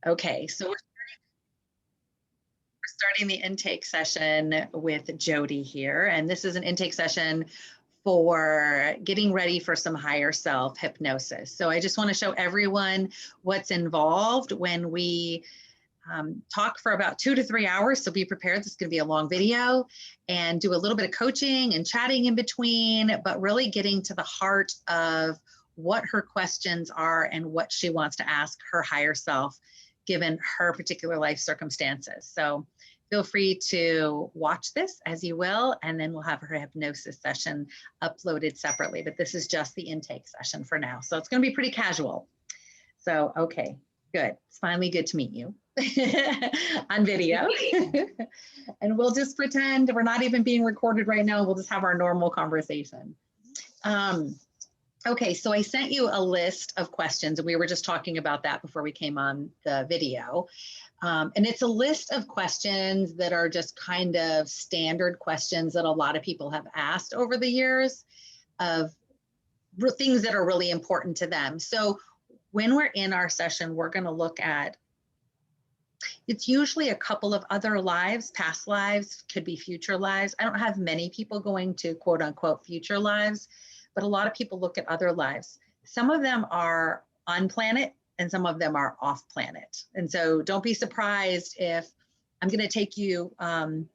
Okay, so we're starting the intake session with Jody here, and this is an intake session for getting ready for some higher self hypnosis. So I just want to show everyone what's involved when we talk for about 2 to 3 hours. So be prepared. This is going to be a long video, and do a little bit of coaching and chatting in between, but really getting to the heart of what her questions are and what she wants to ask her higher self, given her particular life circumstances. So feel free to watch this as you will, and then we'll have her hypnosis session uploaded separately. But this is just the intake session for now. So it's going to be pretty casual. So, okay, good. It's finally good to meet you on video. And we'll just pretend we're not even being recorded right now. We'll just have our normal conversation. Okay, so I sent you a list of questions, and we were just talking about that before we came on the video. And it's a list of questions that are just kind of standard questions that a lot of people have asked over the years of things that are really important to them. So when we're in our session, we're going to look at, it's usually a couple of other lives, past lives, could be future lives. I don't have many people going to quote unquote future lives, but a lot of people look at other lives. Some of them are on planet and some of them are off planet. And so don't be surprised if I'm going to take you on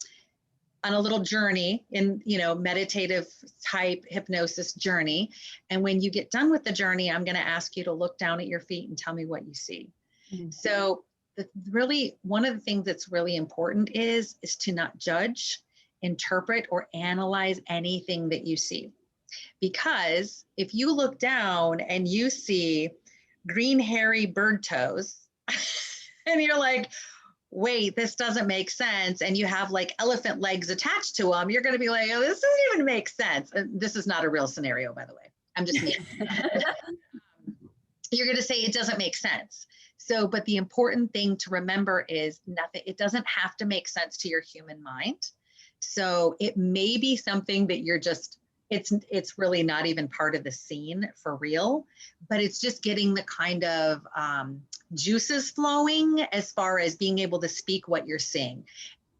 a little journey in, meditative type hypnosis journey. And when you get done with the journey, I'm going to ask you to look down at your feet and tell me what you see. Mm-hmm. So really, one of the things that's really important is to not judge, interpret, or analyze anything that you see. Because if you look down and you see green hairy bird toes and you're like, wait, this doesn't make sense, and you have like elephant legs attached to them, you're going to be like, oh, this doesn't even make sense. This is not a real scenario, by the way. I'm just you're going to say it doesn't make sense. So, but the important thing to remember is nothing, it doesn't have to make sense to your human mind. So it may be something that you're just, it's really not even part of the scene for real, but it's just getting the kind of juices flowing as far as being able to speak what you're seeing.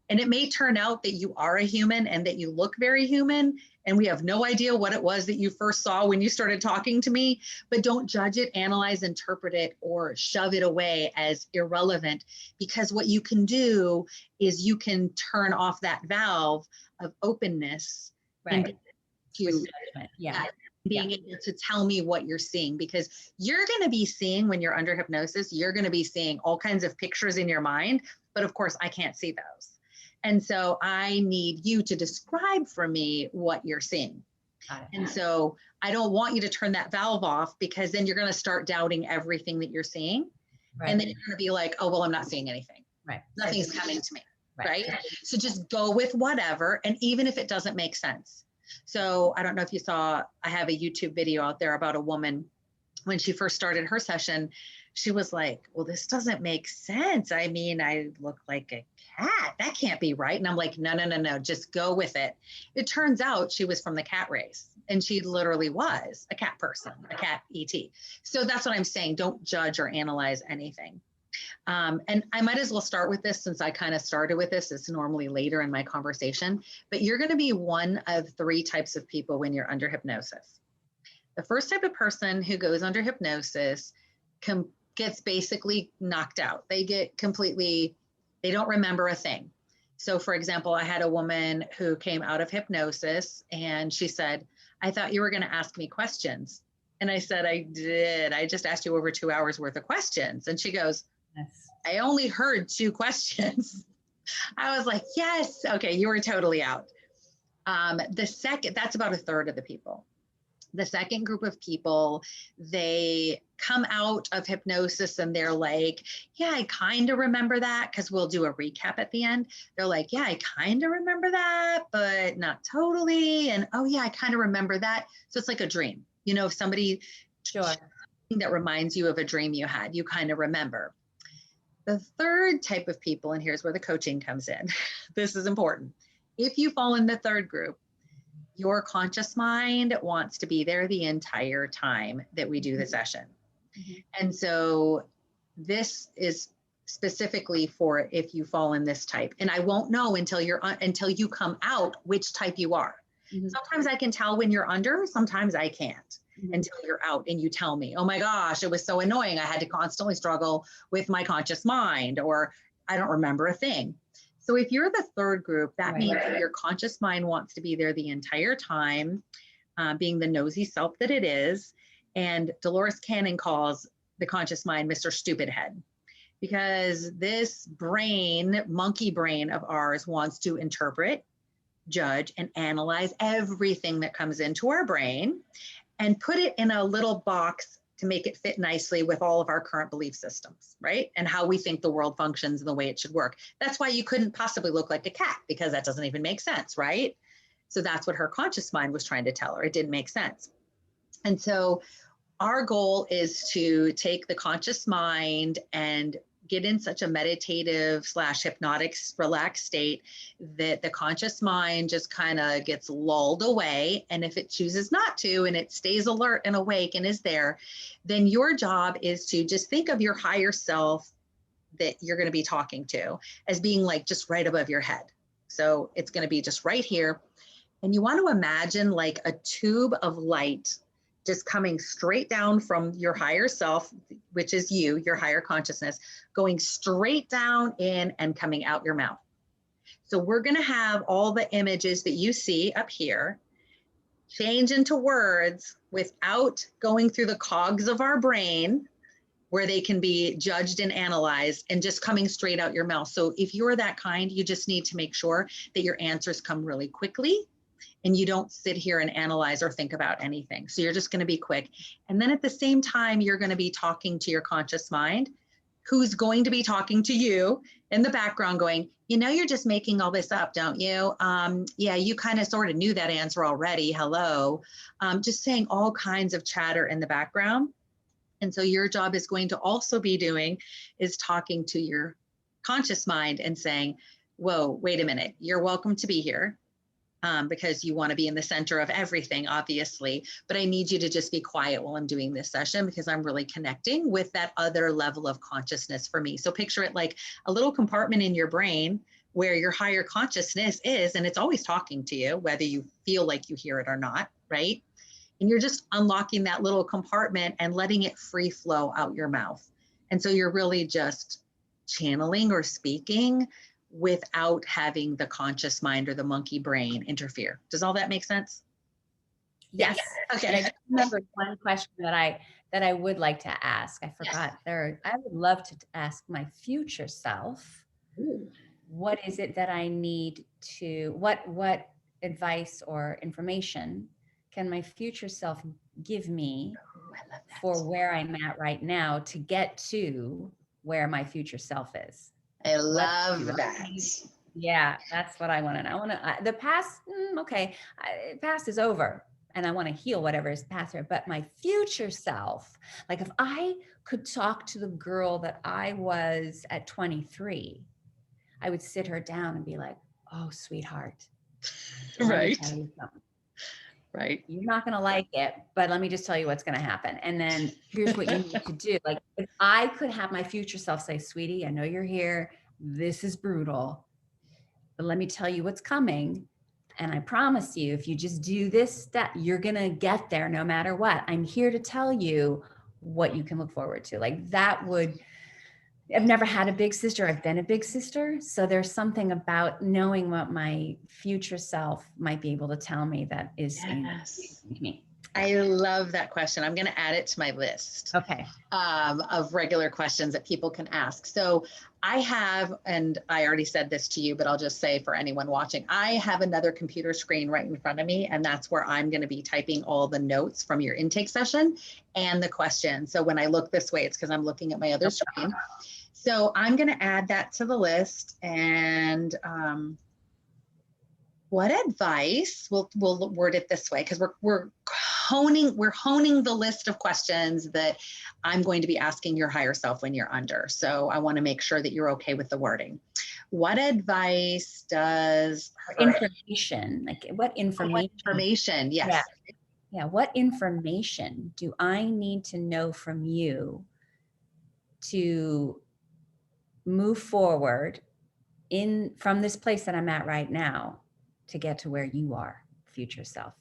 And it may turn out that you are a human and that you look very human, and we have no idea what it was that you first saw when you started talking to me, but don't judge it, analyze, interpret it, or shove it away as irrelevant, because what you can do is you can turn off that valve of openness. Right. Being able to tell me what you're seeing, because you're going to be seeing, when you're under hypnosis, you're going to be seeing all kinds of pictures in your mind, but of course I can't see those. And so I need you to describe for me what you're seeing. And so I don't want you to turn that valve off, because then you're going to start doubting everything that you're seeing. Right. And then you're going to be like, oh, well, I'm not seeing anything. Right. Nothing's coming to me. Right. So just go with whatever. And even if it doesn't make sense. So I don't know if you saw, I have a YouTube video out there about a woman when she first started her session. She was like, well, this doesn't make sense. I mean, I look like a cat. That can't be right. And I'm like, no, just go with it. It turns out she was from the cat race, and she literally was a cat person, a cat ET. So that's what I'm saying. Don't judge or analyze anything. And I might as well start with this, since I kind of started with this. It's normally later in my conversation, but you're going to be one of 3 types of people when you're under hypnosis. The first type of person who goes under hypnosis gets basically knocked out. They get completely, they don't remember a thing. So for example, I had a woman who came out of hypnosis and she said, I thought you were going to ask me questions. And I said, I did. I just asked you over 2 hours worth of questions. And she goes, yes. I only heard 2 questions. I was like, yes. Okay, you were totally out. That's about a third of the people. The second group of people, they come out of hypnosis and they're like, yeah, I kind of remember that, because we'll do a recap at the end. They're like, yeah, I kind of remember that, but not totally. And oh yeah, I kind of remember that. So it's like a dream. If somebody that reminds you of a dream you had, you kind of remember. The third type of people, and here's where the coaching comes in. This is important. If you fall in the third group, your conscious mind wants to be there the entire time that we do the session. Mm-hmm. And so this is specifically for if you fall in this type. And I won't know until you come out which type you are. Mm-hmm. Sometimes I can tell when you're under, sometimes I can't mm-hmm. until you're out and you tell me, oh my gosh, it was so annoying. I had to constantly struggle with my conscious mind, or I don't remember a thing. So if you're the third group, that means that your conscious mind wants to be there the entire time, being the nosy self that it is. And Dolores Cannon calls the conscious mind Mr. Stupid Head, because this brain, monkey brain of ours, wants to interpret, judge, and analyze everything that comes into our brain and put it in a little box to make it fit nicely with all of our current belief systems, right? And how we think the world functions and the way it should work. That's why you couldn't possibly look like a cat, because that doesn't even make sense, right? So that's what her conscious mind was trying to tell her. It didn't make sense. And so our goal is to take the conscious mind and get in such a meditative / hypnotic relaxed state that the conscious mind just kind of gets lulled away. And if it chooses not to, and it stays alert and awake and is there, then your job is to just think of your higher self that you're going to be talking to as being like just right above your head. So it's going to be just right here. And you want to imagine like a tube of light just coming straight down from your higher self, which is you, your higher consciousness, going straight down in and coming out your mouth. So we're going to have all the images that you see up here change into words without going through the cogs of our brain, where they can be judged and analyzed, and just coming straight out your mouth. So if you're that kind, you just need to make sure that your answers come really quickly and you don't sit here and analyze or think about anything. So you're just going to be quick. And then at the same time, you're going to be talking to your conscious mind, who's going to be talking to you in the background going, you know, you're just making all this up, don't you? Yeah, you kind of sort of knew that answer already. Hello. Just saying all kinds of chatter in the background. And so your job is going to also be doing is talking to your conscious mind and saying, whoa, wait a minute, you're welcome to be here. Because you want to be in the center of everything, obviously, but I need you to just be quiet while I'm doing this session, because I'm really connecting with that other level of consciousness for me. So picture it like a little compartment in your brain where your higher consciousness is, and it's always talking to you, whether you feel like you hear it or not, right? And you're just unlocking that little compartment and letting it free flow out your mouth. And so you're really just channeling or speaking without having the conscious mind or the monkey brain interfere. Does all that make sense? Yes. Okay. And I just remembered one question that I would like to ask. I forgot. Yes. I would love to ask my future self, Ooh. What is it that I need to, what advice or information can my future self give me for where I'm at right now to get to where my future self is? I love that. Yeah, that's what I want to know. I want to, the past, okay, past is over and I want to heal whatever is past there. But my future self, like if I could talk to the girl that I was at 23, I would sit her down and be like, oh, sweetheart. Right. Right. You're not going to like it, but let me just tell you what's going to happen. And then here's what you need to do. Like if I could have my future self say, sweetie, I know you're here. This is brutal, but let me tell you what's coming. And I promise you, if you just do this step, you're going to get there no matter what. I'm here to tell you what you can look forward to. Like that would, I've never had a big sister. I've been a big sister. So there's something about knowing what my future self might be able to tell me that is me. I love that question. I'm going to add it to my list. Okay. Of regular questions that people can ask. So I have, and I already said this to you, but I'll just say for anyone watching, I have another computer screen right in front of me, and that's where I'm going to be typing all the notes from your intake session and the questions. So when I look this way, it's because I'm looking at my other screen. So I'm going to add that to the list. And what advice, we'll word it this way, because we're honing the list of questions that I'm going to be asking your higher self when you're under. So I want to make sure that you're okay with the wording. What advice does information, like what information? What information, yes. Yeah. What information do I need to know from you to move forward from this place that I'm at right now to get to where you are, future self?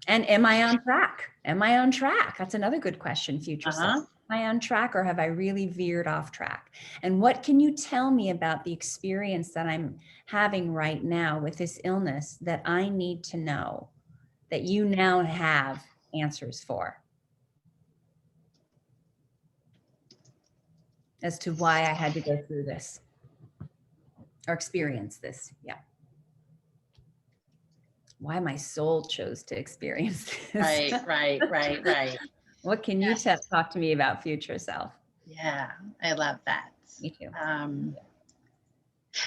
And am I on track? Am I on track? That's another good question, future self. Am I on track, or have I really veered off track? And what can you tell me about the experience that I'm having right now with this illness that I need to know, that you now have answers for, as to why I had to go through this or experience this? Yeah. Why my soul chose to experience this. Right. What can you talk to me about future self? Yeah, I love that. Me too.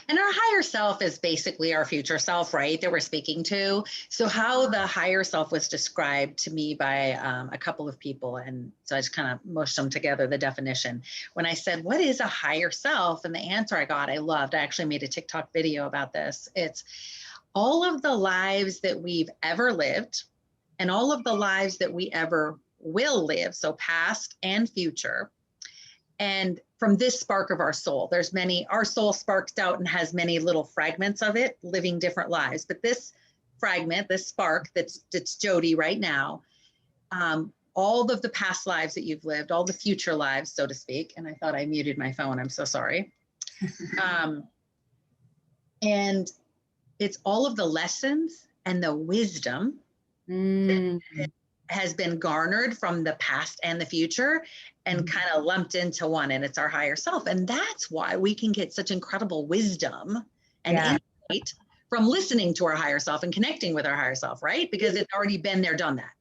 And our higher self is basically our future self, right, that we're speaking to. So how the higher self was described to me by a couple of people, and so I just kind of mushed them together, the definition. When I said, what is a higher self? And the answer I got, I loved. I actually made a TikTok video about this. It's all of the lives that we've ever lived and all of the lives that we ever will live, so past and future. And from this spark of our soul, our soul sparks out and has many little fragments of it living different lives. But this fragment, this spark that's Jody right now, all of the past lives that you've lived, all the future lives, so to speak. And I thought I muted my phone. I'm so sorry. And it's all of the lessons and the wisdom that has been garnered from the past and the future and kind of lumped into one, and it's our higher self. And that's why we can get such incredible wisdom and insight from listening to our higher self and connecting with our higher self, right? Because it's already been there, done that,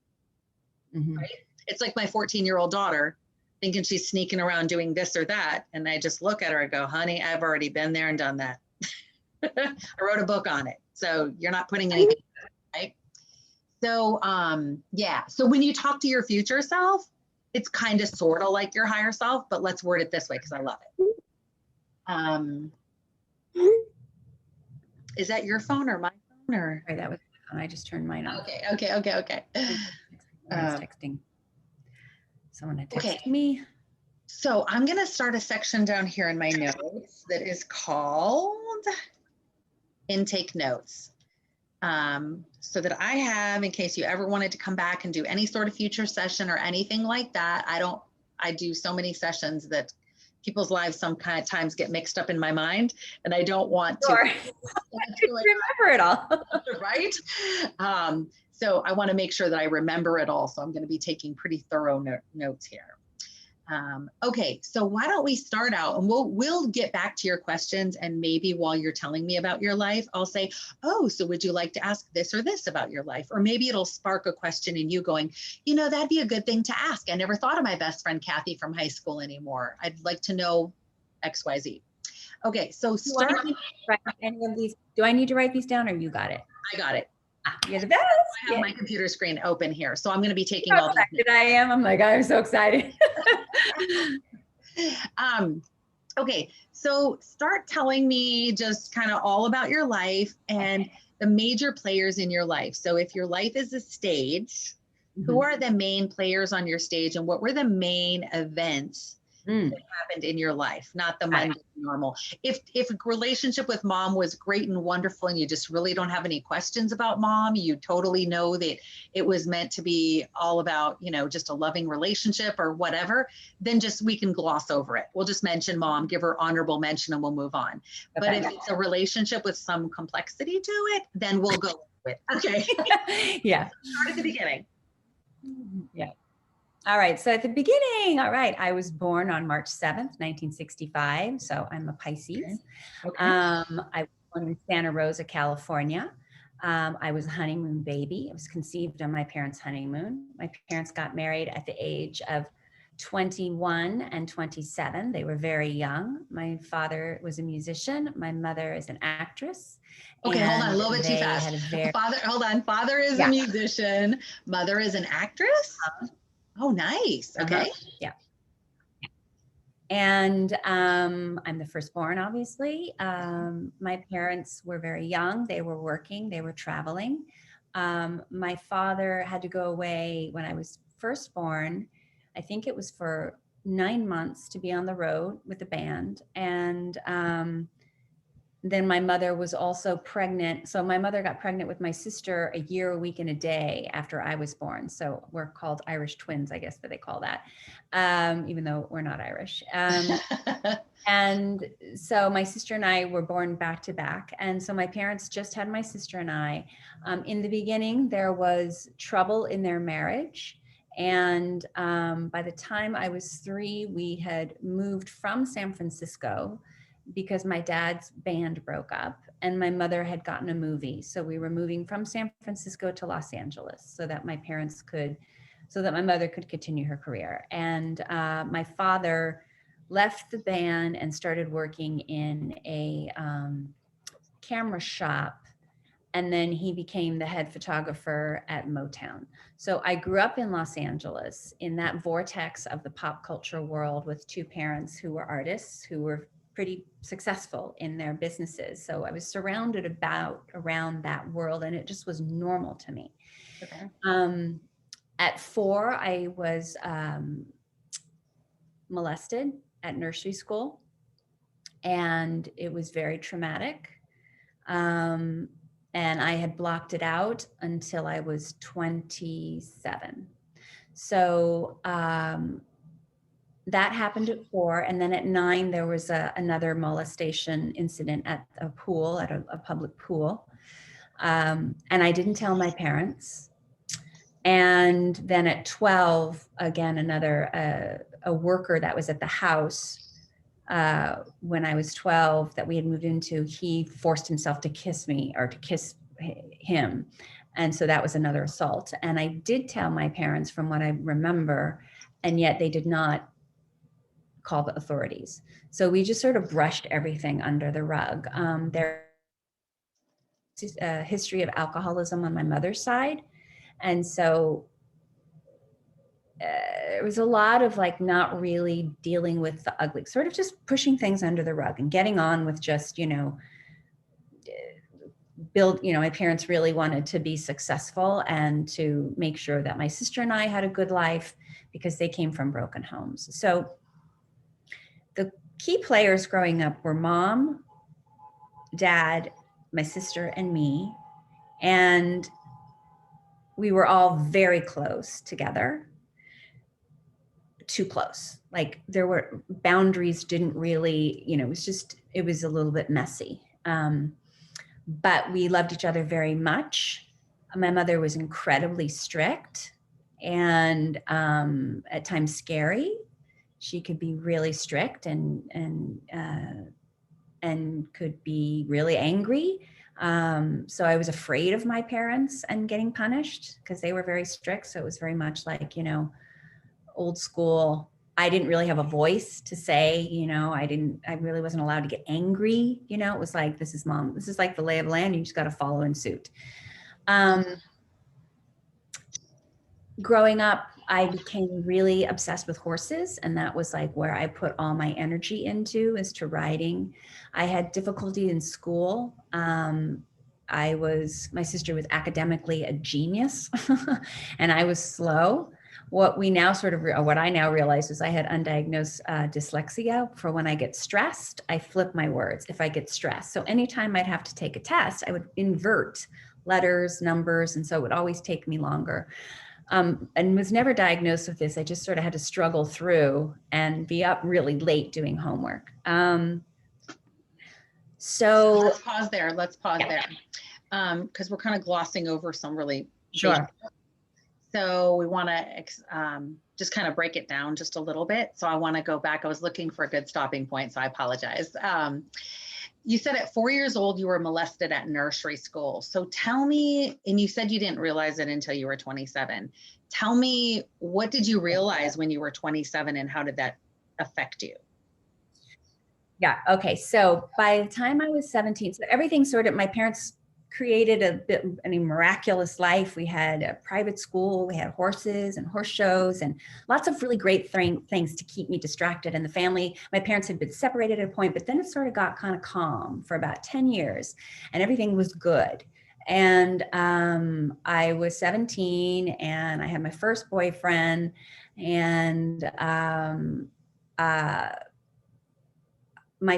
right? It's like my 14-year-old daughter thinking she's sneaking around doing this or that. And I just look at her and go, honey, I've already been there and done that. I wrote a book on it. So you're not putting anything, right? So, so when you talk to your future self, it's kind of sort of like your higher self, but let's word it this way because I love it. Is that your phone or my phone? Or Sorry, that was my phone. I just turned mine off. Okay. Texting. Someone had texted me. So I'm going to start a section down here in my notes that is called intake notes. So that I have, in case you ever wanted to come back and do any sort of future session or anything like that. I do so many sessions that people's lives some kind of times get mixed up in my mind, and I don't want to remember it all. Right? So I want to make sure that I remember it all. So I'm going to be taking pretty thorough notes here. Okay, so why don't we start out, and we'll get back to your questions, and maybe while you're telling me about your life, I'll say, oh, so would you like to ask this or this about your life? Or maybe it'll spark a question in you going, that'd be a good thing to ask. I never thought of my best friend Kathy from high school anymore. I'd like to know XYZ. Okay, so do I need to write these down, or you got it? I got it. You're the best. I have my computer screen open here, so I'm going to be taking all these. I am. I'm like, I'm so excited. Okay, so start telling me just kind of all about your life and the major players in your life. So if your life is a stage, who are the main players on your stage, and what were the main events that happened in your life, not the mundane normal? If a relationship with mom was great and wonderful and you just really don't have any questions about mom, you totally know that it was meant to be all about, just a loving relationship or whatever, then we can gloss over it. We'll just mention mom, give her honorable mention, and we'll move on. But if it's a relationship with some complexity to it, then we'll go with it. Okay. Yeah. Start at the beginning. Yeah. All right. So at the beginning, I was born on March 7th, 1965. So I'm a Pisces. Okay. I was born in Santa Rosa, California. I was a honeymoon baby. I was conceived on my parents' honeymoon. My parents got married at the age of 21 and 27. They were very young. My father was a musician. My mother is an actress. Okay, hold on, a little bit too fast. Father is a musician. Mother is an actress? Oh, nice. Okay. Yeah. And I'm the firstborn, obviously. My parents were very young. They were working. They were traveling. My father had to go away when I was first born. I think it was for 9 months to be on the road with the band. And then my mother was also pregnant. So my mother got pregnant with my sister a year, a week, and a day after I was born. So we're called Irish twins, I guess that they call that, even though we're not Irish. And so my sister and I were born back to back. And so my parents just had my sister and I. In the beginning, there was trouble in their marriage. And by the time I was 3, we had moved from San Francisco because my dad's band broke up and my mother had gotten a movie. So we were moving from San Francisco to Los Angeles so that my mother could continue her career. And my father left the band and started working in a camera shop. And then he became the head photographer at Motown. So I grew up in Los Angeles in that vortex of the pop culture world with 2 parents who were artists, who were pretty successful in their businesses. So I was surrounded around that world, and it just was normal to me. Okay. At 4, I was molested at nursery school, and it was very traumatic. And I had blocked it out until I was 27. So that happened at 4. And then at 9, there was another molestation incident at a pool, at a public pool. And I didn't tell my parents. And then at 12, again, another, a worker that was at the house when I was 12 that we had moved into, he forced himself to kiss me or to kiss him. And so that was another assault. And I did tell my parents from what I remember, and yet they did not call the authorities. So we just sort of brushed everything under the rug. There's a history of alcoholism on my mother's side. And so it was a lot of like not really dealing with the ugly, sort of just pushing things under the rug and getting on with just, my parents really wanted to be successful and to make sure that my sister and I had a good life because they came from broken homes. So the key players growing up were mom, dad, my sister, and me. And we were all very close together. Too close. Like there were boundaries didn't really, it was a little bit messy. But we loved each other very much. My mother was incredibly strict and at times scary. She could be really strict and could be really angry. So I was afraid of my parents and getting punished because they were very strict. So it was very much like, old school. I didn't really have a voice to say, I really wasn't allowed to get angry. It was like, this is mom. This is like the lay of the land. You just got to follow in suit. Growing up, I became really obsessed with horses. And that was like where I put all my energy into, is to riding. I had difficulty in school. My sister was academically a genius and I was slow. What I now realize is I had undiagnosed dyslexia. For when I get stressed, I flip my words if I get stressed. So anytime I'd have to take a test, I would invert letters, numbers. And so it would always take me longer. And was never diagnosed with this. I just sort of had to struggle through and be up really late doing homework. So let's pause there. Because we're kind of glossing over some really sure. So we want to just kind of break it down just a little bit. So I want to go back. I was looking for a good stopping point, so I apologize. You said at 4 years old, you were molested at nursery school. So tell me, and you said you didn't realize it until you were 27. Tell me, what did you realize when you were 27 and how did that affect you? Yeah. Okay. So by the time I was 17, so everything my parents created a miraculous life. We had a private school, we had horses and horse shows and lots of really great things to keep me distracted. And the family, my parents had been separated at a point, but then it sort of got kind of calm for about 10 years and everything was good. And I was 17 and I had my first boyfriend and my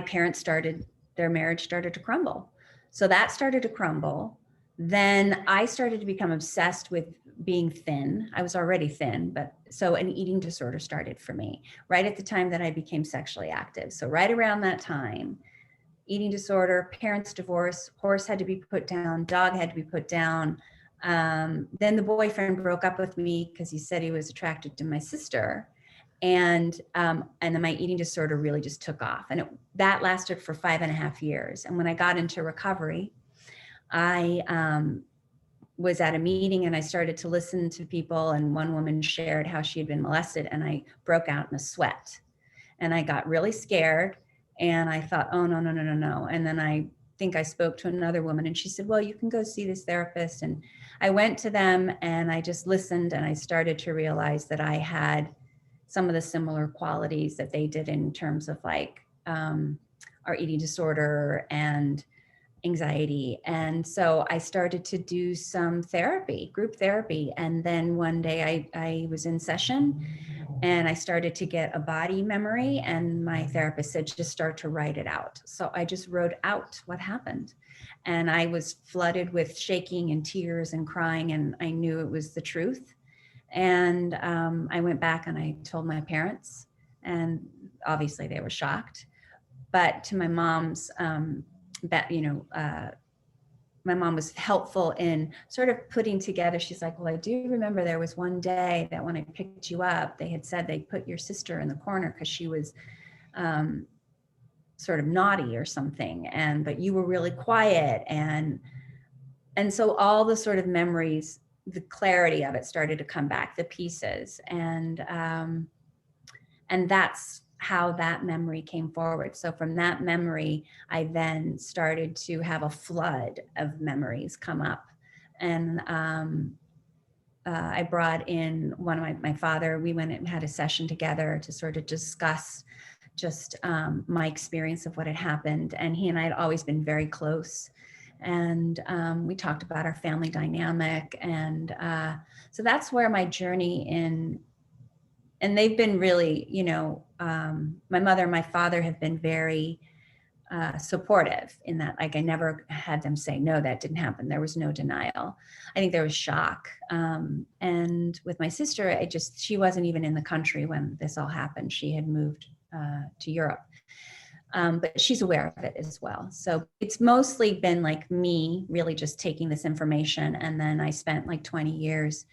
parents their marriage started to crumble. So that started to crumble. Then I started to become obsessed with being thin. I was already thin, but so an eating disorder started for me right at the time that I became sexually active. So right around that time, eating disorder, parents divorce, horse had to be put down, dog had to be put down. Then the boyfriend broke up with me because he said he was attracted to my sister. And then my eating disorder really just took off. And that lasted for 5.5 years. And when I got into recovery, I was at a meeting and I started to listen to people. And one woman shared how she had been molested, and I broke out in a sweat. And I got really scared. And I thought, oh, no, no, no, no, no. And then I think I spoke to another woman, and she said, well, you can go see this therapist. And I went to them and I just listened, and I started to realize that I had some of the similar qualities that they did in terms of like our eating disorder and anxiety. And so I started to do some therapy, group therapy. And then one day I was in session and I started to get a body memory, and my therapist said, just start to write it out. So I just wrote out what happened. And I was flooded with shaking and tears and crying, and I knew it was the truth. And I went back and I told my parents, and obviously they were shocked. But to my mom's, my mom was helpful in sort of putting together. She's like, well, I do remember there was one day that when I picked you up, they had said they put your sister in the corner because she was sort of naughty or something, but you were really quiet. And so all the sort of memories, the clarity of it started to come back, the pieces. And that's how that memory came forward. So from that memory, I then started to have a flood of memories come up. And I brought in one of my father. We went and had a session together to sort of discuss just my experience of what had happened. And he and I had always been very close. And we talked about our family dynamic. And so that's where my journey and they've been really, my mother and my father have been very supportive in that. Like, I never had them say, no, that didn't happen. There was no denial. I think there was shock. And with my sister, she wasn't even in the country when this all happened. She had moved to Europe. But she's aware of it as well. So it's mostly been like me really just taking this information. And then I spent like 20 years,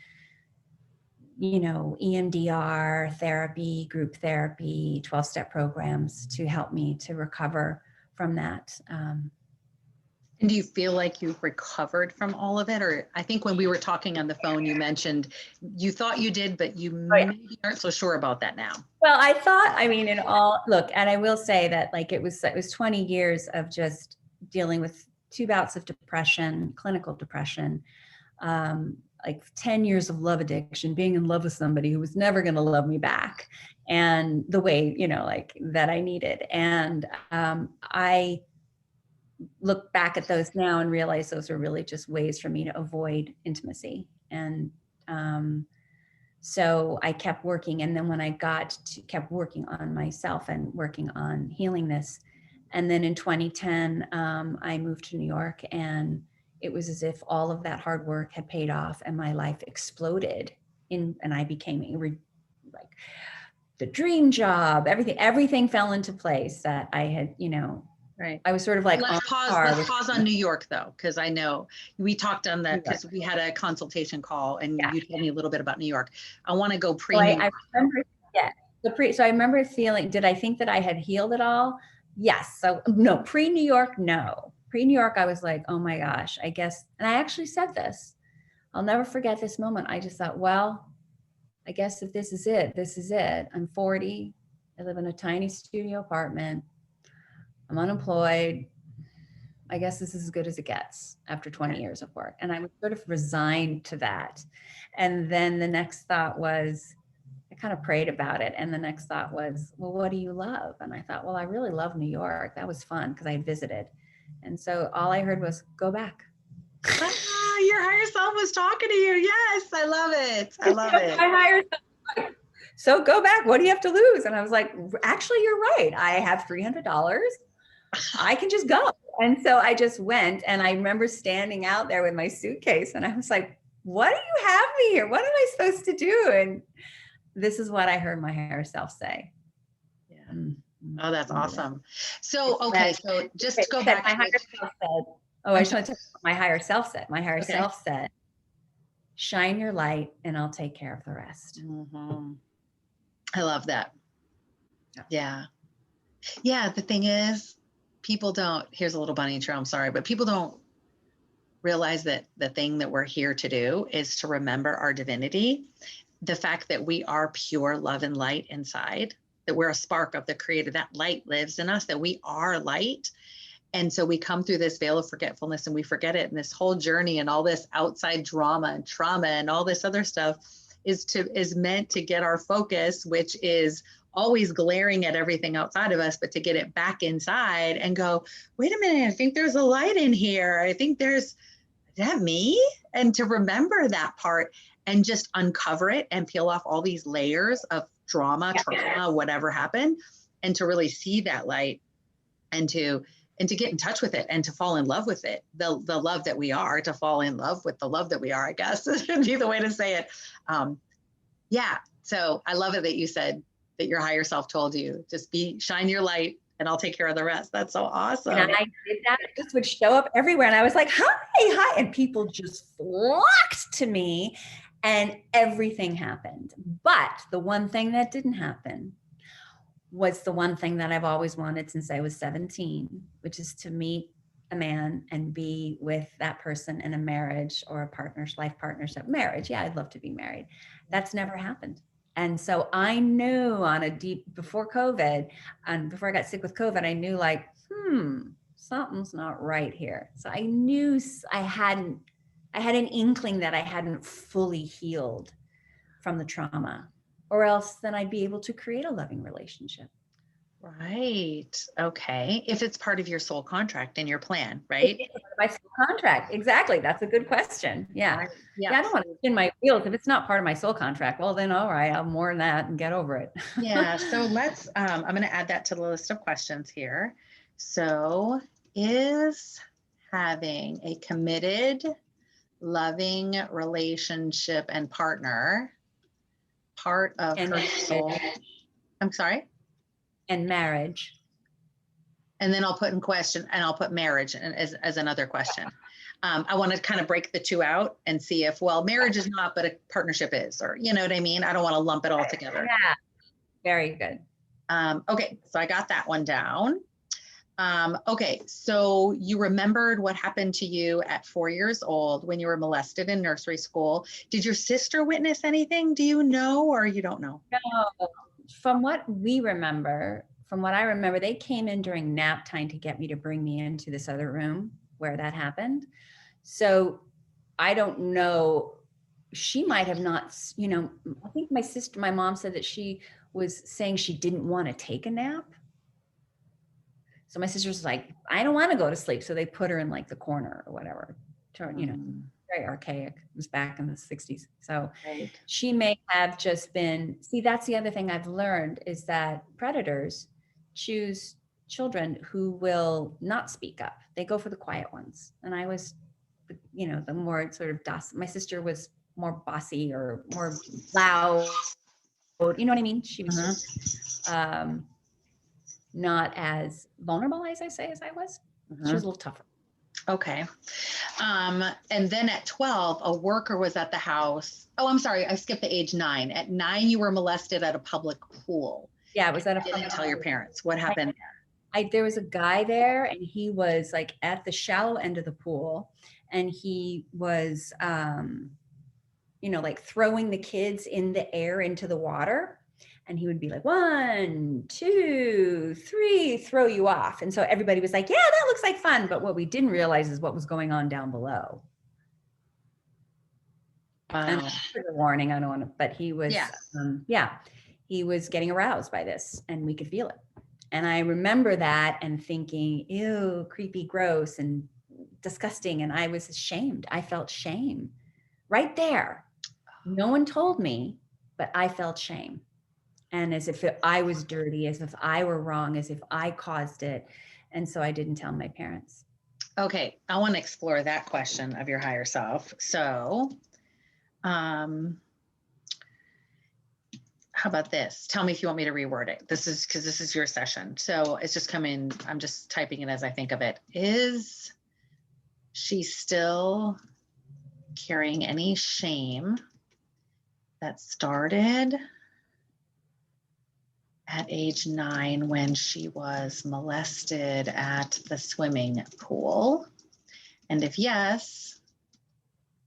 EMDR therapy, group therapy, 12-step programs to help me to recover from that. And do you feel like you've recovered from all of it? Or I think when we were talking on the phone, you mentioned you thought you did, but you maybe aren't so sure about that now. Well, I thought, and I will say that like it was 20 years of just dealing with 2 bouts of depression, clinical depression, like 10 years of love addiction, being in love with somebody who was never going to love me back, and the way, like that I needed. And I look back at those now and realize those are really just ways for me to avoid intimacy. And so I kept working. And then when I kept working on myself and working on healing this. And then in 2010, I moved to New York, and it was as if all of that hard work had paid off and my life exploded and I became like the dream job. Everything fell into place that I had, Right. I was sort of like, let's pause on New York though, because I know we talked on that because we had a consultation call and you told me a little bit about New York. I want to go pre. I remember, so I remember feeling, did I think that I had healed it all? Yes. So no, pre-New York, no. Pre-New York, I was like, oh my gosh, I guess, and I actually said this, I'll never forget this moment. I just thought, well, I guess if this is it, this is it. I'm 40. I live in a tiny studio apartment. I'm unemployed. I guess this is as good as it gets after 20 years of work. And I was sort of resigned to that. And then the next thought was, I kind of prayed about it. And the next thought was, well, what do you love? And I thought, well, I really love New York. That was fun because I had visited. And so all I heard was, go back. Your higher self was talking to you. Yes, I love it. I love it. My higher self. So go back. What do you have to lose? And I was like, actually, you're right. I have $300. I can just go. And so I just went, and I remember standing out there with my suitcase, and I was like, what do you have me here? What am I supposed to do? And this is what I heard my higher self say. Yeah. Oh, that's awesome. So, okay. So just to go back. My higher self said, I just want to tell you what my higher self said. My higher self said, shine your light and I'll take care of the rest. Mm-hmm. I love that. Yeah. Yeah. The thing is, people don't, here's a little bunny intro, I'm sorry, but people don't realize that the thing that we're here to do is to remember our divinity. The fact that we are pure love and light inside, that we're a spark of the creator, that light lives in us, that we are light. And so we come through this veil of forgetfulness and we forget it. And this whole journey and all this outside drama and trauma and all this other stuff is meant to get our focus, which is always glaring at everything outside of us, but to get it back inside and go, wait a minute, I think there's a light in here. I think is that me? And to remember that part and just uncover it and peel off all these layers of trauma, whatever happened, and to really see that light and to get in touch with it and to fall in love with it, the love that we are, to fall in love with the love that we are, I guess would be the way to say it. Yeah. So I love it that you said that your higher self told you, just shine your light and I'll take care of the rest. That's so awesome. And I did that. It just would show up everywhere. And I was like, hi. And people just flocked to me and everything happened. But the one thing that didn't happen was the one thing that I've always wanted since I was 17, which is to meet a man and be with that person in a marriage or a life partnership. Marriage, yeah, I'd love to be married. That's never happened. And so I knew before COVID, and before I got sick with COVID, I knew like, something's not right here. So I knew I had an inkling that I hadn't fully healed from the trauma, or else then I'd be able to create a loving relationship. Right. Okay. If it's part of your soul contract and your plan, right? My soul contract. Exactly. That's a good question. Yeah. Right. Yeah. I don't want to spin my wheels. If it's not part of my soul contract, well, then, all right, I'll more than that and get over it. Yeah. So let's, I'm going to add that to the list of questions here. So is having a committed, loving relationship and partner part of her soul? I'm sorry? And marriage. And then I'll put in question, and I'll put marriage as another question. I want to kind of break the two out and see if, well, marriage is not, but a partnership is, or you know what I mean? I don't want to lump it all together. Yeah, very good. Okay, so I got that one down. Okay, so you remembered what happened to you at 4 years old when you were molested in nursery school. Did your sister witness anything? Do you know, or you don't know? No. From what I remember, they came in during nap time to get me to bring me into this other room where that happened. So I don't know. She might have not, I think my mom said that she was saying she didn't want to take a nap. So my sister's like, I don't want to go to sleep. So they put her in like the corner or whatever, very archaic. It was back in the 60s. So she may have just been, that's the other thing I've learned is that predators choose children who will not speak up. They go for the quiet ones. And I was, the more sort of docile. My sister was more bossy or more loud. You know what I mean? She was just not as vulnerable as I was. She was a little tougher. Okay. And then at 12, a worker was at the house. Oh, I'm sorry. I skipped the age 9. At 9, you were molested at a public pool. Yeah, it was at a didn't tell your parents. What happened? There was a guy there and he was like at the shallow end of the pool and he was, like throwing the kids in the air into the water. And he would be like, 1, 2, 3, throw you off. And so everybody was like, yeah, that looks like fun. But what we didn't realize is what was going on down below. And a warning, I don't want to, but he was, he was getting aroused by this and we could feel it. And I remember that and thinking, ew, creepy, gross and disgusting. And I was ashamed. I felt shame right there. No one told me, but I felt shame. and as if I was dirty, as if I were wrong, as if I caused it. And so I didn't tell my parents. Okay, I want to explore that question of your higher self. So, how about this? Tell me if you want me to reword it. This is because this is your session. So it's just coming, I'm just typing it as I think of it. Is she still carrying any shame that started at age 9 when she was molested at the swimming pool? And if yes,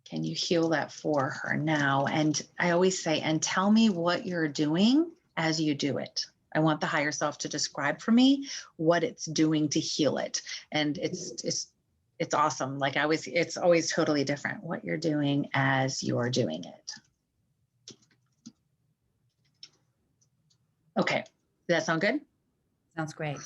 can you heal that for her now? And I always say, and tell me what you're doing as you do it. I want the higher self to describe for me what it's doing to heal it. And it's awesome. Like it's always totally different what you're doing as you're doing it. Okay, does that sound good? Sounds great.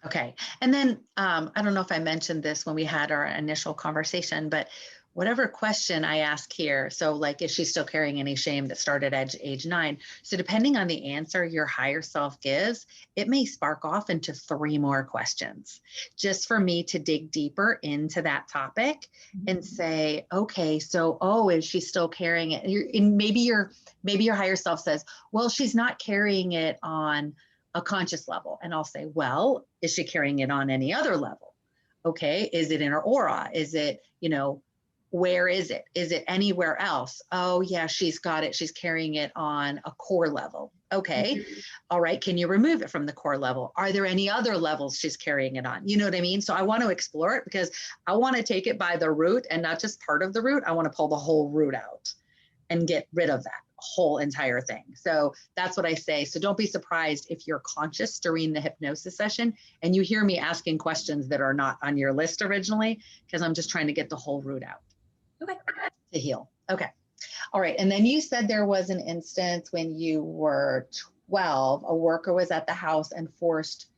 Okay. And then I don't know if I mentioned this when we had our initial conversation, but whatever question I ask here, so like, is she still carrying any shame that started at age 9? So depending on the answer your higher self gives, it may spark off into 3 more questions, just for me to dig deeper into that topic and say, okay, so, is she still carrying it? And maybe your higher self says, well, she's not carrying it on a conscious level. And I'll say, well, is she carrying it on any other level? Okay. Is it in her aura? Is it, where is it? Is it anywhere else? Oh yeah, she's got it. She's carrying it on a core level. Okay. All right. Can you remove it from the core level? Are there any other levels she's carrying it on? You know what I mean? So I want to explore it because I want to take it by the root and not just part of the root. I want to pull the whole root out and get rid of that whole entire thing. So that's what I say. So don't be surprised if you're conscious during the hypnosis session and you hear me asking questions that are not on your list originally, because I'm just trying to get the whole root out. Okay. To heal. Okay. All right. And then you said there was an instance when you were 12, a worker was at the house and forced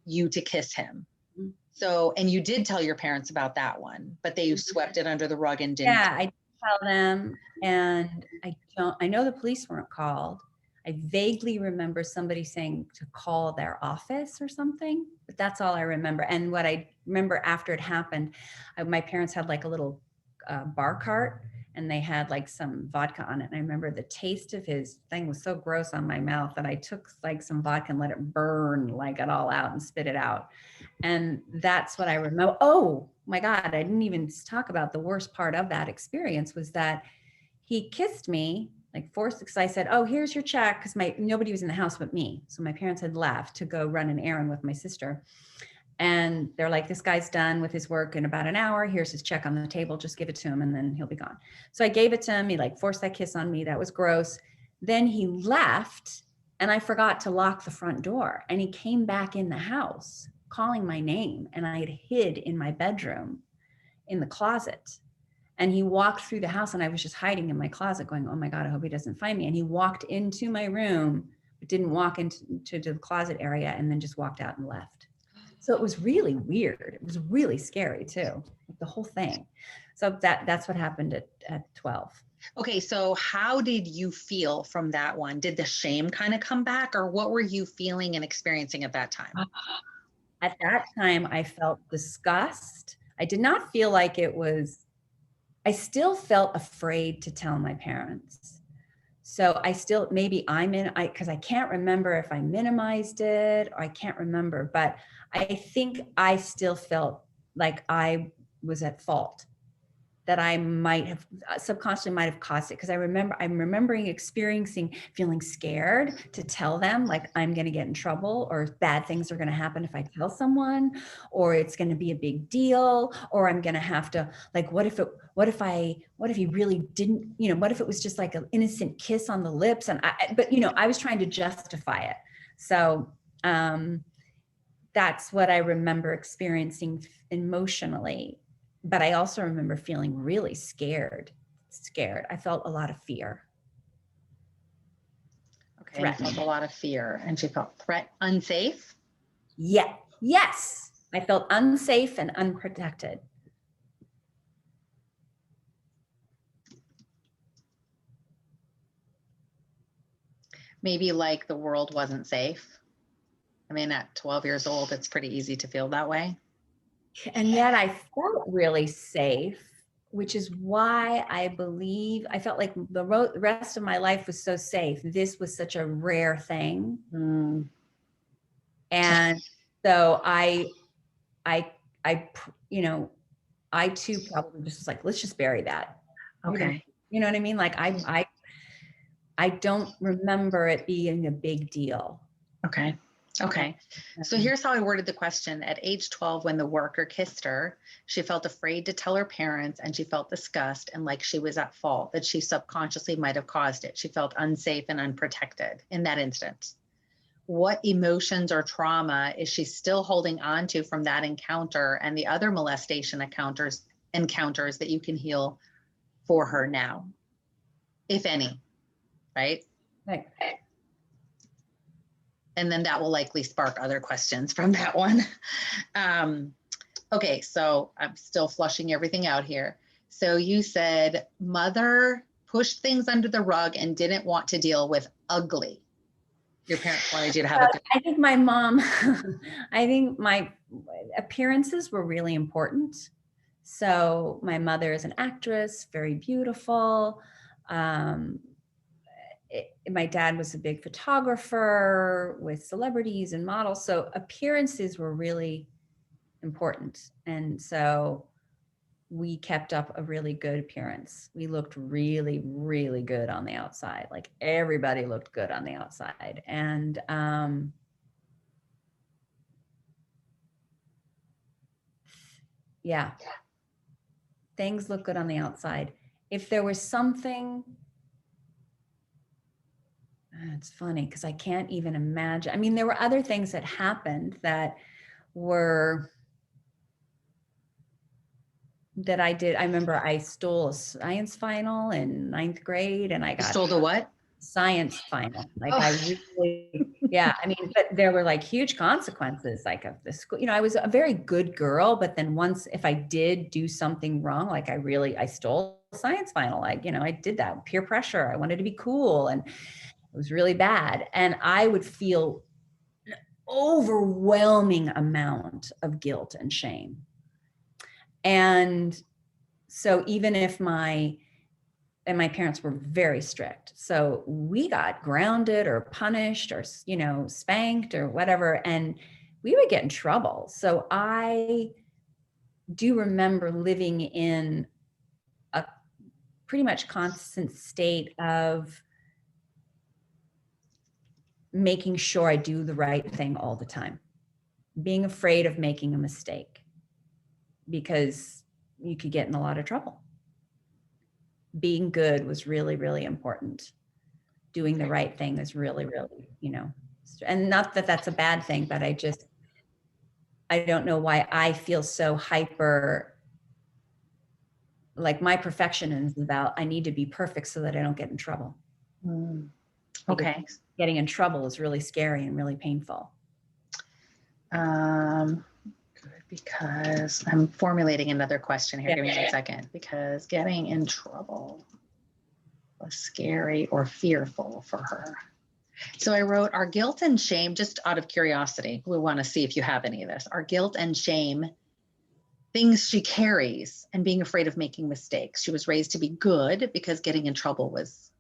you to kiss him. Mm-hmm. So, and you did tell your parents about that one, but they swept it under the rug and didn't. Yeah, I did tell them, and I know the police weren't called. I vaguely remember somebody saying to call their office or something, but that's all I remember. And what I remember after it happened, my parents had like a little bar cart, and they had like some vodka on it. And I remember the taste of his thing was so gross on my mouth that I took like some vodka and let it burn like it all out and spit it out. And that's what I remember. Oh my God, I didn't even talk about the worst part of that experience was that he kissed me, like forced, because I said, oh, here's your check, because nobody was in the house but me. So my parents had left to go run an errand with my sister. And they're like, this guy's done with his work in about an hour. Here's his check on the table. Just give it to him and then he'll be gone. So I gave it to him. He like forced that kiss on me. That was gross. Then he left and I forgot to lock the front door. And he came back in the house calling my name. And I had hid in my bedroom in the closet. And he walked through the house and I was just hiding in my closet going, oh my God, I hope he doesn't find me. And he walked into my room, but didn't walk into the closet area and then just walked out and left. So it was really weird. It was really scary too, the whole thing. So that's what happened at 12. Okay, so how did you feel from that one? Did the shame kind of come back, or what were you feeling and experiencing at that time? At that time, I felt disgust. I did not feel like it was, I still felt afraid to tell my parents. So I still, because I can't remember if I minimized it or I can't remember, but I think I still felt like I was at fault, that I might have subconsciously might have caused it. Because I'm remembering feeling scared to tell them, like I'm going to get in trouble or bad things are going to happen if I tell someone, or it's going to be a big deal, or I'm going to have to, like, what if he really didn't, what if it was just like an innocent kiss on the lips? But I was trying to justify it. So that's what I remember experiencing emotionally. But I also remember feeling really scared. I felt a lot of fear. Okay, I felt a lot of fear. And she felt unsafe? Yeah. Yes. I felt unsafe and unprotected. Maybe like the world wasn't safe. I mean, at 12 years old, it's pretty easy to feel that way. And yet I felt really safe, which is why I believe I felt like the rest of my life was so safe. This was such a rare thing. Mm. And so I, you know, I too probably just was like, let's just bury that. Okay. You know what I mean? Like I don't remember it being a big deal. Okay. Okay. So here's how I worded the question. At age 12, when the worker kissed her, she felt afraid to tell her parents, and she felt disgust and like she was at fault, that she subconsciously might have caused it. She felt unsafe and unprotected in that instance. What emotions or trauma is she still holding on to from that encounter and the other molestation encounters that you can heal for her now, if any, right? Right. And then that will likely spark other questions from that one. Okay, so I'm still flushing everything out here. So you said mother pushed things under the rug and didn't want to deal with ugly. Your parents wanted you to have a good. I think my mom, I think my appearances were really important. So my mother is an actress, very beautiful. My dad was a big photographer with celebrities and models. So appearances were really important. And so we kept up a really good appearance. We looked really, really good on the outside. Like everybody looked good on the outside. And yeah, things look good on the outside. If there was something, it's funny because I can't even imagine. I mean, there were other things that happened that were that I did. I remember I stole a science final in 9th grade, and I got Stole the what? Science final. Like I really, yeah. I mean, but there were like huge consequences. Like of the school, I was a very good girl, but then once, if I did do something wrong, like I stole a science final. Like, I did that peer pressure. I wanted to be cool, and it was really bad. And I would feel an overwhelming amount of guilt and shame. And so even if my parents were very strict, so we got grounded or punished or, spanked or whatever, and we would get in trouble. So I do remember living in a pretty much constant state of making sure I do the right thing all the time, being afraid of making a mistake because you could get in a lot of trouble. Being good was really, really important. Doing the right thing is really, really, and not that that's a bad thing, but I don't know why I feel so hyper. Like my perfection is about, I need to be perfect so that I don't get in trouble. Okay. Getting in trouble is really scary and really painful. Good, because I'm formulating another question here. Yeah. Give me 1 second. Because getting in trouble was scary or fearful for her. So I wrote, our guilt and shame, just out of curiosity, we want to see if you have any of this. Our guilt and shame, things she carries, and being afraid of making mistakes. She was raised to be good because getting in trouble was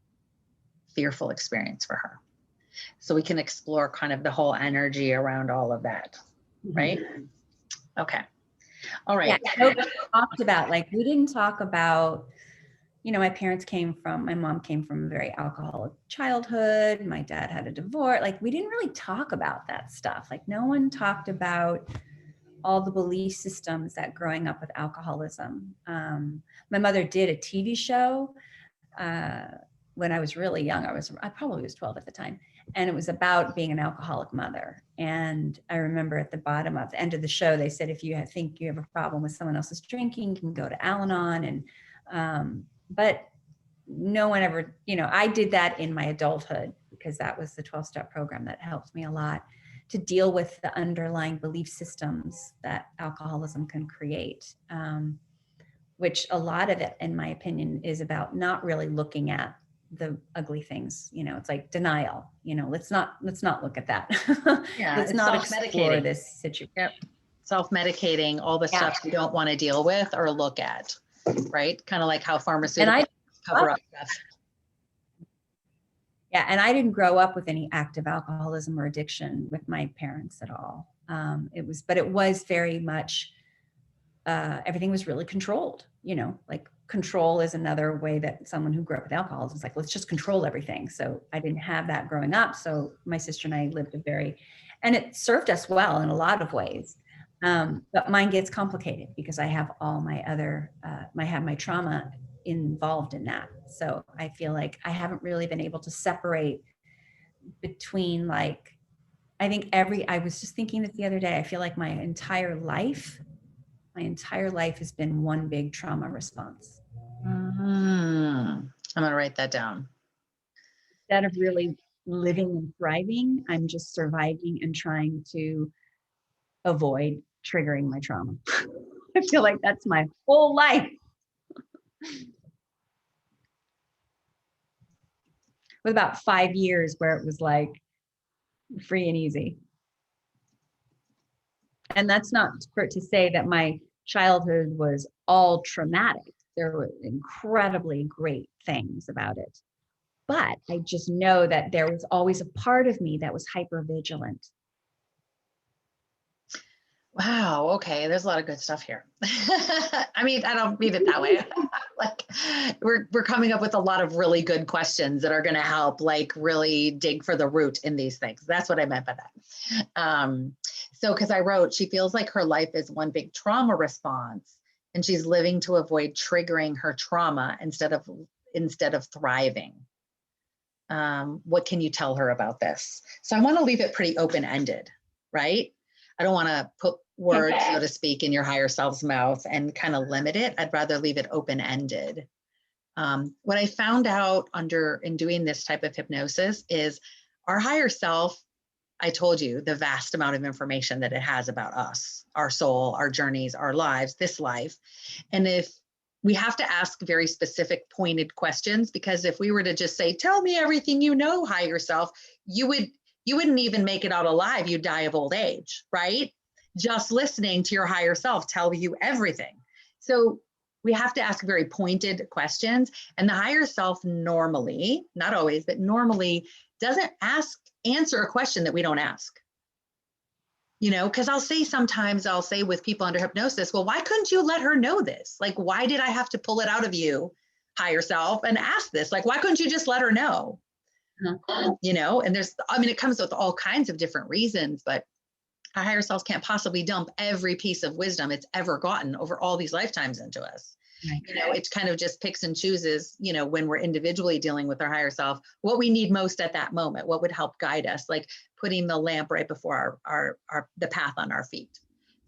a fearful experience for her. So we can explore kind of the whole energy around all of that, right? Okay. All right. Yeah, nobody talked about, like, we didn't talk about, my mom came from a very alcoholic childhood. My dad had a divorce. Like, we didn't really talk about that stuff. Like, no one talked about all the belief systems that growing up with alcoholism. My mother did a TV show when I was really young. I probably was 12 at the time. And it was about being an alcoholic mother. And I remember at the end of the show, they said, if you think you have a problem with someone else's drinking, you can go to Al-Anon. And, but no one ever, I did that in my adulthood because that was the 12-step program that helped me a lot to deal with the underlying belief systems that alcoholism can create, which a lot of it, in my opinion, is about not really looking at the ugly things. You know, it's like denial. You know, let's not look at that. Yeah, Let's it's not explore self-medicating. this situation. Yep. Self-medicating all the stuff you don't want to deal with or look at, right? Kind of like how pharmaceuticals cover up stuff. Yeah, and I didn't grow up with any active alcoholism or addiction with my parents at all. But it was very much, everything was really controlled, you know, like control is another way that someone who grew up with alcoholism is like, let's just control everything. So I didn't have that growing up. So my sister and I lived and it served us well in a lot of ways. But mine gets complicated because I have all my other, I have my trauma involved in that. So I feel like I haven't really been able to separate between like, I was just thinking this the other day, I feel like my entire life has been one big trauma response. I'm going to write that down. Instead of really living and thriving, I'm just surviving and trying to avoid triggering my trauma. I feel like that's my whole life. With about 5 years where it was like free and easy. And that's not to say that my childhood was all traumatic. There were incredibly great things about it. But I just know that there was always a part of me that was hypervigilant. Wow. Okay. There's a lot of good stuff here. I mean, I don't mean it that way. Like we're coming up with a lot of really good questions that are going to help like really dig for the root in these things. That's what I meant by that. So, cause I wrote, she feels like her life is one big trauma response and she's living to avoid triggering her trauma instead of thriving. What can you tell her about this? So I want to leave it pretty open-ended, right? I don't want to put words, so to speak, in your higher self's mouth and kind of limit it. I'd rather leave it open-ended. What I found out in doing this type of hypnosis is our higher self, I told you the vast amount of information that it has about us, our soul, our journeys, our lives, this life. And if we have to ask very specific pointed questions, because if we were to just say, tell me everything you know, higher self, you wouldn't even make it out alive. You'd die of old age, right? Just listening to your higher self tell you everything. So we have to ask very pointed questions. And the higher self normally, not always, but normally doesn't answer a question that we don't ask. You know, because I'll say with people under hypnosis, well, why couldn't you let her know this? Like, why did I have to pull it out of you, higher self, and ask this? Like, why couldn't you just let her know? You know, and it comes with all kinds of different reasons, but our higher selves can't possibly dump every piece of wisdom it's ever gotten over all these lifetimes into us. Right. You know, it kind of just picks and chooses, you know, when we're individually dealing with our higher self, what we need most at that moment, what would help guide us, like putting the lamp right before the path on our feet.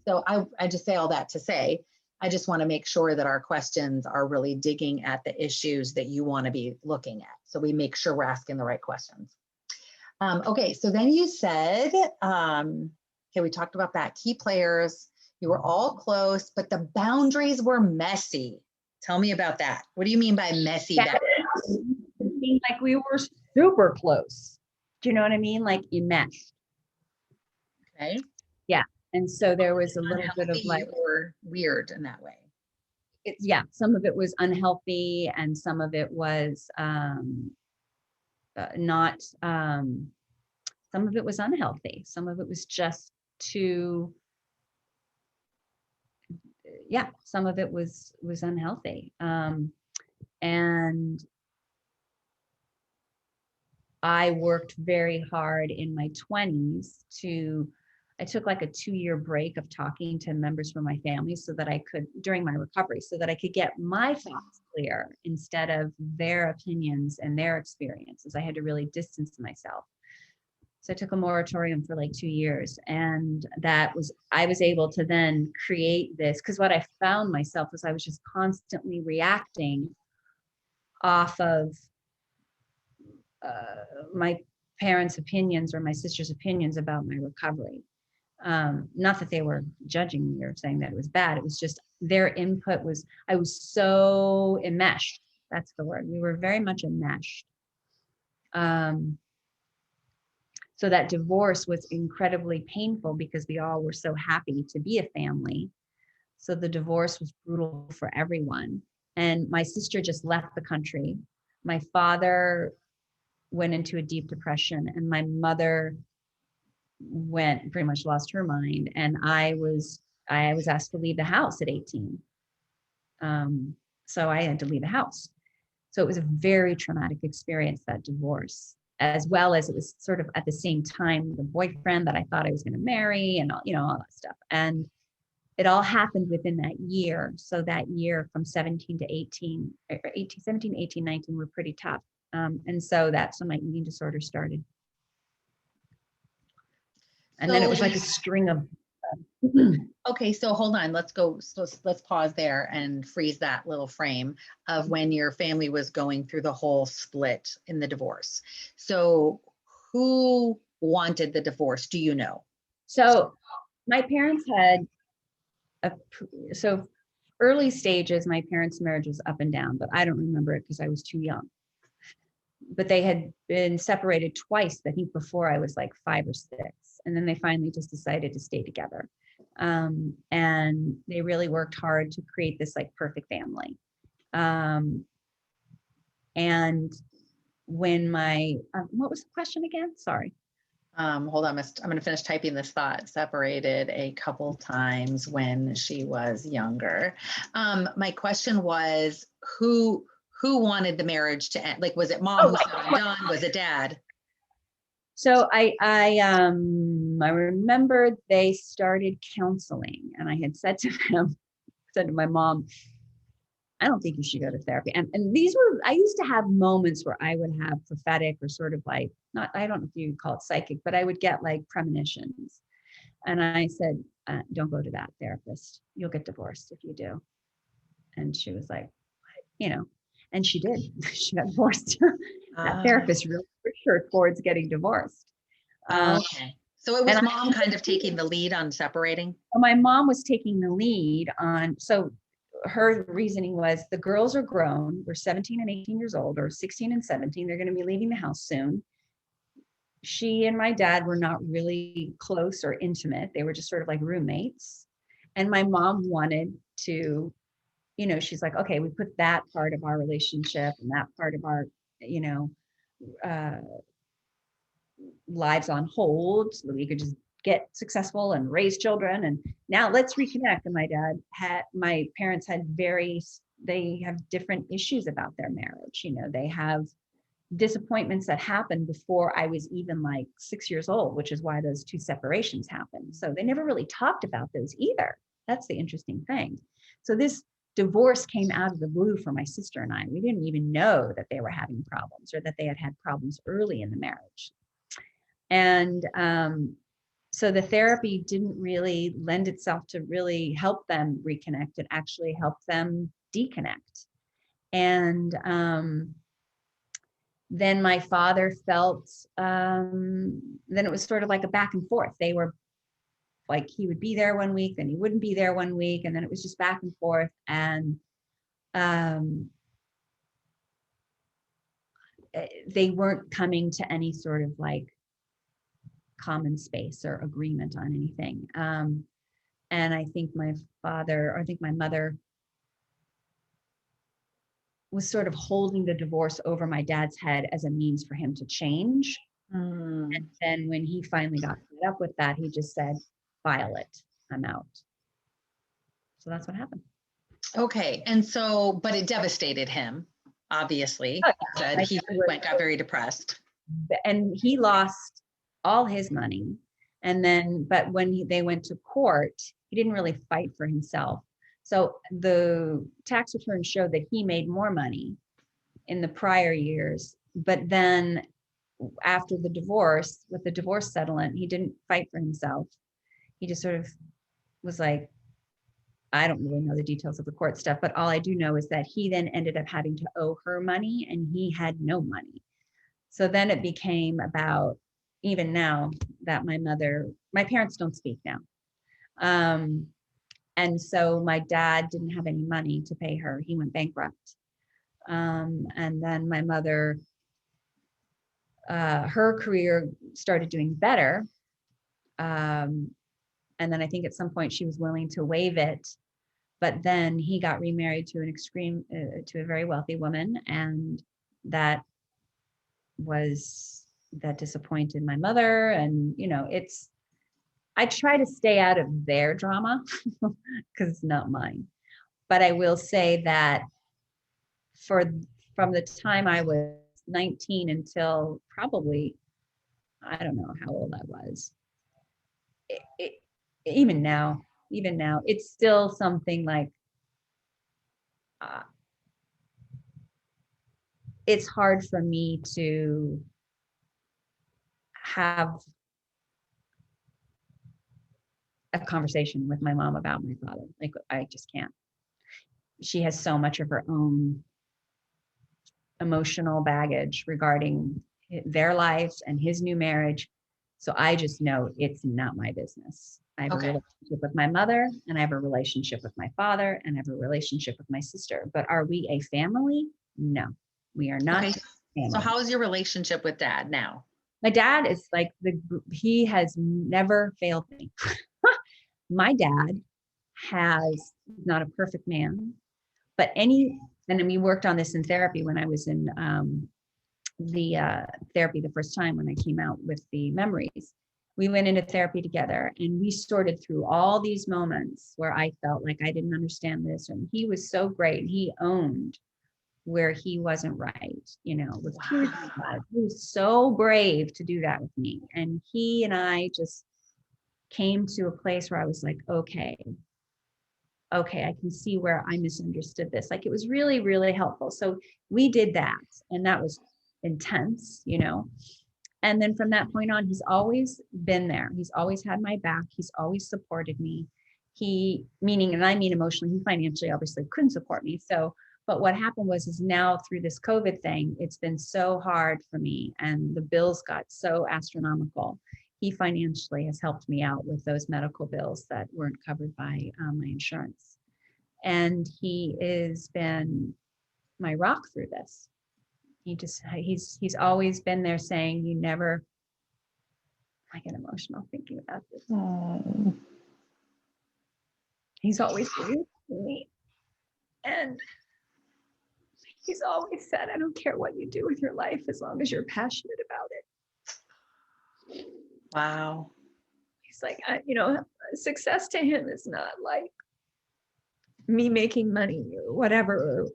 So I just say all that to say, I just want to make sure that our questions are really digging at the issues that you want to be looking at. So we make sure we're asking the right questions. Okay, so then you said, okay, we talked about that. Key players, you were all close, but the boundaries were messy. Tell me about that. What do you mean by messy boundaries? It seemed like we were super close. Do you know what I mean? Like enmeshed. Okay. Yeah. And so there was a little bit of like, or weird in that way. Some of it was unhealthy and some of it was not, some of it was unhealthy. Some of it was just too, some of it was unhealthy. And I worked very hard in my 20s I took like a 2-year break of talking to members from my family during my recovery, so that I could get my thoughts clear instead of their opinions and their experiences. I had to really distance myself. So I took a moratorium for like 2 years, and I was able to then create this, because what I found myself was I was just constantly reacting off of my parents' opinions or my sister's opinions about my recovery. Not that they were judging me or saying that it was bad. It was just their input I was so enmeshed. That's the word. We were very much enmeshed. So that divorce was incredibly painful because we all were so happy to be a family. So the divorce was brutal for everyone. And my sister just left the country. My father went into a deep depression, and my mother pretty much lost her mind. And I was asked to leave the house at 18. So I had to leave the house. So it was a very traumatic experience, that divorce, as well as it was sort of at the same time, the boyfriend that I thought I was going to marry and all, all that stuff. And it all happened within that year. So that year from 17 to 18, 17, 18, 19 were pretty tough. And so that's when my eating disorder started. And then it was like a string of. Okay, so hold on. Let's pause there and freeze that little frame of when your family was going through the whole split in the divorce. So who wanted the divorce? Do you know? So my parents had early stages, my parents' marriage was up and down, but I don't remember it because I was too young. But they had been separated twice, I think, before I was like 5 or 6. And then they finally just decided to stay together. And they really worked hard to create this like perfect family. And when what was the question again? Sorry. Hold on, I'm going to finish typing this thought. Separated a couple times when she was younger. My question was, who wanted the marriage to end? Like, was it mom who said I'm done? Was it dad? So I remember they started counseling, and I had said to my mom, I don't think you should go to therapy. And I used to have moments where I would have prophetic or sort of like, I don't know if you call it psychic, but I would get like premonitions. And I said, don't go to that therapist. You'll get divorced if you do. And she was like, and she did. She got divorced. That therapist really pushed her towards getting divorced. Okay. So it was mom kind of taking the lead on separating? My mom was taking the lead so her reasoning was, the girls are grown. We're 17 and 18 years old, or 16 and 17. They're going to be leaving the house soon. She and my dad were not really close or intimate. They were just sort of like roommates. And my mom wanted to, she's like, okay, we put that part of our relationship and that part of our, lives on hold so that we could just get successful and raise children. And now let's reconnect. And my parents they have different issues about their marriage. They have disappointments that happened before I was even like 6 years old, which is why those 2 separations happened. So they never really talked about those either. That's the interesting thing. So this divorce came out of the blue for my sister and I. We didn't even know that they were having problems or that they had problems early in the marriage. And so the therapy didn't really lend itself to really help them reconnect. It actually helped them deconnect. And then my father felt, then it was sort of like a back and forth. They were like, he would be there one week, then he wouldn't be there one week. And then it was just back and forth. And they weren't coming to any sort of like common space or agreement on anything. And I think my mother was sort of holding the divorce over my dad's head as a means for him to change. And then when he finally got fed up with that, he just said, file it, I'm out. So that's what happened. Okay. And so, but it devastated him, obviously. He got very depressed. And he lost all his money. And then, but when they went to court, he didn't really fight for himself. So the tax returns showed that he made more money in the prior years. But then after the divorce, with the divorce settlement, he didn't fight for himself. He just sort of was like, I don't really know the details of the court stuff, but all I do know is that he then ended up having to owe her money and he had no money. So then it became about, even now that my parents don't speak now. And so my dad didn't have any money to pay her. He went bankrupt. And then my mother her career started doing better. And then I think at some point she was willing to waive it, but then he got remarried to to a very wealthy woman. And that disappointed my mother. And, I try to stay out of their drama because it's not mine. But I will say that from the time I was 19 until probably, I don't know how old I was, even now, it's still something like, it's hard for me to have a conversation with my mom about my father. Like, I just can't. She has so much of her own emotional baggage regarding their lives and his new marriage. So I just know it's not my business. I have a relationship with my mother, and I have a relationship with my father, and I have a relationship with my sister. But are we a family? No, we are not. Okay. So how is your relationship with Dad now? My dad is like he has never failed me. My dad has not a perfect man, but and we worked on this in therapy when I was in the therapy the first time when I came out with the memories. We went into therapy together and we sorted through all these moments where I felt like I didn't understand this. And he was so great. He owned where he wasn't right, with tears in his eyes. He was so brave to do that with me. And he and I just came to a place where I was like, okay, I can see where I misunderstood this. Like, it was really, really helpful. So we did that, and that was intense, And then from that point on, he's always been there. He's always had my back. He's always supported me. And I mean emotionally, he financially obviously couldn't support me. So, but what happened is now through this COVID thing, it's been so hard for me, and the bills got so astronomical. He financially has helped me out with those medical bills that weren't covered by my insurance. And he has been my rock through this. He's always been there saying, I get emotional thinking about this. Oh. He's always been with me. And he's always said, I don't care what you do with your life as long as you're passionate about it. Wow. He's like, success to him is not like me making money or whatever,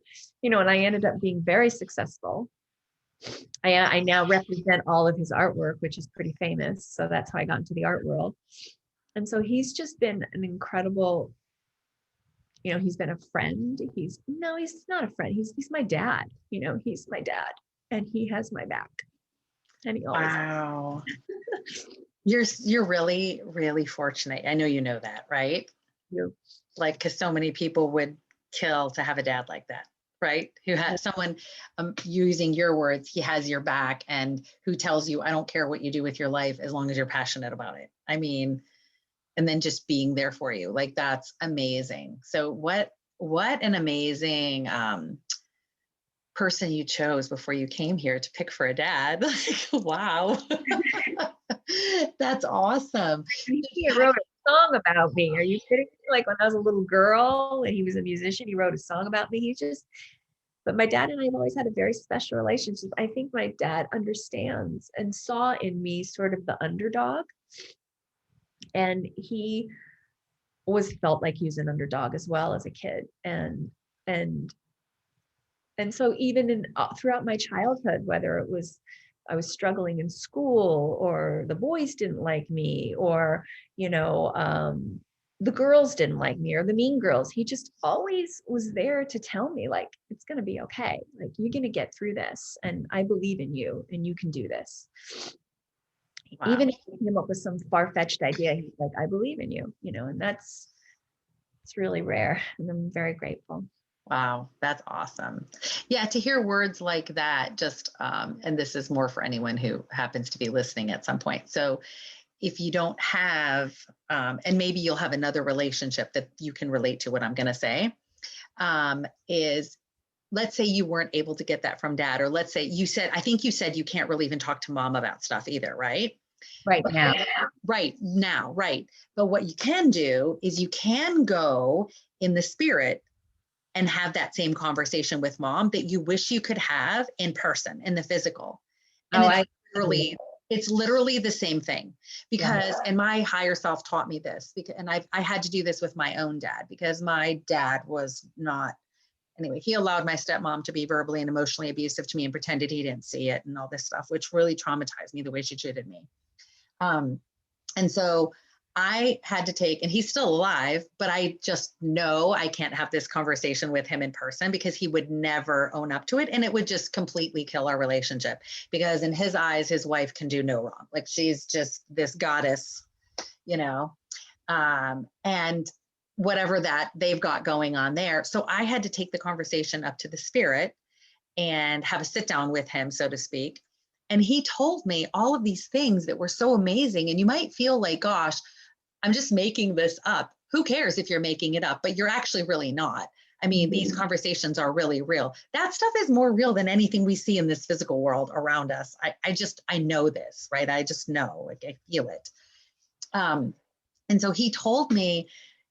and I ended up being very successful. I now represent all of his artwork, which is pretty famous. So that's how I got into the art world. And so he's just been an incredible, he's been a friend. He's not a friend. He's my dad, he's my dad, and he has my back. And he always wow. You're really, really fortunate. I know you know that, right? Yeah. Like, because so many people would kill to have a dad like that, right? Who has someone, using your words, he has your back, and who tells you, I don't care what you do with your life as long as you're passionate about it. I mean, and then just being there for you. Like, that's amazing. So what an amazing person you chose before you came here to pick for a dad. Wow. That's awesome. He wrote a song about me. Are you kidding me? Like, when I was a little girl and he was a musician, he wrote a song about me. But my dad and I have always had a very special relationship. I think my dad understands and saw in me sort of the underdog. And he felt like he was an underdog as well as a kid. And so even throughout my childhood, whether it was I was struggling in school, or the boys didn't like me, or, the girls didn't like me, or the mean girls, he just always was there to tell me, like, it's going to be okay. Like, you're going to get through this, and I believe in you, and you can do this. Wow. Even if he came up with some far-fetched idea, he's like, I believe in you, and it's really rare. And I'm very grateful. Wow, that's awesome. Yeah, to hear words like that, just, and this is more for anyone who happens to be listening at some point. So if you don't have, and maybe you'll have another relationship that you can relate to what I'm going to say, is let's say you weren't able to get that from dad, or let's say I think you said you can't really even talk to mom about stuff either, right? Right now. Right now, right. But what you can do is you can go in the spirit and have that same conversation with mom that you wish you could have in person, in the physical. And it's literally the same thing, because, and my higher self taught me this, because, and I had to do this with my own dad, because my dad was not, anyway, he allowed my stepmom to be verbally and emotionally abusive to me and pretended he didn't see it and all this stuff, which really traumatized me, the way she treated me. And so I had to take, and he's still alive, but I just know I can't have this conversation with him in person, because he would never own up to it. And it would just completely kill our relationship, because in his eyes, his wife can do no wrong. Like, she's just this goddess, you know, and whatever that they've got going on there. So I had to take the conversation up to the spirit and have a sit down with him, so to speak. And he told me all of these things that were so amazing. And you might feel like, gosh, I'm just making this up. Who cares if you're making it up? But you're actually really not. I mean, these conversations are really real. That stuff is more real than anything we see in this physical world around us. I know this, right? I just know, like, I feel it. And so he told me,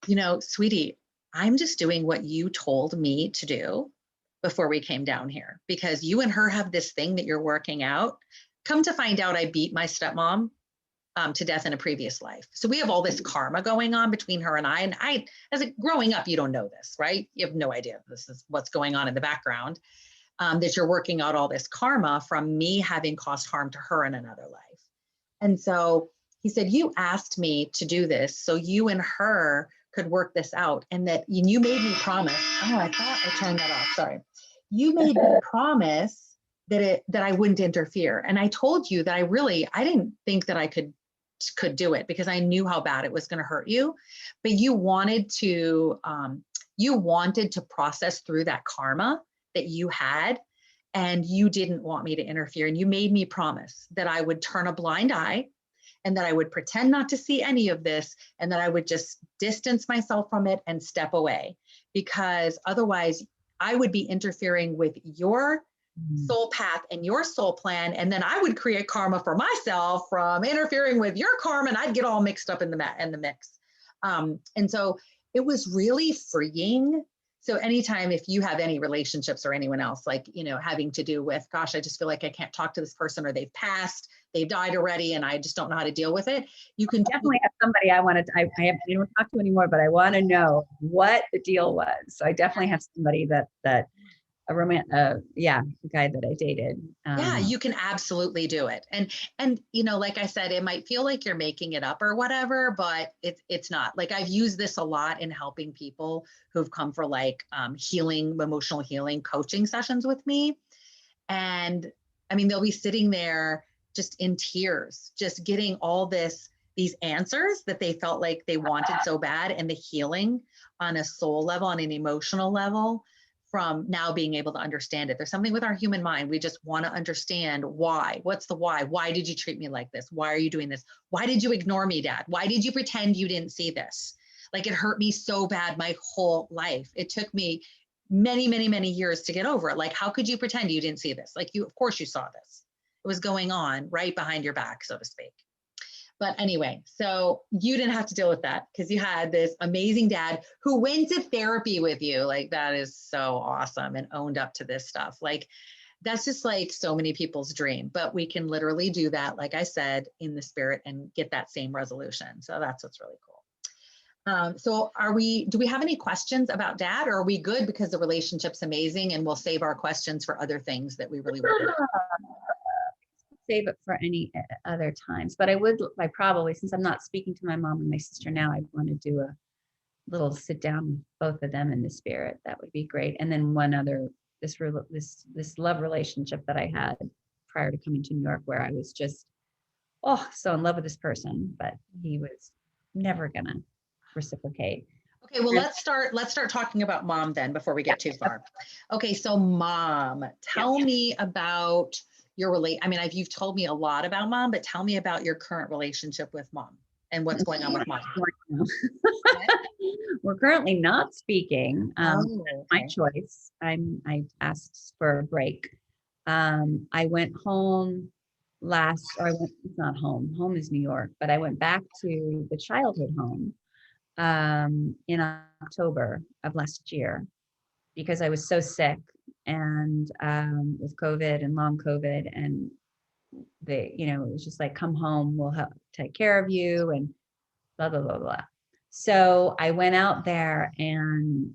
you know, sweetie, I'm just doing what you told me to do before we came down here, because you and her have this thing that you're working out. Come to find out, I beat my stepmom to death in a previous life. So we have all this karma going on between her and I. And growing up, you don't know this, right? You have no idea this is what's going on in the background, that you're working out all this karma from me having caused harm to her in another life. And so he said, you asked me to do this so you and her could work this out. And that you made me promise. Oh, I thought I turned that off. Sorry. You made me promise that I wouldn't interfere. And I told you that I didn't think that I could do it, because I knew how bad it was going to hurt you. But you wanted to process through that karma that you had, and you didn't want me to interfere. And you made me promise that I would turn a blind eye, and that I would pretend not to see any of this, and that I would just distance myself from it and step away, because otherwise I would be interfering with your soul path and your soul plan. And then I would create karma for myself from interfering with your karma, and I'd get all mixed up in the mix. And so it was really freeing. So anytime, if you have any relationships or anyone else, like, you know, having to do with, gosh, I just feel like I can't talk to this person, or they've passed, they've died already, and I just don't know how to deal with it. You can definitely have somebody I don't talk to anymore, but I want to know what the deal was. So I definitely have somebody that the guy that I dated. Yeah, you can absolutely do it. And, you know, like I said, it might feel like you're making it up or whatever, but it's not. Like, I've used this a lot in helping people who've come for like emotional healing coaching sessions with me. And I mean, they'll be sitting there just in tears, just getting all these answers that they felt like they wanted so bad, and the healing on a soul level, on an emotional level, from now being able to understand it. There's something with our human mind. We just want to understand why. What's the why? Why did you treat me like this? Why are you doing this? Why did you ignore me, Dad? Why did you pretend you didn't see this? Like, it hurt me so bad my whole life. It took me many, many, many years to get over it. Like, how could you pretend you didn't see this? Like, of course you saw this. It was going on right behind your back, so to speak. But anyway, so you didn't have to deal with that, because you had this amazing dad who went to therapy with you. Like, that is so awesome, and owned up to this stuff. Like, that's just like so many people's dream, but we can literally do that, like I said, in the spirit, and get that same resolution. So that's what's really cool. So do we have any questions about Dad, or are we good because the relationship's amazing and we'll save our questions for other things that we really want to do? Save it for any other times, but I probably, since I'm not speaking to my mom and my sister now, I want to do a little sit down with both of them in the spirit. That would be great. And then one other, this love relationship that I had prior to coming to New York, where I was just, so in love with this person, but he was never gonna reciprocate. Okay, well, let's start talking about Mom then, before we get too far. Okay, so Mom, tell me about your you've told me a lot about Mom, but tell me about your current relationship with Mom And what's going on with mom? We're currently not speaking. Okay. My choice. I asked for a break. I went home it's not home. Home is New York, but I went back to the childhood home in October of last year because I was so sick and with COVID and long COVID, and it was just like, come home, we'll take care of you and blah, blah, blah, blah. So I went out there and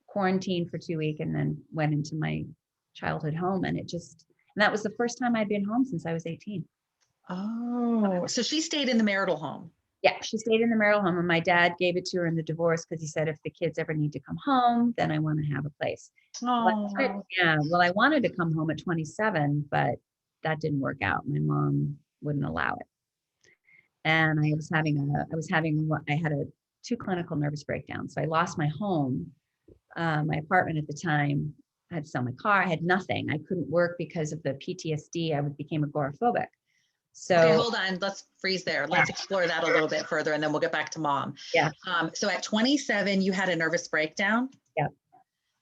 quarantined for 2 weeks and then went into my childhood home. And that was the first time I'd been home since I was 18. Oh, so she stayed in the marital home. Yeah, she stayed in the marital home, and my dad gave it to her in the divorce because he said, if the kids ever need to come home, then I want to have a place. Oh. Well, I wanted to come home at 27, but that didn't work out. My mom wouldn't allow it. And I had 2 clinical nervous breakdowns. So I lost my home, my apartment at the time. I had to sell my car. I had nothing. I couldn't work because of the PTSD. I became agoraphobic. So okay, hold on. Let's freeze there. Let's explore that a little bit further, and then we'll get back to mom. Yeah. So at 27, you had a nervous breakdown? Yeah.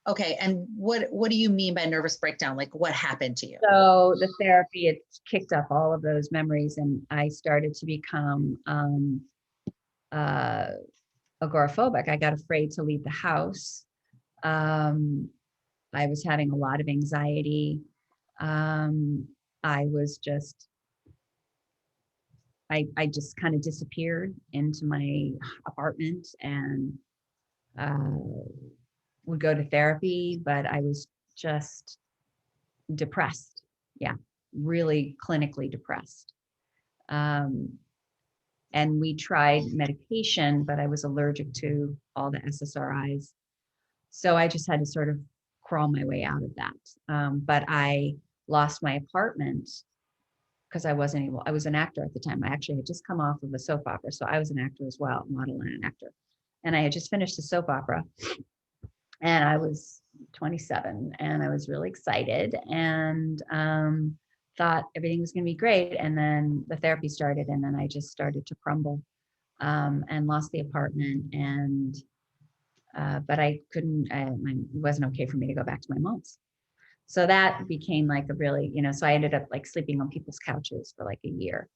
Okay. And what do you mean by nervous breakdown? Like, what happened to you? So the therapy, it kicked up all of those memories, and I started to become agoraphobic. I got afraid to leave the house. I was having a lot of anxiety. I just kind of disappeared into my apartment and would go to therapy, but I was just depressed. Yeah, really clinically depressed. And we tried medication, but I was allergic to all the SSRIs. So I just had to sort of crawl my way out of that. But I lost my apartment because I was an actor at the time. I actually had just come off of a soap opera. So I was an actor as well, model and an actor. And I had just finished a soap opera and I was 27 and I was really excited and thought everything was going to be great. And then the therapy started and then I just started to crumble and lost the apartment. And, but I couldn't, it wasn't okay for me to go back to my mom's. So that became like a really, so I ended up like sleeping on people's couches for like a year.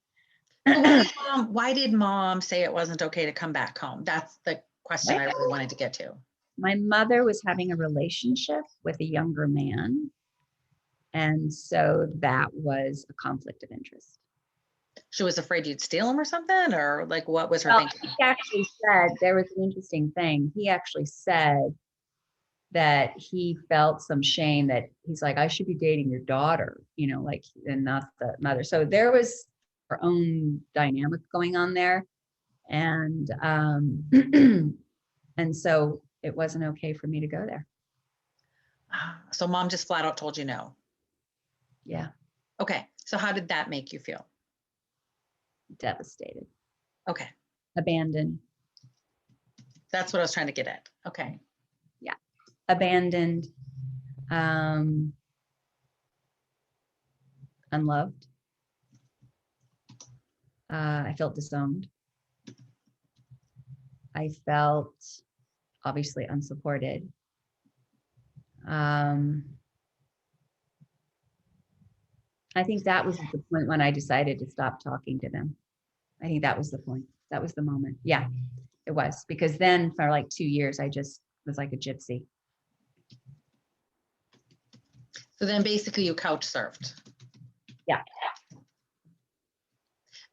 Why did mom say it wasn't okay to come back home? That's the question I really wanted to get to. My mother was having a relationship with a younger man. And so that was a conflict of interest. She was afraid you'd steal him or something? Or like, what was her thinking? He actually said, there was an interesting thing. He actually said that he felt some shame that he's like, I should be dating your daughter, like, and not the mother. So there was her own dynamic going on there. And, and so it wasn't okay for me to go there. So mom just flat out told you no. Yeah. Okay. So how did that make you feel? Devastated. Okay. Abandoned. That's what I was trying to get at. Okay. Yeah. Abandoned. Unloved. I felt disowned. I felt obviously unsupported. I think that was the point when I decided to stop talking to them. I think that was the point. That was the moment. Yeah, it was. Because then for like 2 years, I just was like a gypsy. So then basically you couch surfed. Yeah.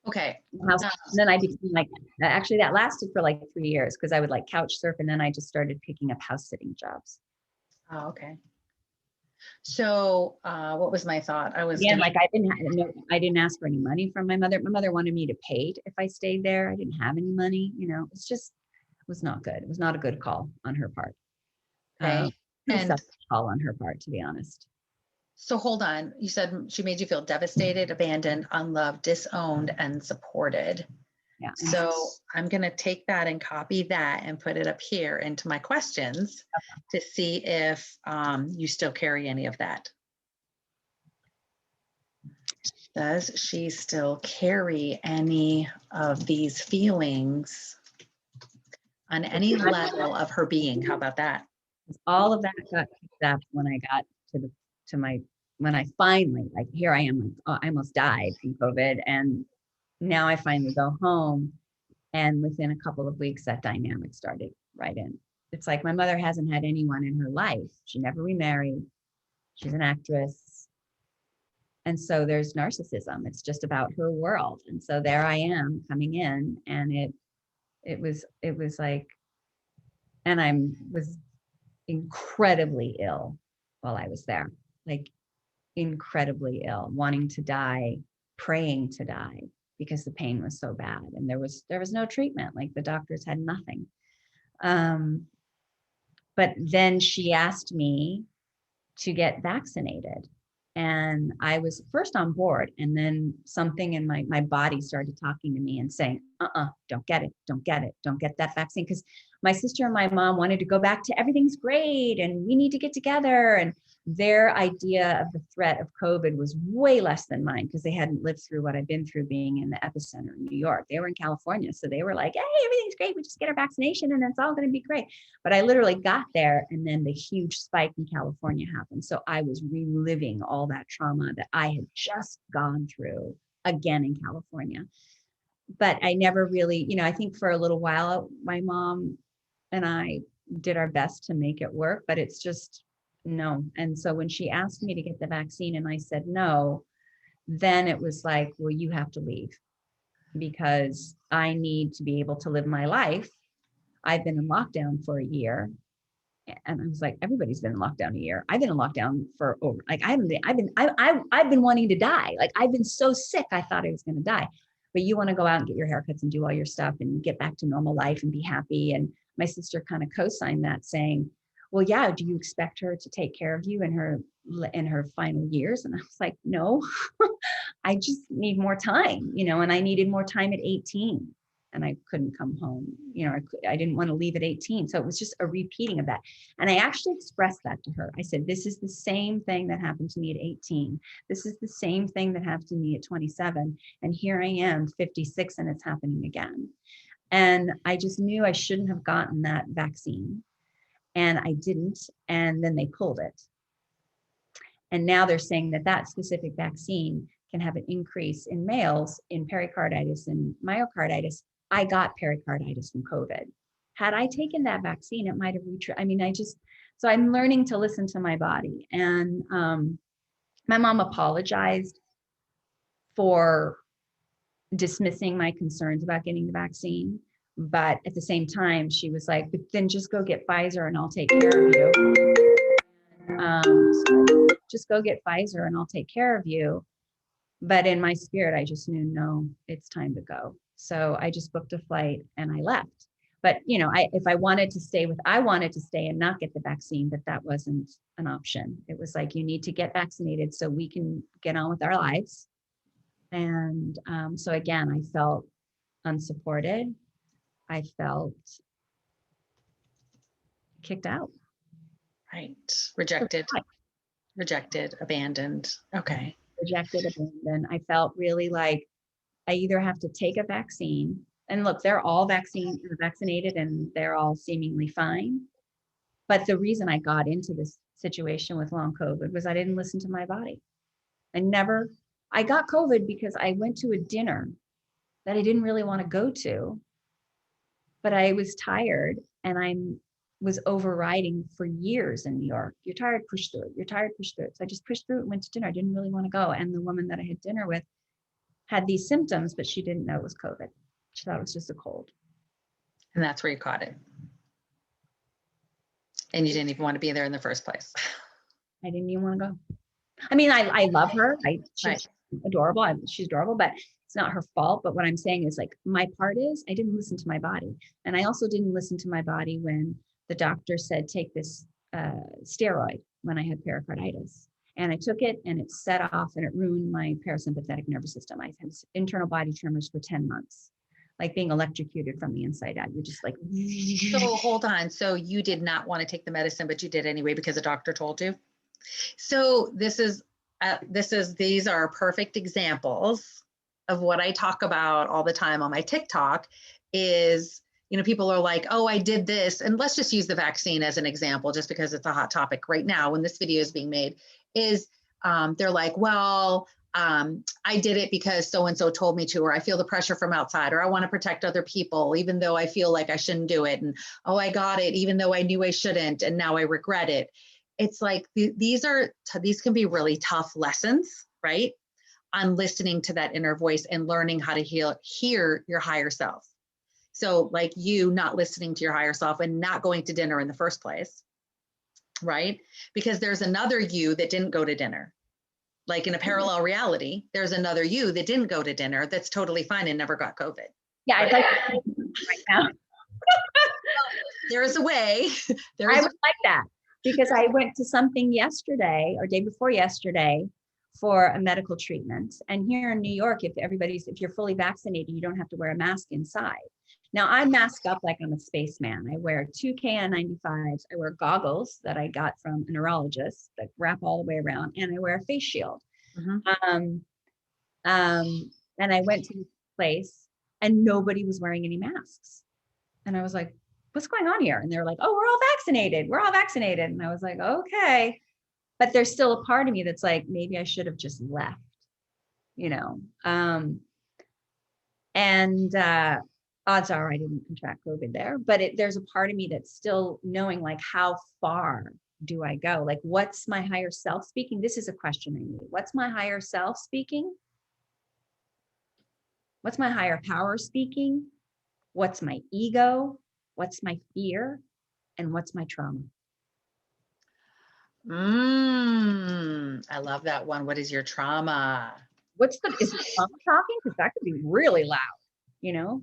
Okay. And then I became like, actually that lasted for like 3 years because I would like couch surf and then I just started picking up house sitting jobs. Oh, okay. So what was my thought? I didn't ask for any money from my mother. My mother wanted me to pay if I stayed there. I didn't have any money, it was not good. It was not a good call on her part. Okay. And call on her part, to be honest. So hold on. You said she made you feel devastated, abandoned, unloved, disowned, and supported. Yeah. So I'm going to take that and copy that and put it up here into my questions to see if you still carry any of that. Does she still carry any of these feelings on any level of her being? How about that? All of that got picked up when I got when I finally, like, here I am, like, oh, I almost died from COVID. And now I finally go home. And within a couple of weeks, that dynamic started right in. It's like my mother hasn't had anyone in her life. She never remarried. She's an actress. And so there's narcissism. It's just about her world. And so there I am coming in, and it was like, and I was incredibly ill while I was there, like incredibly ill, wanting to die, praying to die because the pain was so bad. And there was no treatment. Like the doctors had nothing. But then she asked me to get vaccinated. And I was first on board, and then something in my body started talking to me and saying, don't get it, don't get that vaccine. Because my sister and my mom wanted to go back to everything's great and we need to get together. And their idea of the threat of COVID was way less than mine, because they hadn't lived through what I've been through being in the epicenter in New York. They were in California. So they were like, hey, everything's great. We just get our vaccination and it's all going to be great. But I literally got there, and then the huge spike in California happened. So I was reliving all that trauma that I had just gone through again in California. But I never really, I think for a little while, my mom and I did our best to make it work, but it's just no. And so when she asked me to get the vaccine and I said no, then it was like, well, you have to leave, because I need to be able to live my life. I've been in lockdown for a year. And I was like, everybody's been in lockdown a year. I've been in lockdown for over, like, I've been wanting to die. Like, I've been so sick, I thought I was going to die. But you want to go out and get your haircuts and do all your stuff and get back to normal life and be happy. And my sister kind of co-signed that, saying, well, yeah, do you expect her to take care of you in her final years? And I was like, no, I just need more time, and I needed more time at 18. And I couldn't come home. I didn't want to leave at 18. So it was just a repeating of that. And I actually expressed that to her. I said, this is the same thing that happened to me at 18. This is the same thing that happened to me at 27. And here I am, 56, and it's happening again. And I just knew I shouldn't have gotten that vaccine. And I didn't. And then they pulled it. And now they're saying that specific vaccine can have an increase in males in pericarditis and myocarditis. I got pericarditis from COVID. Had I taken that vaccine, it might have so I'm learning to listen to my body. And my mom apologized for dismissing my concerns about getting the vaccine. But at the same time, she was like, but then just go get Pfizer and I'll take care of you. Just go get Pfizer and I'll take care of you. But in my spirit, I just knew, no, it's time to go. So I just booked a flight and I left. But, if I wanted to stay and not get the vaccine, but that wasn't an option. It was like, you need to get vaccinated so we can get on with our lives. And so again, I felt unsupported. I felt kicked out. Right. Rejected, abandoned. Okay. Rejected, abandoned. I felt really like I either have to take a vaccine, and look, they're all vaccinated and they're all seemingly fine. But the reason I got into this situation with long COVID was I didn't listen to my body. I got COVID because I went to a dinner that I didn't really want to go to, but I was tired and I was overriding for years in New York. You're tired, push through it. You're tired, push through it. So I just pushed through it and went to dinner. I didn't really want to go. And the woman that I had dinner with had these symptoms, but she didn't know it was COVID. She thought it was just a cold. And that's where you caught it. And you didn't even want to be there in the first place. I didn't even want to go. I mean, I love her. She's adorable. She's adorable, but it's not her fault. But what I'm saying is, like, my part is I didn't listen to my body. And I also didn't listen to my body when the doctor said, take this steroid when I had pericarditis. And I took it and it set off and it ruined my parasympathetic nervous system. I had internal body tremors for 10 months, like being electrocuted from the inside out. You're just like. So hold on. So you did not want to take the medicine, but you did anyway because the doctor told you? So this is these are perfect examples of what I talk about all the time on my TikTok is, people are like, oh, I did this. And let's just use the vaccine as an example, just because it's a hot topic right now when this video is being made, is they're like, well, I did it because so-and-so told me to, or I feel the pressure from outside, or I want to protect other people, even though I feel like I shouldn't do it. And, oh, I got it, even though I knew I shouldn't, and now I regret it. It's like, these can be really tough lessons, right? On listening to that inner voice and learning how to hear your higher self. So like you not listening to your higher self and not going to dinner in the first place, right? Because there's another you that didn't go to dinner. Like in a parallel reality, there's another you that didn't go to dinner that's totally fine and never got COVID. Yeah, I'd like to right now. There is a way. I would like that, because I went to something yesterday or day before yesterday for a medical treatment. And here in New York, if you're fully vaccinated, you don't have to wear a mask inside. Now I mask up like I'm a spaceman. I wear 2 KN95s. I wear goggles that I got from a neurologist that wrap all the way around, and I wear a face shield. Mm-hmm. And I went to this place and nobody was wearing any masks. And I was like, what's going on here? And they're like, oh, we're all vaccinated. We're all vaccinated. And I was like, okay. But there's still a part of me that's like, maybe I should have just left, odds are I didn't contract COVID there, but there's a part of me that's still knowing, like, how far do I go? Like, what's my higher self speaking? This is a question I need. What's my higher self speaking? What's my higher power speaking? What's my ego? What's my fear? And what's my trauma? I love that one. What is your trauma? Is it trauma talking? Because that could be really loud,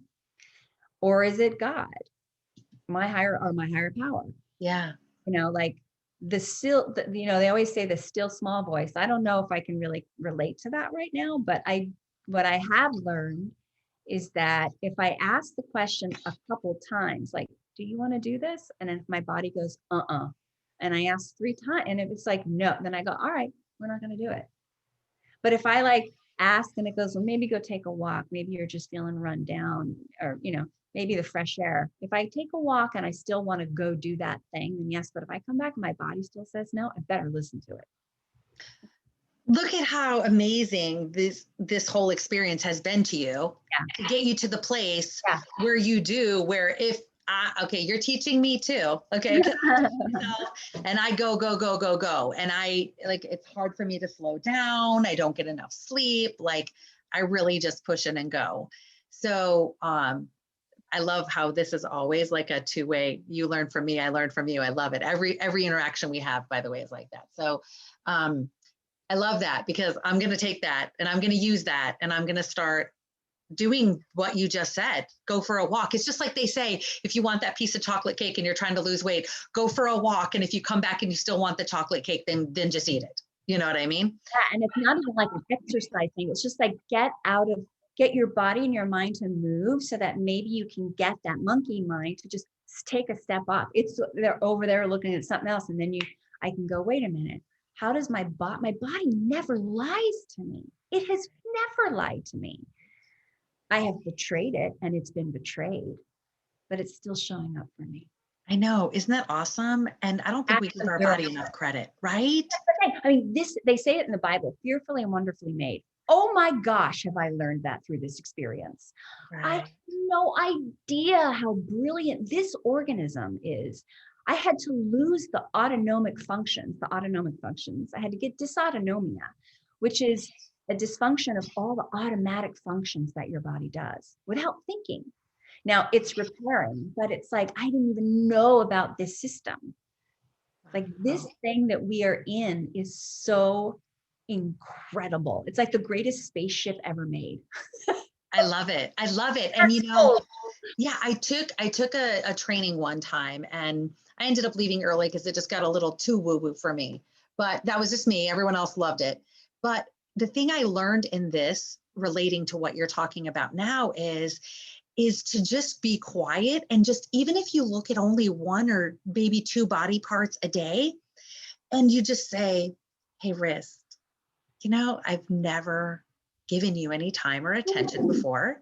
or is it God, my higher power? Yeah. Like they always say the still small voice. I don't know if I can really relate to that right now, but what I have learned is that if I ask the question a couple times, like, do you want to do this? And if my body goes, and I ask 3 times, and if it's like, no, then I go, all right, we're not going to do it. But if I like ask and it goes, well, maybe go take a walk. Maybe you're just feeling run down, or, maybe the fresh air. If I take a walk and I still want to go do that thing, then yes. But if I come back and my body still says no, I better listen to it. Look at how amazing this whole experience has been to you, to get you to the place where you do, where if, okay, you're teaching me too. Okay. And I go. And it's hard for me to slow down. I don't get enough sleep. Like I really just push in and go. So, I love how this is always like a two-way. You learn from me, I learn from you. I love it. Every interaction we have, by the way, is like that. So I love that, because I'm going to take that and I'm going to use that, and I'm going to start doing what you just said. Go for a walk. It's just like they say, if you want that piece of chocolate cake and you're trying to lose weight, go for a walk. And if you come back and you still want the chocolate cake, then just eat it. You know what I mean? Yeah. And it's not even like an exercise thing. It's just like get your body and your mind to move, so that maybe you can get that monkey mind to just take a step off. They're over there looking at something else. And then I can go, wait a minute. How does my body never lies to me. It has never lied to me. I have betrayed it, and it's been betrayed, but it's still showing up for me. I know. Isn't that awesome? And I don't think we give our body enough credit, right? I mean, they say it in the Bible, fearfully and wonderfully made. Oh my gosh, have I learned that through this experience. Right. I have no idea how brilliant this organism is. I had to lose the autonomic functions. I had to get dysautonomia, which is a dysfunction of all the automatic functions that your body does without thinking. Now it's repairing, but it's like, I didn't even know about this system. Like this thing that we are in is so incredible. It's like the greatest spaceship ever made. I love it. And I took a training one time, and I ended up leaving early because it just got a little too woo-woo for me. But that was just me. Everyone else loved it. But the thing I learned in this, relating to what you're talking about now, is to just be quiet, and just, even if you look at only 1 or maybe 2 body parts a day, and you just say, hey, wrist, I've never given you any time or attention before.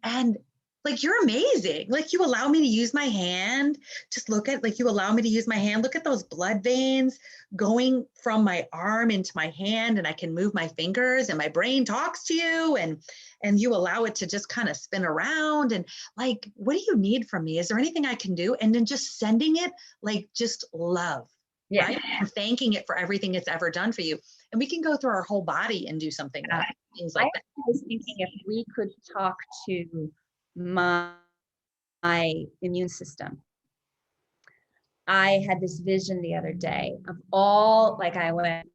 And like, you're amazing. Like, you allow me to use my hand. Just look at, like, you allow me to use my hand. Look at those blood veins going from my arm into my hand, and I can move my fingers, and my brain talks to you, and you allow it to just kind of spin around. And like, what do you need from me? Is there anything I can do? And then just sending it, like, just love, right? And thanking it for everything it's ever done for you. And we can go through our whole body and do something like things like that. I was thinking if we could talk to my immune system. I had this vision the other day of all, like, I went,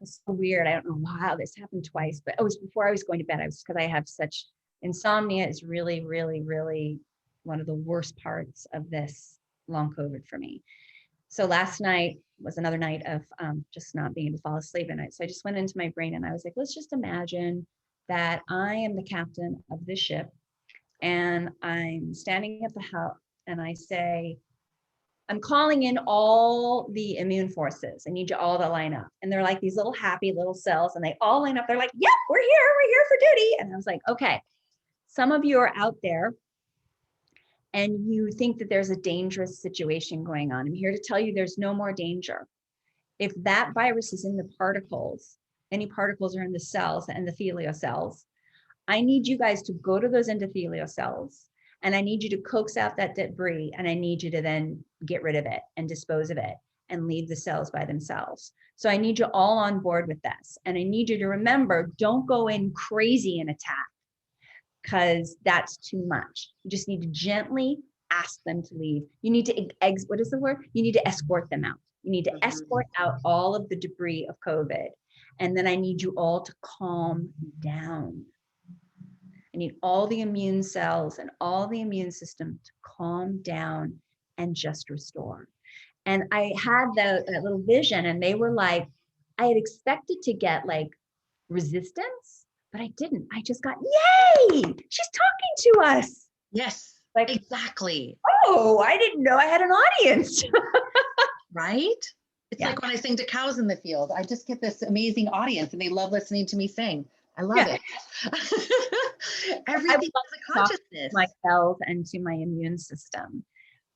it's so weird. I don't know how this happened twice, but it was before I was going to bed. Because I have such, insomnia is really, really, really one of the worst parts of this long COVID for me. So last night was another night of just not being able to fall asleep at night. So I just went into my brain and I was like, let's just imagine that I am the captain of this ship and I'm standing at the helm and I say, I'm calling in all the immune forces. I need you all to line up. And they're like these little happy little cells and they all line up. They're like, yep, we're here for duty. And I was like, okay, some of you are out there and you think that there's a dangerous situation going on. I'm here to tell you there's no more danger. If that virus is in the particles, any particles are in the cells, the endothelial cells, I need you guys to go to those endothelial cells and I need you to coax out that debris and I need you to then get rid of it and dispose of it and leave the cells by themselves. So I need you all on board with this. And I need you to remember, don't go in crazy and attack because that's too much. You just need to gently ask them to leave. You need to, what is the word? You need to escort them out. You need to escort out all of the debris of COVID. And then I need you all to calm down. I need all the immune cells and all the immune system to calm down and just restore. And I had that little vision and they were like, I had expected to get like resistance, but I didn't. I just got, yay, she's talking to us. Yes, like exactly. Oh, I didn't know I had an audience. Right? It's like when I sing to cows in the field, I just get this amazing audience and they love listening to me sing. I love it. Everything is a consciousness. To my cells and to my immune system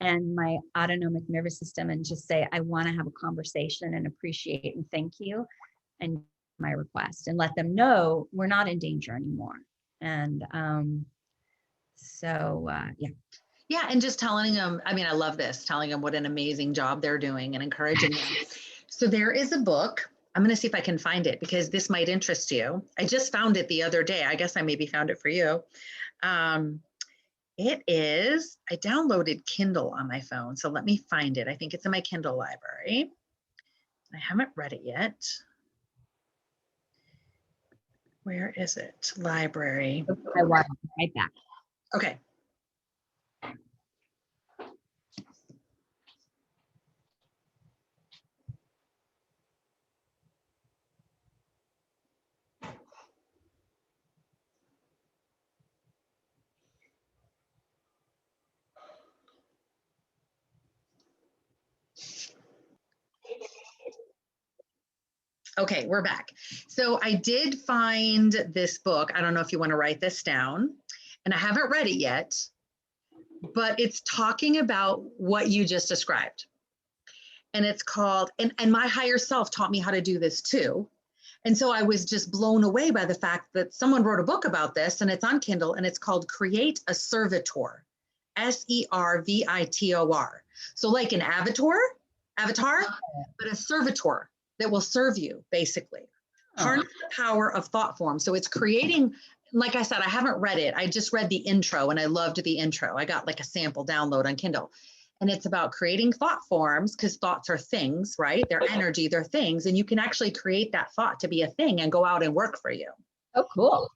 and my autonomic nervous system and just say, I want to have a conversation and appreciate and thank you and my request and let them know we're not in danger anymore. And yeah, and just telling them, I mean, I love this, telling them what an amazing job they're doing and encouraging them. So there is a book. I'm going to see if I can find it because this might interest you. I just found it the other day. I guess I maybe found it for you. It is, I downloaded Kindle on my phone. So let me find it. I think it's in my Kindle library. I haven't read it yet. Where is it? Library. I want it right back. Okay. Okay, we're back. So I did find this book. I don't know if you want to write this down, and I haven't read it yet, but it's talking about what you just described. And it's called, and my higher self taught me how to do this too. And so I was just blown away by the fact that someone wrote a book about this and it's on Kindle and it's called Create a Servitor, Servitor. So like an avatar, but a servitor that will serve you, basically. Harness the power of thought form. So it's creating, like I said, I haven't read it. I just read the intro and I loved the intro. I got like a sample download on Kindle. And it's about creating thought forms because thoughts are things, right? They're energy, they're things. And you can actually create that thought to be a thing and go out and work for you. Oh, cool.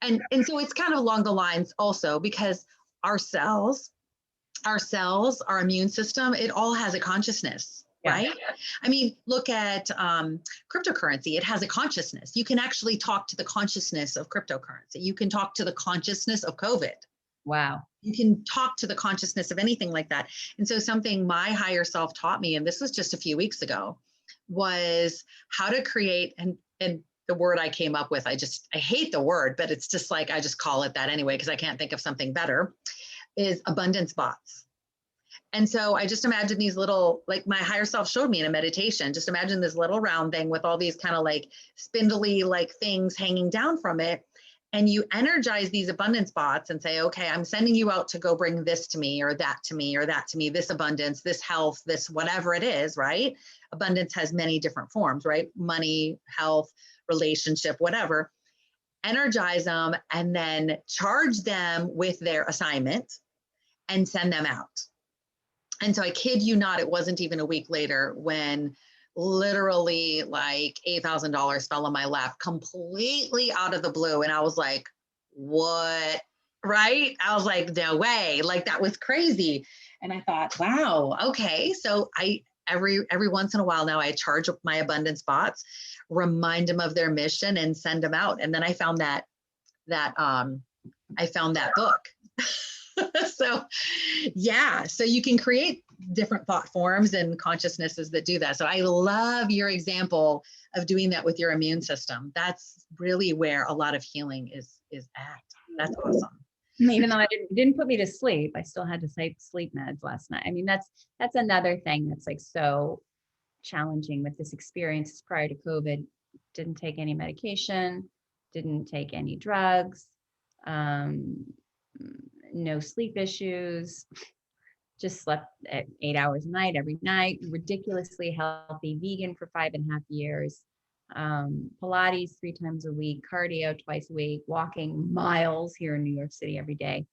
And so it's kind of along the lines also because our cells, our immune system, it all has a consciousness. Right? I mean, look at cryptocurrency. It has a consciousness. You can actually talk to the consciousness of cryptocurrency. You can talk to the consciousness of COVID. Wow. You can talk to the consciousness of anything like that. And so something my higher self taught me, and this was just a few weeks ago, was how to create, and the word I came up with, I hate the word, but it's just like, I just call it that anyway, because I can't think of something better, is abundance bots. And so I just imagine these little, like my higher self showed me in a meditation, just imagine this little round thing with all these kind of like spindly like things hanging down from it. And you energize these abundance bots and say, okay, I'm sending you out to go bring this to me or that to me or that to me, this abundance, this health, this whatever it is, right? Abundance has many different forms, right? Money, health, relationship, whatever. Energize them and then charge them with their assignment and send them out. And so I kid you not, it wasn't even a week later when literally like $8,000 fell on my lap completely out of the blue. And I was like, what? Right? I was like, no way. Like that was crazy. And I thought, wow, okay. So every once in a while now I charge up my abundance bots, remind them of their mission and send them out. And then I found that book. So yeah, so you can create different thought forms and consciousnesses that do that. So I love your example of doing that with your immune system. That's really where a lot of healing is at. That's awesome. Even though it didn't put me to sleep, I still had to take sleep meds last night. I mean, that's another thing that's like so challenging with this experience prior to COVID. Didn't take any medication, didn't take any drugs, no sleep issues, just slept at 8 hours a night every night, ridiculously healthy, vegan for 5.5 years, Pilates 3 times a week, cardio twice a week, walking miles here in New York City every day.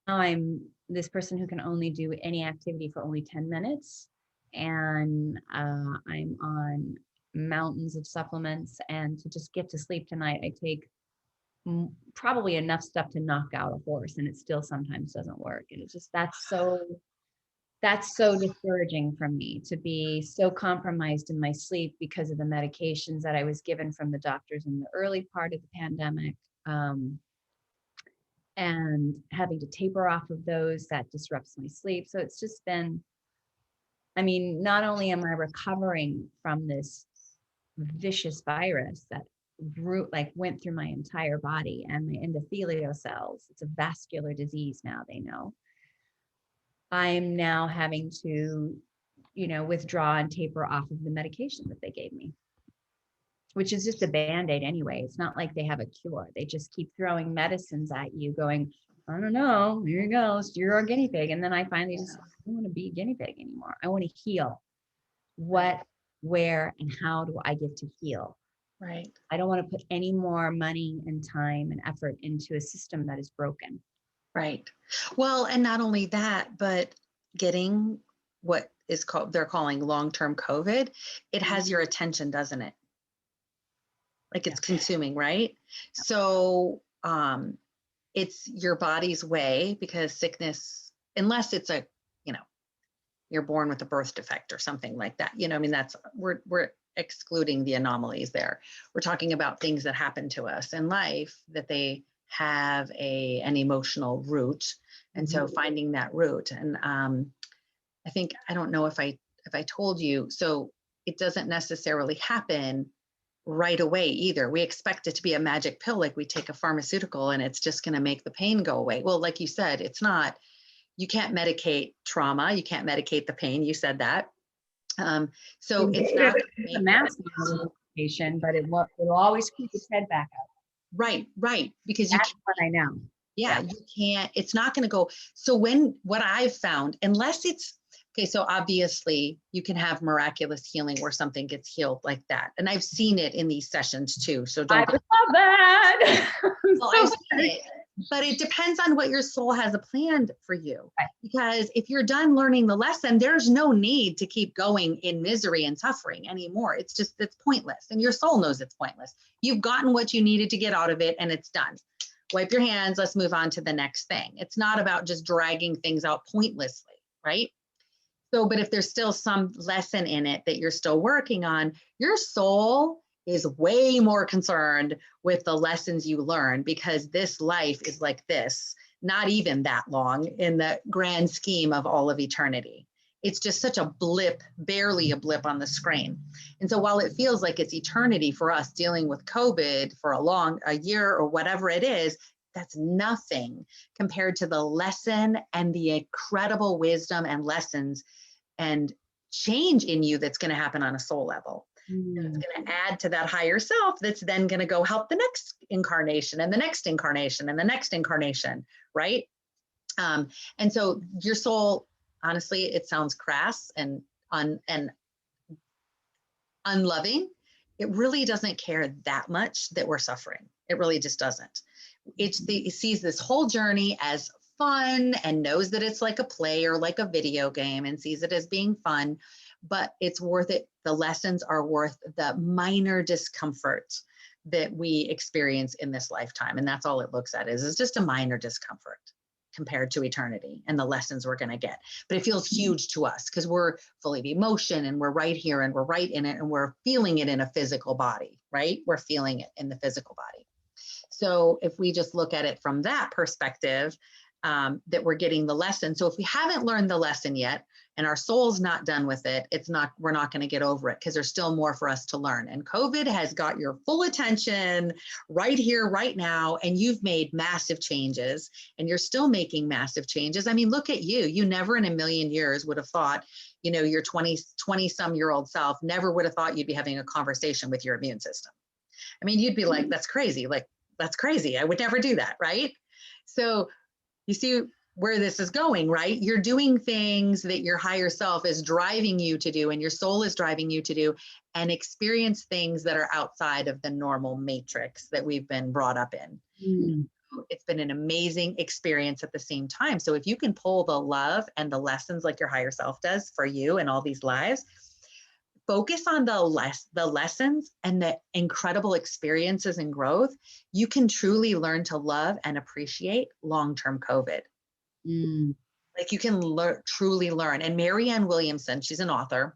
Now I'm this person who can only do any activity for only 10 minutes. And I'm on mountains of supplements, and to just get to sleep tonight, I take probably enough stuff to knock out a horse, and it still sometimes doesn't work. And it's just, that's so discouraging for me to be so compromised in my sleep because of the medications that I was given from the doctors in the early part of the pandemic, and having to taper off of those, that disrupts my sleep. So it's just been, I mean, not only am I recovering from this vicious virus that went through my entire body and my endothelial cells. It's a vascular disease now, they know. I'm now having to, withdraw and taper off of the medication that they gave me, which is just a Band-Aid anyway. It's not like they have a cure. They just keep throwing medicines at you going, I don't know, here you go, you're our guinea pig. And then I finally just, I don't want to be a guinea pig anymore. I want to heal. What, where, and how do I get to heal? Right. I don't want to put any more money and time and effort into a system that is broken. Right. Well, and not only that, but getting what is called, they're calling long-term COVID, it has your attention, doesn't it? Like it's consuming, right? So it's your body's way, because sickness, unless it's you're born with a birth defect or something like that, I mean, that's, we're excluding the anomalies there. We're talking about things that happen to us in life that they have an emotional root. And so finding that root, and I think, I don't know if I told you, so it doesn't necessarily happen right away either. We expect it to be a magic pill, like we take a pharmaceutical and it's just going to make the pain go away. Well, like you said, it's not. You can't medicate trauma. You can't medicate the pain. You said that. So it's not a mass medication, but it'll always keep its head back up. Right. Because that's what I know. Yeah, you can't, it's not going to go. So what I've found, unless it's, okay, so obviously you can have miraculous healing where something gets healed like that. And I've seen it in these sessions too. So I would love that. Well, I've seen it, but it depends on what your soul has planned for you. Right. Because if you're done learning the lesson, there's no need to keep going in misery and suffering anymore. It's pointless. And your soul knows it's pointless. You've gotten what you needed to get out of it and it's done. Wipe your hands. Let's move on to the next thing. It's not about just dragging things out pointlessly, right? So, but if there's still some lesson in it that you're still working on, your soul is way more concerned with the lessons you learn, because this life is like this, not even that long in the grand scheme of all of eternity. It's just such a blip, barely a blip on the screen. And so while it feels like it's eternity for us dealing with COVID for a year or whatever it is, that's nothing compared to the lesson and the incredible wisdom and lessons and change in you that's going to happen on a soul level. And it's going to add to that higher self that's then going to go help the next incarnation and the next incarnation and the next incarnation, right? And so your soul, honestly, it sounds crass and unloving. It really doesn't care that much that we're suffering. It really just doesn't. It sees this whole journey as fun and knows that it's like a play or like a video game and sees it as being fun, but it's worth it. The lessons are worth the minor discomfort that we experience in this lifetime. And that's all it looks at is just a minor discomfort compared to eternity and the lessons we're going to get. But it feels huge to us because we're full of emotion and we're right here and we're right in it and we're feeling it in a physical body, right? We're feeling it in the physical body. So if we just look at it from that perspective, that we're getting the lesson. So if we haven't learned the lesson yet and our soul's not done with it, we're not going to get over it because there's still more for us to learn. And COVID has got your full attention right here, right now. And you've made massive changes and you're still making massive changes. I mean, look at you. You never in a million years would have thought, your 20 some year old self never would have thought you'd be having a conversation with your immune system. I mean, you'd be like, that's crazy. Like, that's crazy. I would never do that. Right. So you see where this is going, right? You're doing things that your higher self is driving you to do and your soul is driving you to do and experience things that are outside of the normal matrix that we've been brought up in. It's been an amazing experience at the same time. So if you can pull the love and the lessons like your higher self does for you and all these lives, focus on the lessons and the incredible experiences and growth, you can truly learn to love and appreciate long-term COVID. Like you can truly learn. And Marianne Williamson, she's an author.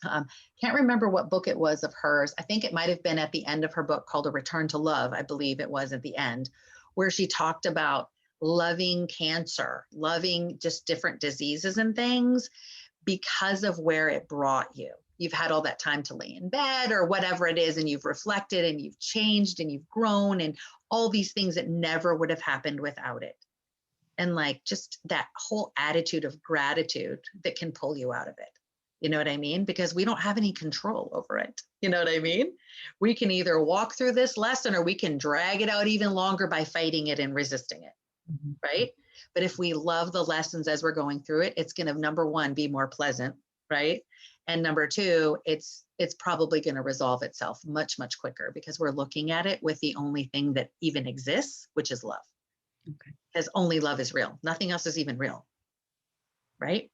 Can't remember what book it was of hers. I think it might have been at the end of her book called A Return to Love. I believe it was at the end, where she talked about loving cancer, loving just different diseases and things because of where it brought you. You've had all that time to lay in bed or whatever it is, and you've reflected and you've changed and you've grown and all these things that never would have happened without it. And like just that whole attitude of gratitude that can pull you out of it. You know what I mean? Because we don't have any control over it. You know what I mean? We can either walk through this lesson or we can drag it out even longer by fighting it and resisting it. Right? But if we love the lessons as we're going through it, it's going to, number one, be more pleasant, right? And number two, it's probably going to resolve itself much, much quicker because we're looking at it with the only thing that even exists, which is love. Okay. Because only love is real. Nothing else is even real, right?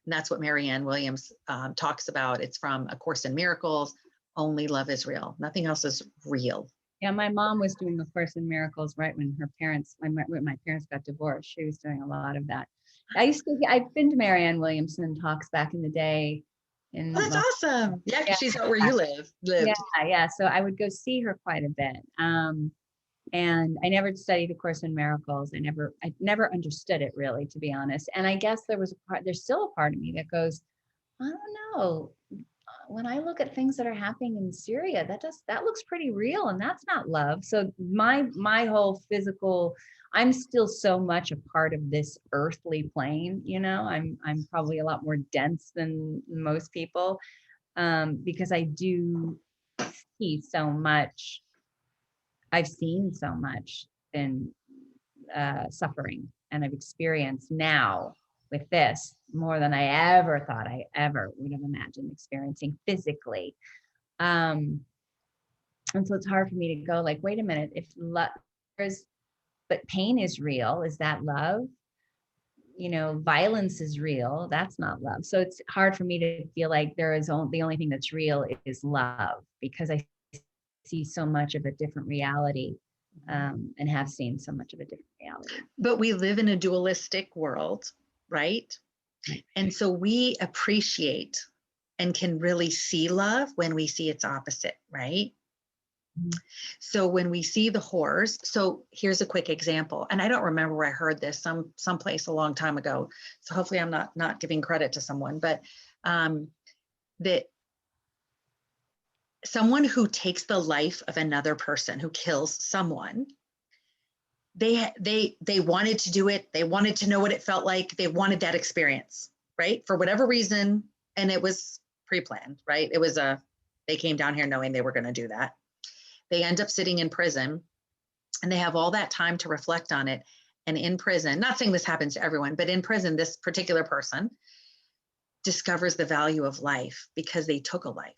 And that's what Marianne Williamson talks about. It's from A Course in Miracles. Only love is real. Nothing else is real. Yeah, my mom was doing A Course in Miracles right when my parents got divorced. She was doing a lot of that. I've been to Marianne Williamson talks back in the day. That's awesome. Yeah, because she's out where you lived. Yeah. So I would go see her quite a bit. And I never studied A Course in Miracles. I never understood it really, to be honest. And I guess there's still a part of me that goes, I don't know. When I look at things that are happening in Syria, that looks pretty real, and that's not love. So my whole physical, I'm still so much a part of this earthly plane. I'm probably a lot more dense than most people, because I do see so much. I've seen so much in suffering, and I've experienced now with this more than I ever thought I ever would have imagined experiencing physically. And so it's hard for me to go like, wait a minute, if but pain is real, is that love? Violence is real, that's not love. So it's hard for me to feel like the only thing that's real is love, because I see so much of a different reality, and have seen so much of a different reality. But we live in a dualistic world, right? And so we appreciate and can really see love when we see its opposite, right? So when we see the horrors, so here's a quick example, and I don't remember where I heard this, someplace a long time ago. So hopefully I'm not giving credit to someone, but that someone who takes the life of another person, who kills someone, they wanted to do it. They wanted to know what it felt like. They wanted that experience, right? For whatever reason, and it was pre-planned, right? They came down here knowing they were going to do that. They end up sitting in prison, and they have all that time to reflect on it. And in prison, not saying this happens to everyone, but in prison, this particular person discovers the value of life because they took a life,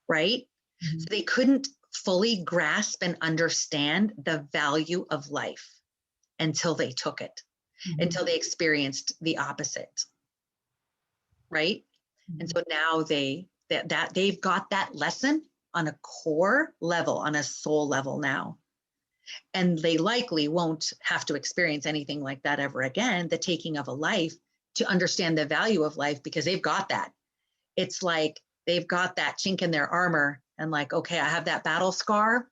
right? So they couldn't fully grasp and understand the value of life until they took it, until they experienced the opposite, right? And so now they've got that lesson on a core level, on a soul level now. And they likely won't have to experience anything like that ever again, the taking of a life, to understand the value of life, because they've got that. It's like they've got that chink in their armor and like, okay, I have that battle scar,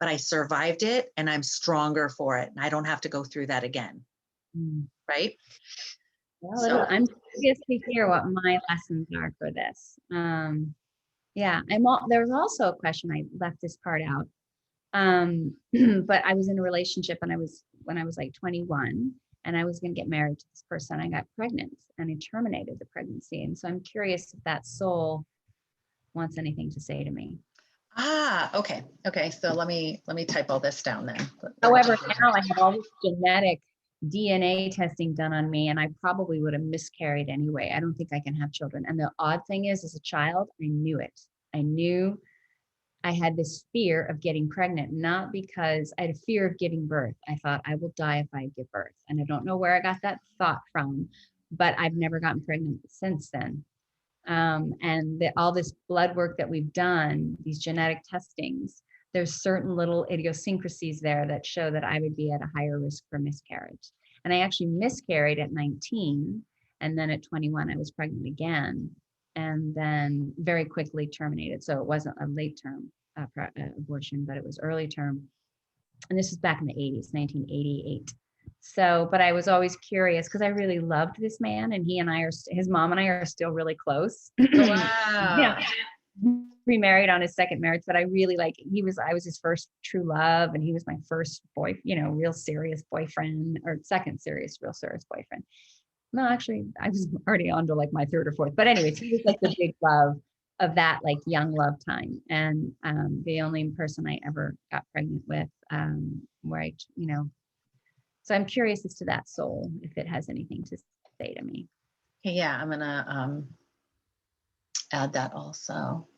but I survived it and I'm stronger for it. And I don't have to go through that again. Right? Well, so I'm curious to hear what my lessons are for this. Yeah, there's also a question, I left this part out. But I was in a relationship when I was like 21, and I was going to get married to this person. I got pregnant and I terminated the pregnancy. And so I'm curious if that soul wants anything to say to me. Okay. So let me type all this down then. However, now I have all this genetic DNA testing done on me, and I probably would have miscarried anyway. I don't think I can have children. And the odd thing is, as a child, I knew it. I knew I had this fear of getting pregnant, not because I had a fear of giving birth. I thought I will die if I give birth. And I don't know where I got that thought from, but I've never gotten pregnant since then. And all this blood work that we've done, these genetic testings, there's certain little idiosyncrasies there that show that I would be at a higher risk for miscarriage. And I actually miscarried at 19. And then at 21, I was pregnant again, and then very quickly terminated. So it wasn't a late term abortion, but it was early term. And this is back in the 80s, 1988. So, but I was always curious because I really loved this man, and his mom and I are still really close. Wow. Yeah. Remarried on his second marriage, but I really I was his first true love, and he was my first real serious boyfriend, or second real serious boyfriend. No, actually, I was already on to like my third or fourth. But anyways, he was like the big love of that like young love time. And the only person I ever got pregnant with, so I'm curious as to that soul, if it has anything to say to me. Yeah, I'm gonna add that also.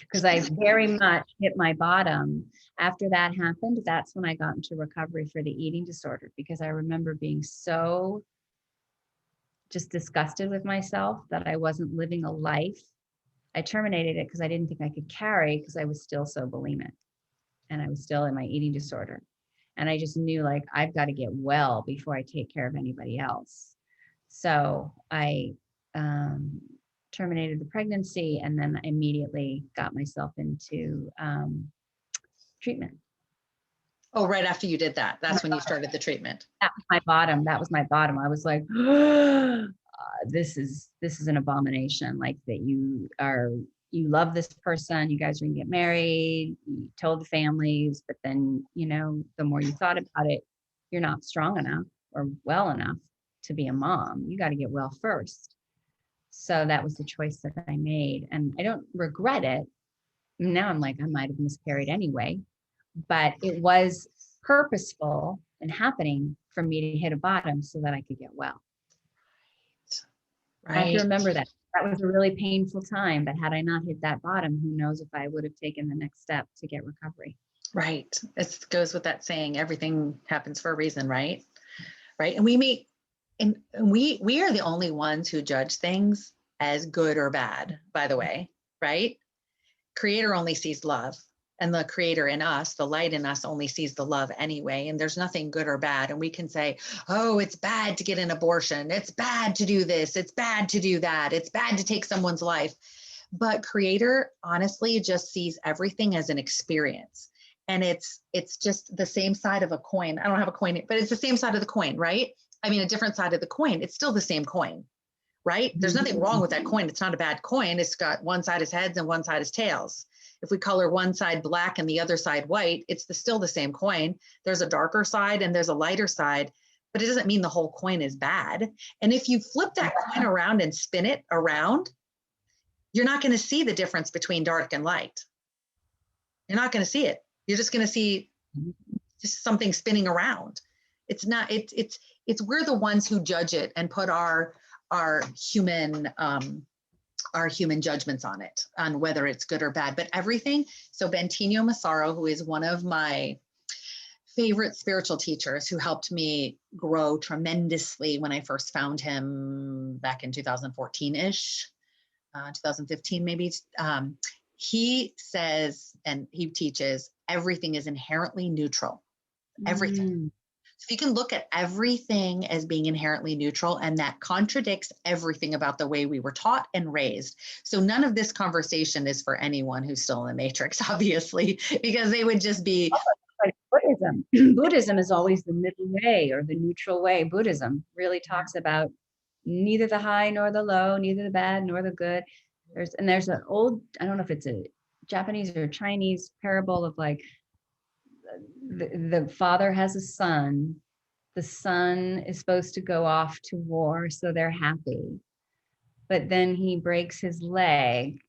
Because I very much hit my bottom. After that happened, that's when I got into recovery for the eating disorder, because I remember being so just disgusted with myself that I wasn't living a life. I terminated it because I didn't think I could carry, because I was still so bulimic and I was still in my eating disorder. And I just knew, like, I've got to get well before I take care of anybody else. So I terminated the pregnancy, and then immediately got myself into treatment. Oh, right after you did that, that's when you started the treatment. That was my bottom. I was like, this is an abomination. Like, that you love this person, you guys are gonna get married, you told the families, but then, the more you thought about it, you're not strong enough or well enough to be a mom. You got to get well first. So that was the choice that I made, and I don't regret it. Now I'm like, I might have miscarried anyway, but it was purposeful and happening for me to hit a bottom so that I could get well. Right. I have to remember that. That was a really painful time, but had I not hit that bottom, who knows if I would have taken the next step to get recovery. Right. It goes with that saying, everything happens for a reason, right? Right. And we are the only ones who judge things as good or bad, by the way, right? Creator only sees love. And the creator in us, the light in us, only sees the love anyway. And there's nothing good or bad. And we can say, oh, it's bad to get an abortion. It's bad to do this. It's bad to do that. It's bad to take someone's life. But creator honestly just sees everything as an experience. And it's just the same side of a coin. I don't have a coin, but it's the same side of the coin, right? I mean, a different side of the coin. It's still the same coin, right? There's nothing wrong with that coin. It's not a bad coin. It's got one side is heads and one side is tails. If we color one side black and the other side white, it's still the same coin. There's a darker side and there's a lighter side, but it doesn't mean the whole coin is bad. And if you flip that coin around and spin it around, you're not going to see the difference between dark and light. You're not going to see it. You're just going to see just something spinning around. It's not, it's we're the ones who judge it and put our human judgments on it, on whether it's good or bad, but everything. So Bentinho Massaro, who is one of my favorite spiritual teachers, who helped me grow tremendously when I first found him back in 2014-ish, 2015 maybe, he says, and he teaches, everything is inherently neutral, everything. So you can look at everything as being inherently neutral, and that contradicts everything about the way we were taught and raised. So none of this conversation is for anyone who's still in the matrix, obviously, because they would just be. Like Buddhism. Buddhism is always the middle way or the neutral way. Buddhism really talks about neither the high nor the low, neither the bad nor the good. There's an old, I don't know if it's a Japanese or Chinese parable of like, the father has a son. The son is supposed to go off to war, so they're happy. But then he breaks his leg,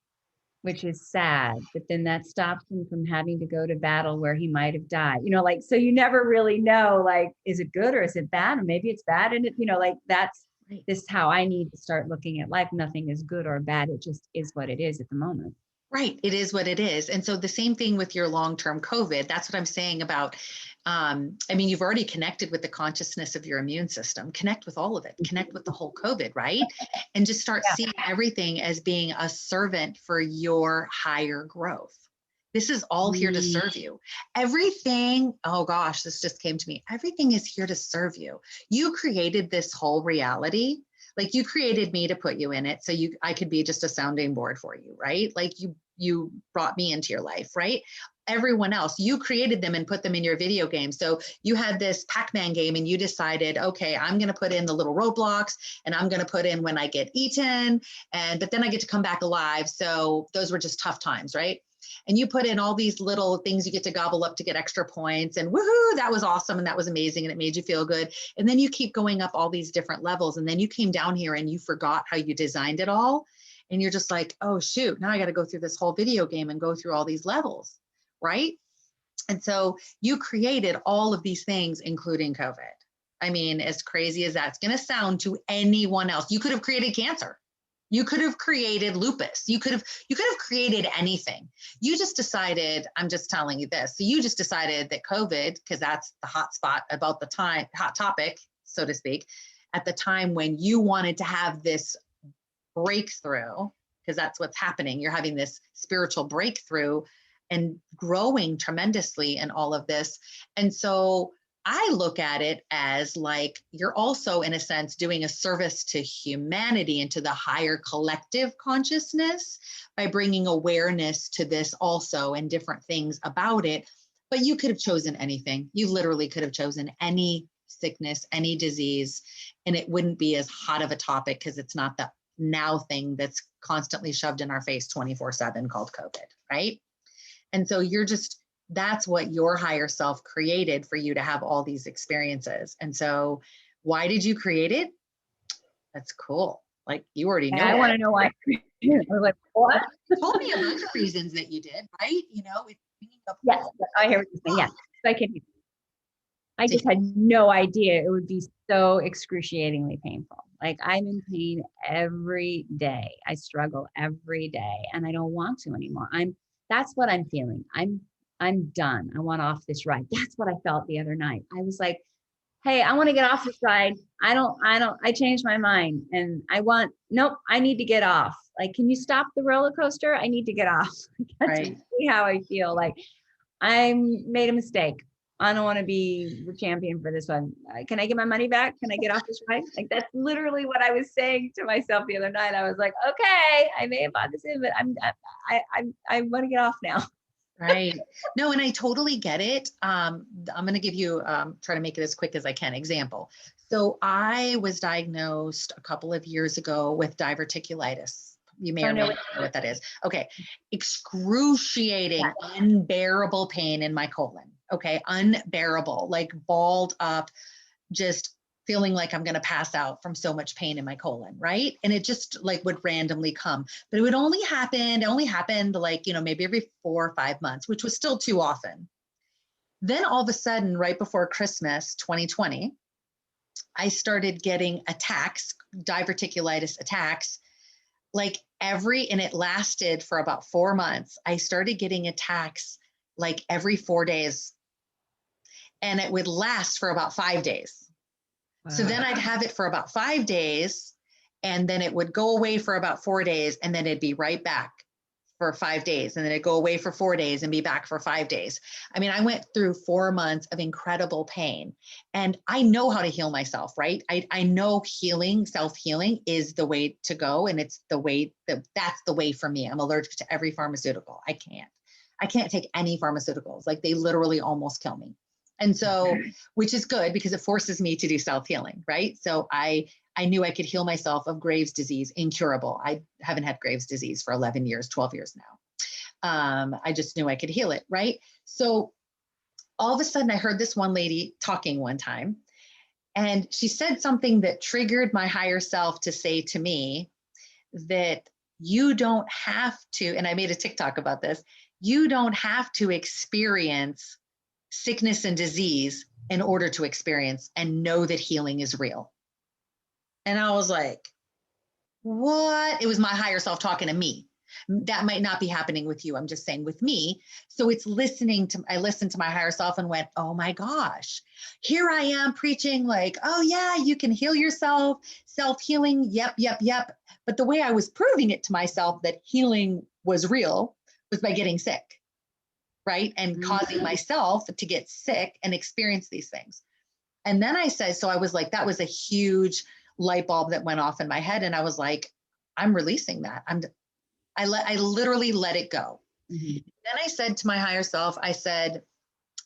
which is sad. But then that stops him from having to go to battle where he might have died. Like, so you never really know, like, is it good or is it bad? Or maybe it's bad. And like that's this is how I need to start looking at life. Nothing is good or bad. It just is what it is at the moment. Right. It is what it is. And so the same thing with your long-term COVID, that's what I'm saying about, I mean, you've already connected with the consciousness of your immune system, connect with all of it, connect with the whole COVID, right? And just start seeing everything as being a servant for your higher growth. This is all here to serve you. Everything, oh gosh, this just came to me. Everything is here to serve you. You created this whole reality. Like you created me to put you in it. So I could be just a sounding board for you, right? Like you brought me into your life, right? Everyone else, you created them and put them in your video game. So you had this Pac-Man game and you decided, okay, I'm going to put in the little roadblocks and I'm going to put in when I get eaten, but then I get to come back alive. So those were just tough times, right? And you put in all these little things you get to gobble up to get extra points, and woohoo, that was awesome. And that was amazing. And it made you feel good. And then you keep going up all these different levels. And then you came down here and you forgot how you designed it all. And you're just like, oh shoot, now I got to go through this whole video game and go through all these levels, right? And so you created all of these things, including COVID. I mean, as crazy as that's going to sound to anyone else, you could have created cancer. You could have created lupus. You could have created anything. You just decided, I'm just telling you this. So you just decided that COVID, because that's the hot spot about the time, hot topic, so to speak, at the time when you wanted to have this breakthrough, because that's what's happening. You're having this spiritual breakthrough and growing tremendously in all of this. And so I look at it as like, you're also in a sense doing a service to humanity and to the higher collective consciousness by bringing awareness to this also and different things about it. But you could have chosen anything. You literally could have chosen any sickness, any disease, and it wouldn't be as hot of a topic because it's not the now thing that's constantly shoved in our face 24/7 called COVID, right? And so that's what your higher self created for you to have all these experiences. And so why did you create it? That's cool. Like you already know. I want to know why. I was like, what? You told me a bunch of reasons that you did, right? Yes, I hear what you're saying. Yes. I just had no idea it would be so excruciatingly painful. Like I'm in pain every day. I struggle every day and I don't want to anymore. That's what I'm feeling. I'm done. I want off this ride. That's what I felt the other night. I was like, hey, I want to get off this ride. I changed my mind and I need to get off. Like, can you stop the roller coaster? I need to get off. That's really how I feel. Like, I made a mistake. I don't want to be the champion for this one. Can I get my money back? Can I get off this ride? Like, that's literally what I was saying to myself the other night. I was like, okay, I may have bought this in, but I want to get off now. Right. No, and I totally get it. I'm going to give you, try to make it as quick as I can, example. So I was diagnosed a couple of years ago with diverticulitis. You may or may not know what that is. Okay. Excruciating, unbearable pain in my colon. Okay. Unbearable, like balled up, just feeling like I'm going to pass out from so much pain in my colon, right? And it just like would randomly come, but it only happened like, maybe every 4 or 5 months, which was still too often. Then all of a sudden, right before Christmas, 2020, I started getting attacks, diverticulitis attacks, and it lasted for about 4 months. I started getting attacks like every 4 days, and it would last for about 5 days. Wow. So then I'd have it for about 5 days, and then it would go away for about 4 days, and then it'd be right back for 5 days, and then it'd go away for 4 days and be back for 5 days. I mean, I went through 4 months of incredible pain, and I know how to heal myself, right? I know self-healing is the way to go, and it's the way that's the way for me. I'm allergic to every pharmaceutical. I can't take any pharmaceuticals. Like, they literally almost kill me. And so, which is good because it forces me to do self-healing, right? So I knew I could heal myself of Graves' disease, incurable. I haven't had Graves' disease for 11 years, 12 years now. I just knew I could heal it, right? So all of a sudden I heard this one lady talking one time, and she said something that triggered my higher self to say to me that you don't have to, and I made a TikTok about this, you don't have to experience sickness and disease in order to experience and know that healing is real. And I was like, what? It was my higher self talking to me. That might not be happening with you. I'm just saying with me. So it's I listened to my higher self and went, oh my gosh, here I am preaching like, oh yeah, you can heal yourself, self-healing. Yep. But the way I was proving it to myself that healing was real was by getting sick. Right. And causing myself to get sick and experience these things. And then I said, so I was like, that was a huge light bulb that went off in my head. And I was like, I'm releasing that. I literally let it go. Mm-hmm. Then I said to my higher self, I said,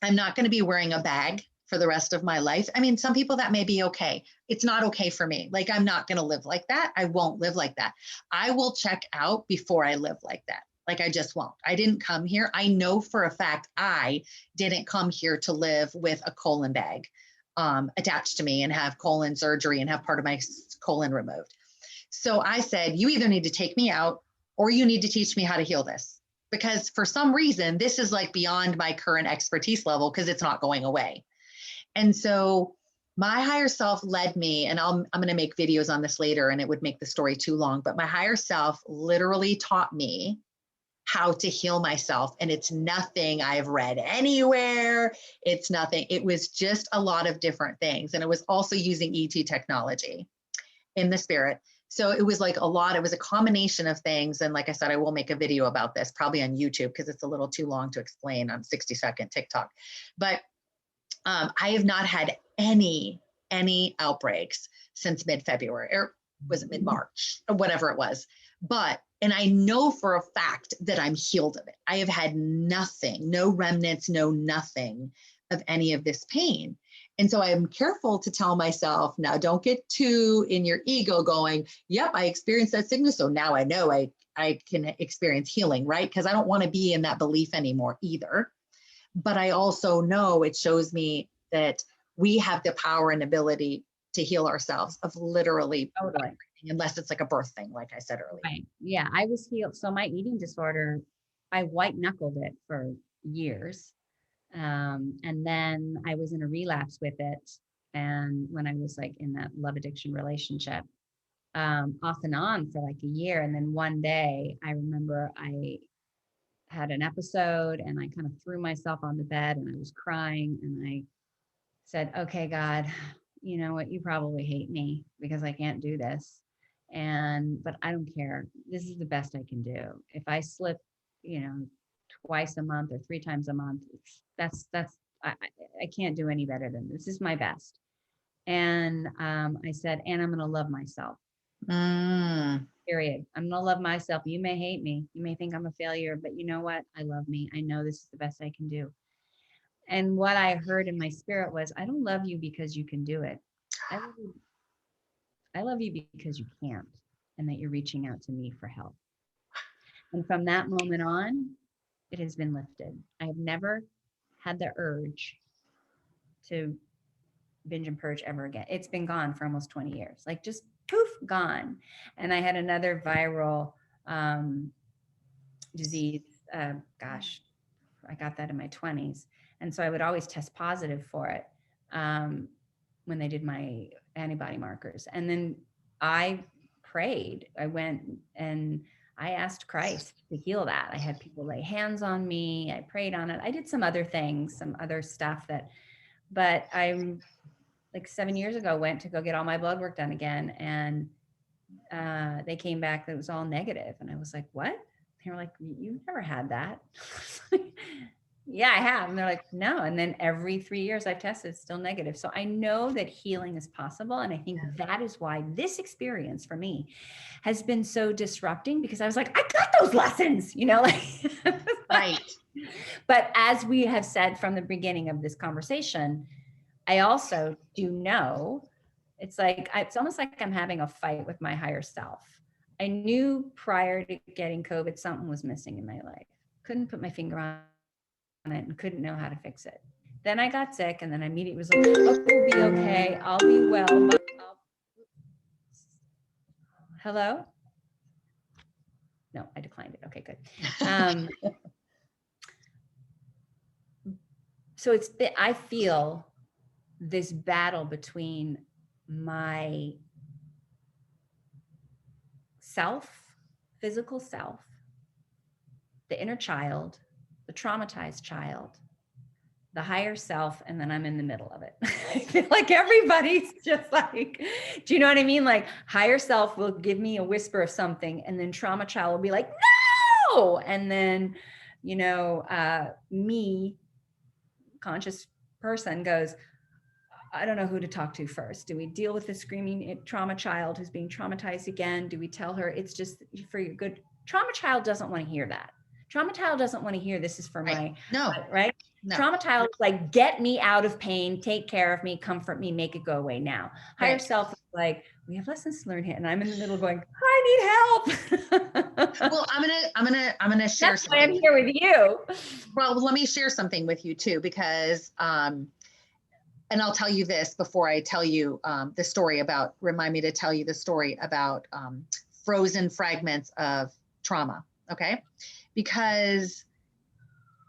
I'm not going to be wearing a bag for the rest of my life. I mean, some people that may be okay. It's not okay for me. Like, I'm not going to live like that. I won't live like that. I will check out before I live like that. Like, I just won't. I didn't come here. I know for a fact I didn't come here to live with a colon bag attached to me and have colon surgery and have part of my colon removed. So I said, you either need to take me out or you need to teach me how to heal this. Because for some reason, this is like beyond my current expertise level because it's not going away. And so my higher self led me, and I'm going to make videos on this later and it would make the story too long, but my higher self literally taught me how to heal myself. And it's nothing I've read anywhere. It's nothing. It was just a lot of different things. And it was also using ET technology in the spirit. So it was like it was a combination of things. And like I said, I will make a video about this probably on YouTube because it's a little too long to explain on 60-second TikTok. But I have not had any outbreaks since mid-February, or was it mid-March or whatever it was. And I know for a fact that I'm healed of it. I have had nothing, no remnants, no nothing of any of this pain. And so I am careful to tell myself, now don't get too in your ego going, yep, I experienced that sickness. So now I know I can experience healing, right? Because I don't want to be in that belief anymore either. But I also know it shows me that we have the power and ability to heal ourselves of literally everything, unless it's like a birth thing, like I said earlier. Right. Yeah, I was healed. So my eating disorder, I white knuckled it for years. And then I was in a relapse with it. And when I was like in that love addiction relationship, off and on for like a year. And then one day I remember I had an episode and I kind of threw myself on the bed and I was crying and I said, okay, God, you know what? You probably hate me because I can't do this. But I don't care. This is the best I can do. If I slip, twice a month or 3 times a month. I can't do any better than this. This is my best. And I said, and I'm going to love myself. Period. I'm going to love myself. You may hate me. You may think I'm a failure, but you know what? I love me. I know this is the best I can do. And what I heard in my spirit was, I don't love you because you can do it. I love you because you can't, and that you're reaching out to me for help. And from that moment on, it has been lifted. I have never had the urge to binge and purge ever again. It's been gone for almost 20 years, like just poof, gone. And I had another viral disease. Gosh, I got that in my 20s. And so I would always test positive for it when they did my antibody markers. And then I prayed. I went and I asked Christ to heal that. I had people lay hands on me. I prayed on it. I did some other things, some other stuff but I, like 7 years ago, went to go get all my blood work done again. And they came back that it was all negative. And I was like, what? They were like, you've never had that. Yeah, I have. And they're like, no. And then every 3 years I've tested, it's still negative. So I know that healing is possible. And I think that is why this experience for me has been so disrupting, because I was like, I got those lessons, like, right. But as we have said from the beginning of this conversation, I also do know it's almost like I'm having a fight with my higher self. I knew prior to getting COVID, something was missing in my life. Couldn't put my finger on it and couldn't know how to fix it. Then I got sick, and then I immediately was like, oh, we'll be okay. I'll be well. Hello? No, I declined it. Okay, good. So I feel this battle between my self, physical self, the inner child, the traumatized child, the higher self, and then I'm in the middle of it. I feel like everybody's just like, do you know what I mean? Like higher self will give me a whisper of something, and then trauma child will be like, no! And then, me, conscious person, goes, I don't know who to talk to first. Do we deal with the screaming trauma child who's being traumatized again? Do we tell her it's just for your good? Trauma child doesn't want to hear that. Trauma child doesn't want to hear this is for right. Right? No. Trauma child is like, get me out of pain, take care of me, comfort me, make it go away now. Right. Higher self is like, we have lessons to learn here. And I'm in the middle going, I need help. Well, I'm gonna share That's something. Why I'm here with you. Well, let me share something with you too, because and I'll tell you this before I tell you the story about, remind me to tell you the story about frozen fragments of trauma, okay? Because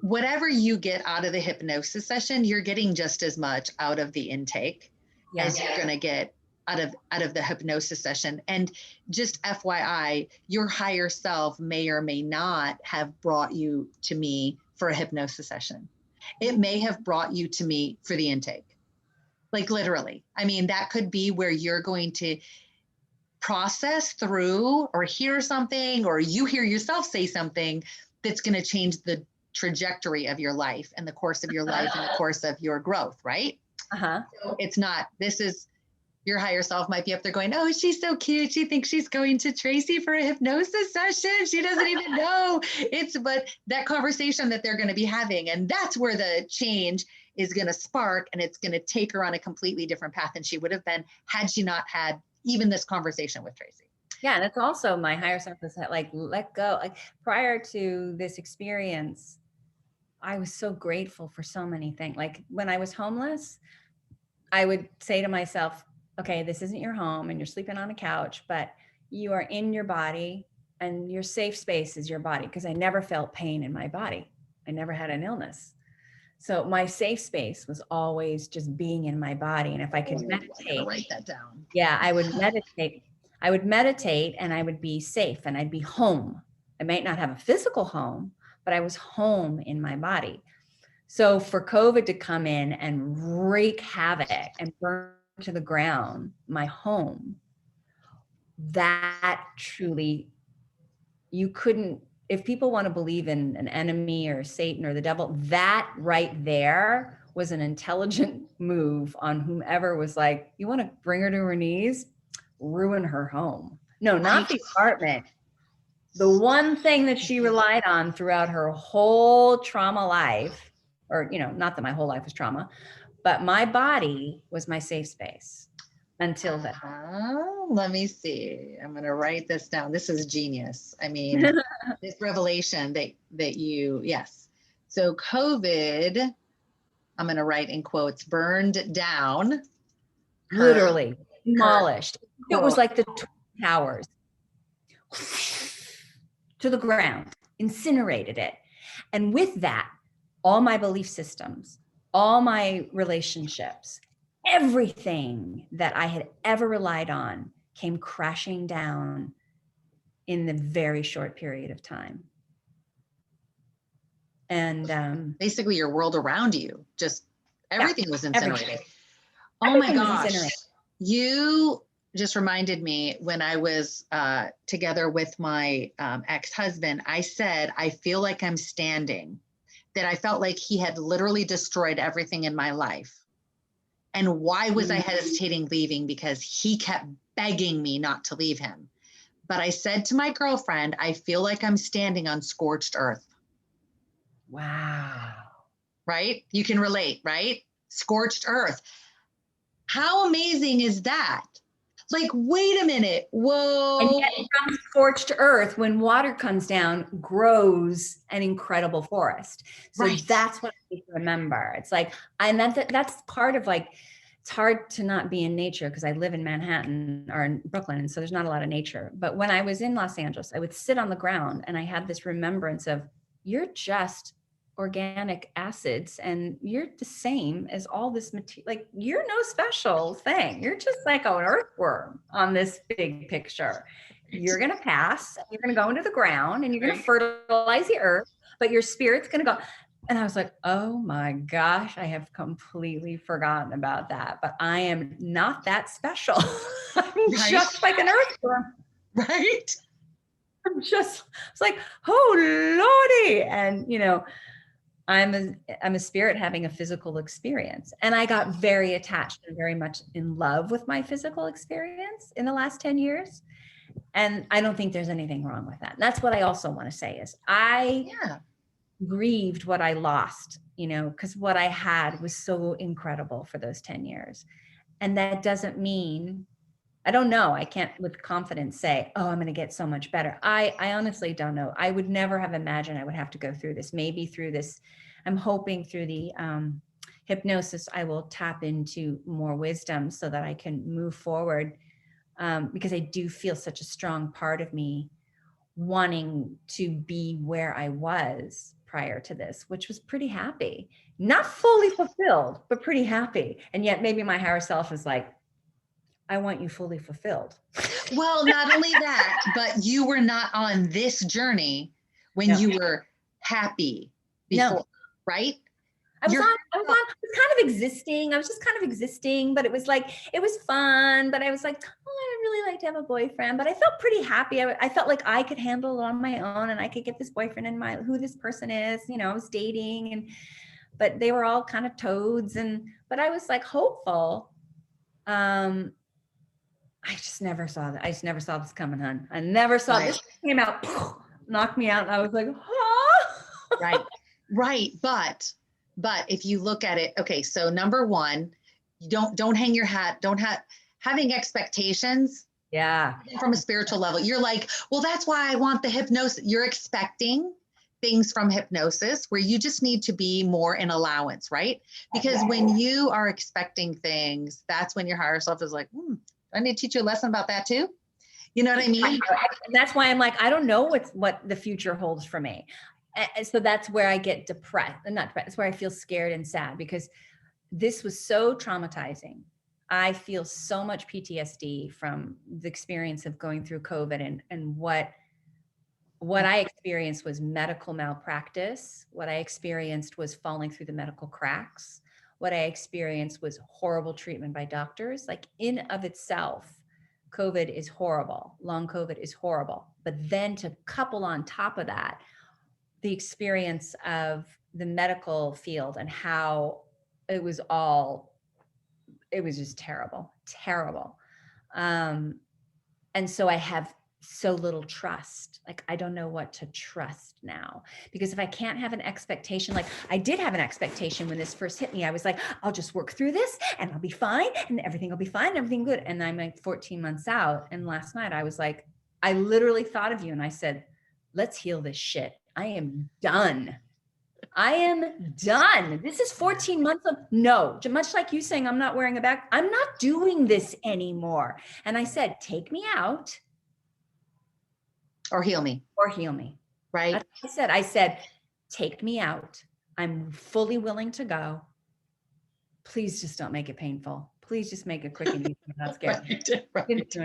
whatever you get out of the hypnosis session, you're getting just as much out of the intake as you're gonna get out of the hypnosis session. And just FYI, your higher self may or may not have brought you to me for a hypnosis session. It may have brought you to me for the intake. Like literally. I mean, that could be where you're going to process through or hear something, or you hear yourself say something that's going to change the trajectory of your life and the course of your life and the course of your growth, right? So it's not, this is, your higher self might be up there going, oh, she's so cute. She thinks she's going to Tracy for a hypnosis session. She doesn't even know. But that conversation that they're going to be having, and that's where the change is going to spark, and it's going to take her on a completely different path than she would have been had she not had even this conversation with Tracy. Yeah. And it's also my higher self is like, let go. Like prior to this experience, I was so grateful for so many things. Like when I was homeless, I would say to myself, okay, this isn't your home and you're sleeping on a couch, but you are in your body and your safe space is your body. Because I never felt pain in my body. I never had an illness. So my safe space was always just being in my body. And if I could meditate, write that down. Yeah, I would meditate. I would meditate and I would be safe and I'd be home. I might not have a physical home, but I was home in my body. So for COVID to come in and wreak havoc and burn to the ground my home, that truly, you couldn't if people want to believe in an enemy or Satan or the devil, that right there was an intelligent move on whomever was like, you want to bring her to her knees, ruin her home. No, not the apartment. The one thing that she relied on throughout her whole trauma life, or, you know, not that my whole life was trauma, but my body was my safe space until then. Let me see. I'm going to write this down. This is genius. I mean, this revelation that you, yes. So COVID, I'm going to write in quotes, burned down. Literally demolished. It was like the Twin Towers to the ground, incinerated it. And with that, all my belief systems, all my relationships, everything that I had ever relied on came crashing down in the very short period of time. And basically your world around you, just everything was incinerated. Oh my gosh. You just reminded me when I was together with my ex-husband, I said, I feel like I'm standing, that I felt like he had literally destroyed everything in my life. And why was I hesitating leaving? Because he kept begging me not to leave him. But I said to my girlfriend, I feel like I'm standing on scorched earth. Wow. Right? You can relate, right? Scorched earth. How amazing is that? Like, wait a minute. Whoa. And yet from scorched earth, when water comes down, grows an incredible forest. So that's what I need to remember. It's like, and that's part of like, it's hard to not be in nature because I live in Manhattan or in Brooklyn. And so there's not a lot of nature. But when I was in Los Angeles, I would sit on the ground and I had this remembrance of, you're just organic acids and you're the same as all this material. Like, you're no special thing. You're just like an earthworm on this big picture. You're going to pass, you're going to go into the ground and you're going to fertilize the earth, but your spirit's going to go. And I was like, oh my gosh, I have completely forgotten about that, but I am not that special. I'm just like an earthworm. Right. It's like, oh Lordy. And, you know, I'm a spirit having a physical experience. And I got very attached and very much in love with my physical experience in the last 10 years. And I don't think there's anything wrong with that. And that's what I also want to say is I grieved what I lost, you know, because what I had was so incredible for those 10 years. And that doesn't mean, I don't know. I can't with confidence say, oh, I'm going to get so much better. I honestly don't know. I would never have imagined I would have to go through this. Maybe through this, I'm hoping through the hypnosis, I will tap into more wisdom so that I can move forward. Because I do feel such a strong part of me wanting to be where I was prior to this, which was pretty happy, not fully fulfilled, but pretty happy. And yet maybe my higher self is like, I want you fully fulfilled. Well, not only that, but you were not on this journey when you were happy before, right? I was kind of existing. I was just kind of existing, but it was like, it was fun, but I was like, oh, I'd really like to have a boyfriend, but I felt pretty happy. I felt like I could handle it on my own and I could get this boyfriend and who this person is, you know, I was dating but they were all kind of toads but I was like hopeful. I just never saw that. I just never saw this coming, hon. I never saw this came out, knocked me out. And I was like, huh? Right. But if you look at it, okay, so number one, don't hang your hat, having expectations. Yeah. From a spiritual level, you're like, well, that's why I want the hypnosis. You're expecting things from hypnosis where you just need to be more in allowance, right? Because when you are expecting things, that's when your higher self is like, I need to teach you a lesson about that too. You know what I mean? And that's why I'm like, I don't know what the future holds for me. And so that's where I get depressed, and not depressed, it's where I feel scared and sad because this was so traumatizing. I feel so much PTSD from the experience of going through COVID and what I experienced was medical malpractice. What I experienced was falling through the medical cracks. What I experienced was horrible treatment by doctors. Like in of itself, COVID is horrible. Long COVID is horrible. But then to couple on top of that, the experience of the medical field and how it was just terrible, terrible. And so I have so little trust. Like, I don't know what to trust now, because if I can't have an expectation, like I did have an expectation when this first hit me, I was like, I'll just work through this and I'll be fine and everything will be fine and everything good. And I'm like 14 months out. And last night I was like, I literally thought of you and I said, let's heal this shit. I am done. I am done. This is 14 months of no, much like you saying, I'm not wearing a bag. I'm not doing this anymore. And I said, take me out. Or heal me. Or heal me. Right. That's what I said, take me out. I'm fully willing to go. Please just don't make it painful. Please just make it quick and easy. I'm not scared. Right.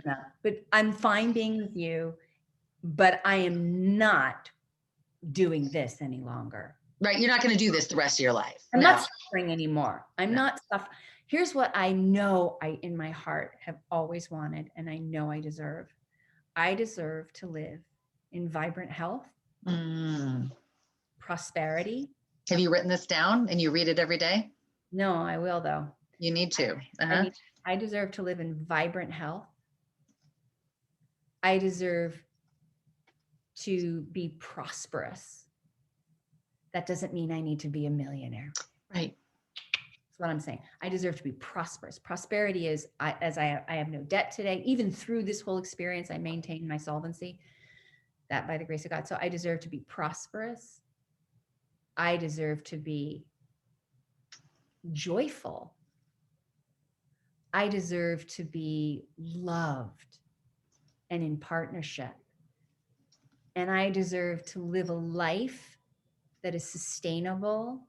But I'm fine being with you, but I am not doing this any longer. Right. You're not going to do this the rest of your life. I'm not suffering anymore. I'm not suffering. Here's what I know I, in my heart, have always wanted, and I know I deserve. I deserve to live in vibrant health, prosperity. Have you written this down and you read it every day? No, I will though. You need to. I deserve to live in vibrant health. I deserve to be prosperous. That doesn't mean I need to be a millionaire. Right. That's what I'm saying. I deserve to be prosperous. Prosperity is, I have no debt today. Even through this whole experience, I maintain my solvency, that by the grace of God. So I deserve to be prosperous. I deserve to be joyful. I deserve to be loved and in partnership. And I deserve to live a life that is sustainable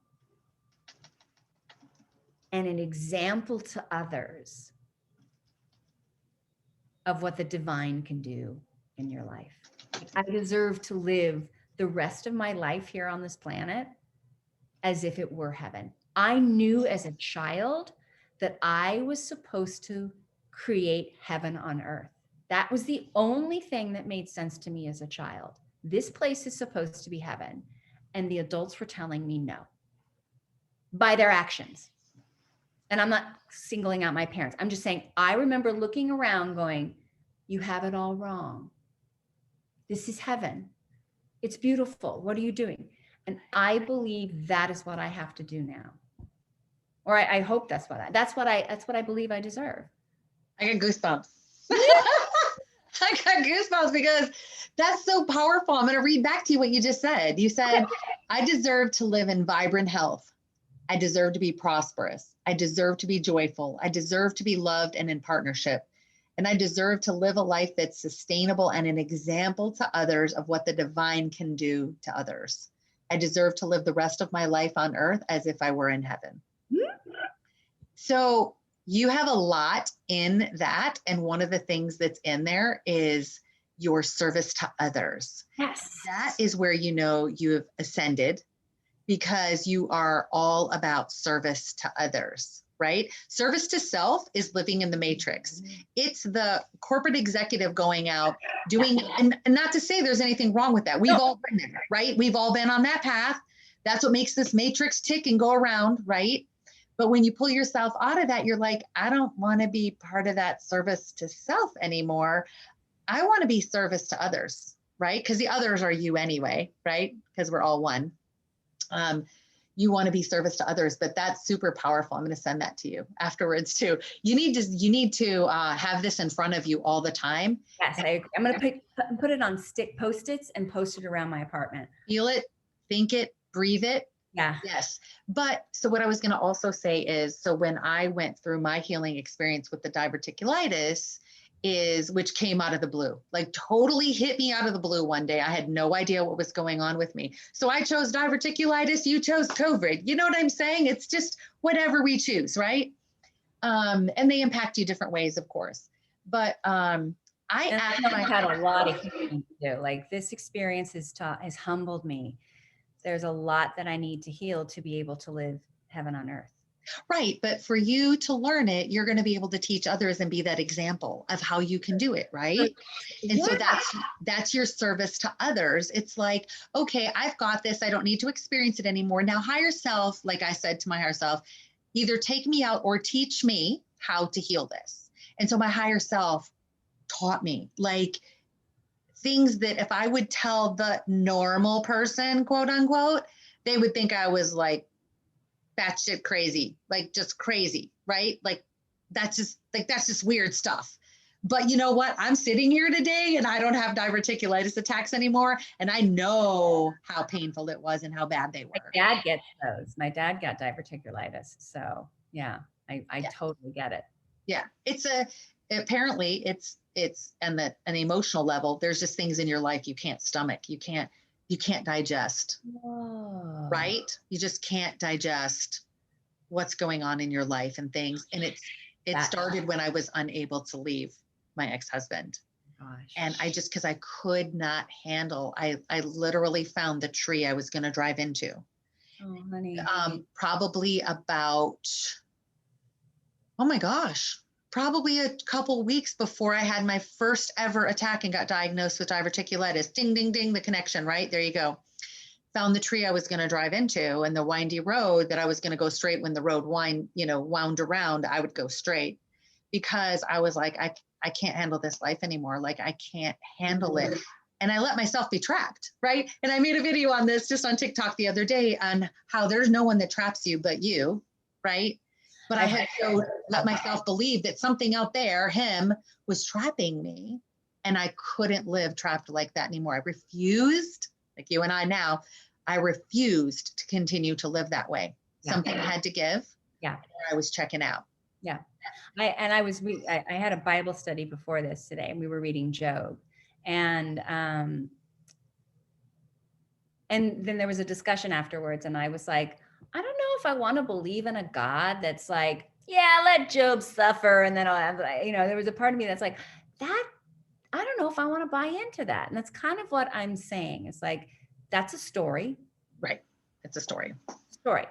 and an example to others of what the divine can do in your life. I deserve to live the rest of my life here on this planet as if it were heaven. I knew as a child that I was supposed to create heaven on earth. That was the only thing that made sense to me as a child. This place is supposed to be heaven. And the adults were telling me no by their actions. And I'm not singling out my parents. I'm just saying, I remember looking around going, you have it all wrong. This is heaven. It's beautiful. What are you doing? And I believe that is what I have to do now. Or I hope that's what I believe I deserve. I get goosebumps. I got goosebumps because that's so powerful. I'm going to read back to you what you just said. You said, I deserve to live in vibrant health. I deserve to be prosperous. I deserve to be joyful. I deserve to be loved and in partnership. And I deserve to live a life that's sustainable and an example to others of what the divine can do to others. I deserve to live the rest of my life on earth as if I were in heaven. So you have a lot in that. And one of the things that's in there is your service to others. Yes. That is where you know you have ascended, because you are all about service to others, right? Service to self is living in the matrix. It's the corporate executive going out doing, and not to say there's anything wrong with that. We've all been there, right? We've all been on that path. That's what makes this matrix tick and go around, right? But when you pull yourself out of that, you're like, I don't want to be part of that service to self anymore. I want to be service to others, right? Because the others are you anyway, right? Because we're all one. You want to be service to others, but that's super powerful. I'm going to send that to you afterwards too. You need to have this in front of you all the time. Yes, I agree. I'm going to put it on stick Post-its and post it around my apartment. Feel it, think it, breathe it. Yeah. Yes. But so what I was going to also say is, so when I went through my healing experience with the diverticulitis, which came out of the blue, like totally hit me out of the blue one day. I had no idea what was going on with me. So I chose diverticulitis, you chose COVID. You know what I'm saying? It's just whatever we choose, right? And they impact you different ways, of course. But I had a lot of healing to do. Like this experience has humbled me. There's a lot that I need to heal to be able to live heaven on earth. Right. But for you to learn it, you're going to be able to teach others and be that example of how you can do it. Right. And so that's your service to others. It's like, okay, I've got this. I don't need to experience it anymore. Now, higher self, like I said to my higher self, either take me out or teach me how to heal this. And so my higher self taught me like things that if I would tell the normal person, quote unquote, they would think I was like batshit crazy, like just crazy, right? Like that's just weird stuff. But you know what? I'm sitting here today and I don't have diverticulitis attacks anymore. And I know how painful it was and how bad they were. My dad gets those. My dad got diverticulitis. So yeah, I totally get it. Yeah. Apparently it's an emotional level. There's just things in your life you can't stomach. You can't digest. Whoa. Right? You just can't digest what's going on in your life and things. And it started when I was unable to leave my ex-husband. Gosh. And because I could not handle, I literally found the tree I was going to drive into. Oh, honey. Probably about, oh my gosh, probably a couple weeks before I had my first ever attack and got diagnosed with diverticulitis. Ding, ding, ding, the connection, right? There you go. Found the tree I was going to drive into and the windy road that I was going to go straight when the road wound around, I would go straight because I was like, I can't handle this life anymore. Like I can't handle it. And I let myself be trapped, right? And I made a video on this just on TikTok the other day on how there's no one that traps you but you, right? But I had to let myself believe that something out there, him, was trapping me. And I couldn't live trapped like that anymore. I refused, like you and I now, I refused to continue to live that way. Yeah. Something had to give. Yeah. I was checking out. Yeah. I had a Bible study before this today and we were reading Job. And then there was a discussion afterwards and I was like, I don't know if I want to believe in a God that's like, yeah, let Job suffer. And then I'll have, there was a part of me that's like, that, I don't know if I want to buy into that. And that's kind of what I'm saying. It's like, that's a story. Right. It's a story. Story.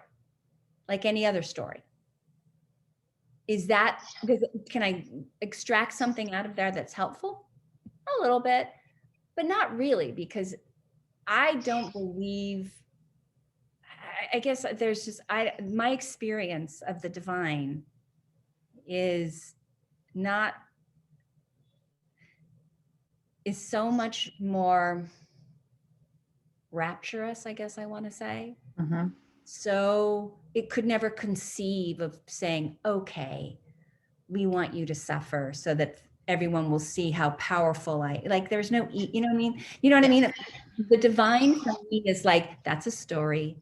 Like any other story. Can I extract something out of there that's helpful? A little bit, but not really, because I don't believe, I guess there's just, my experience of the divine is so much more rapturous, I guess I want to say. Mm-hmm. So it could never conceive of saying, okay, we want you to suffer so that everyone will see how powerful there's no, you know what I mean? You know what I mean? The divine for me is like, that's a story.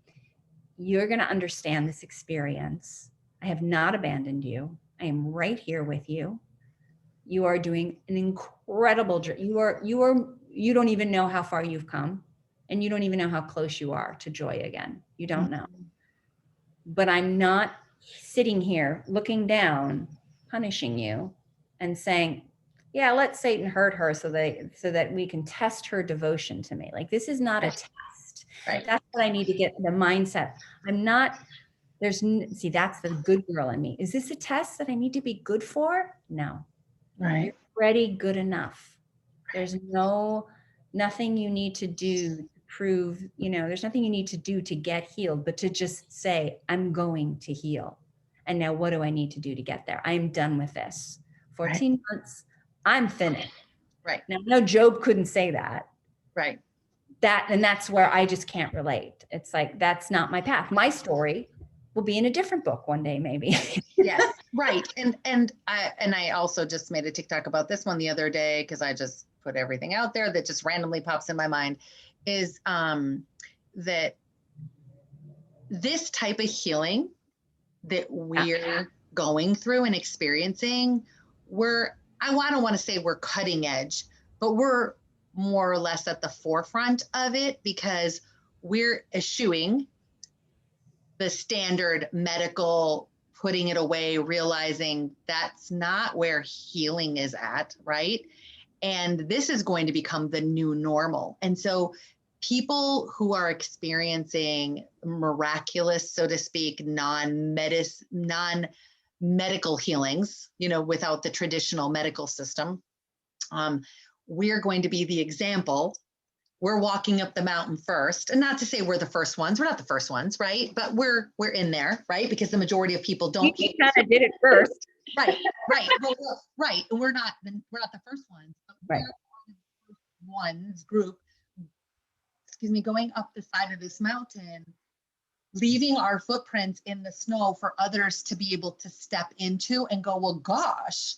You're going to understand this experience. I have not abandoned you. I am right here with you. You are doing an incredible journey. You don't even know how far you've come, and you don't even know how close you are to joy again. You don't know. But I'm not sitting here looking down, punishing you and saying, yeah, let Satan hurt her so that we can test her devotion to me. Like, this is not a test. Right. That's what I need to get the mindset. That's the good girl in me. Is this a test that I need to be good for? No. Right. You're already good enough. There's nothing you need to do to prove, there's nothing you need to do to get healed, but to just say, I'm going to heal. And now what do I need to do to get there? I am done with this. 14 months, I'm finished. Right. Now, no, Job couldn't say that. Right. And that's where I just can't relate. It's like, that's not my path. My story will be in a different book one day, maybe. Yes. Right. And I also just made a TikTok about this one the other day, because I just put everything out there that just randomly pops in my mind, is that this type of healing that we're going through and experiencing, I don't want to say we're cutting edge, but we're more or less at the forefront of it, because we're eschewing the standard medical, putting it away, realizing that's not where healing is at, right? And this is going to become the new normal. And so people who are experiencing miraculous, so to speak, non-medical healings, without the traditional medical system, we're going to be the example. We're walking up the mountain first, and not to say we're the first ones. We're not the first ones, right? But we're in there, right? Because the majority of people don't. You kind of did it first, right? Well, right. We're not the first ones, but right? Ones group. Going up the side of this mountain, leaving our footprints in the snow for others to be able to step into and go, well, gosh,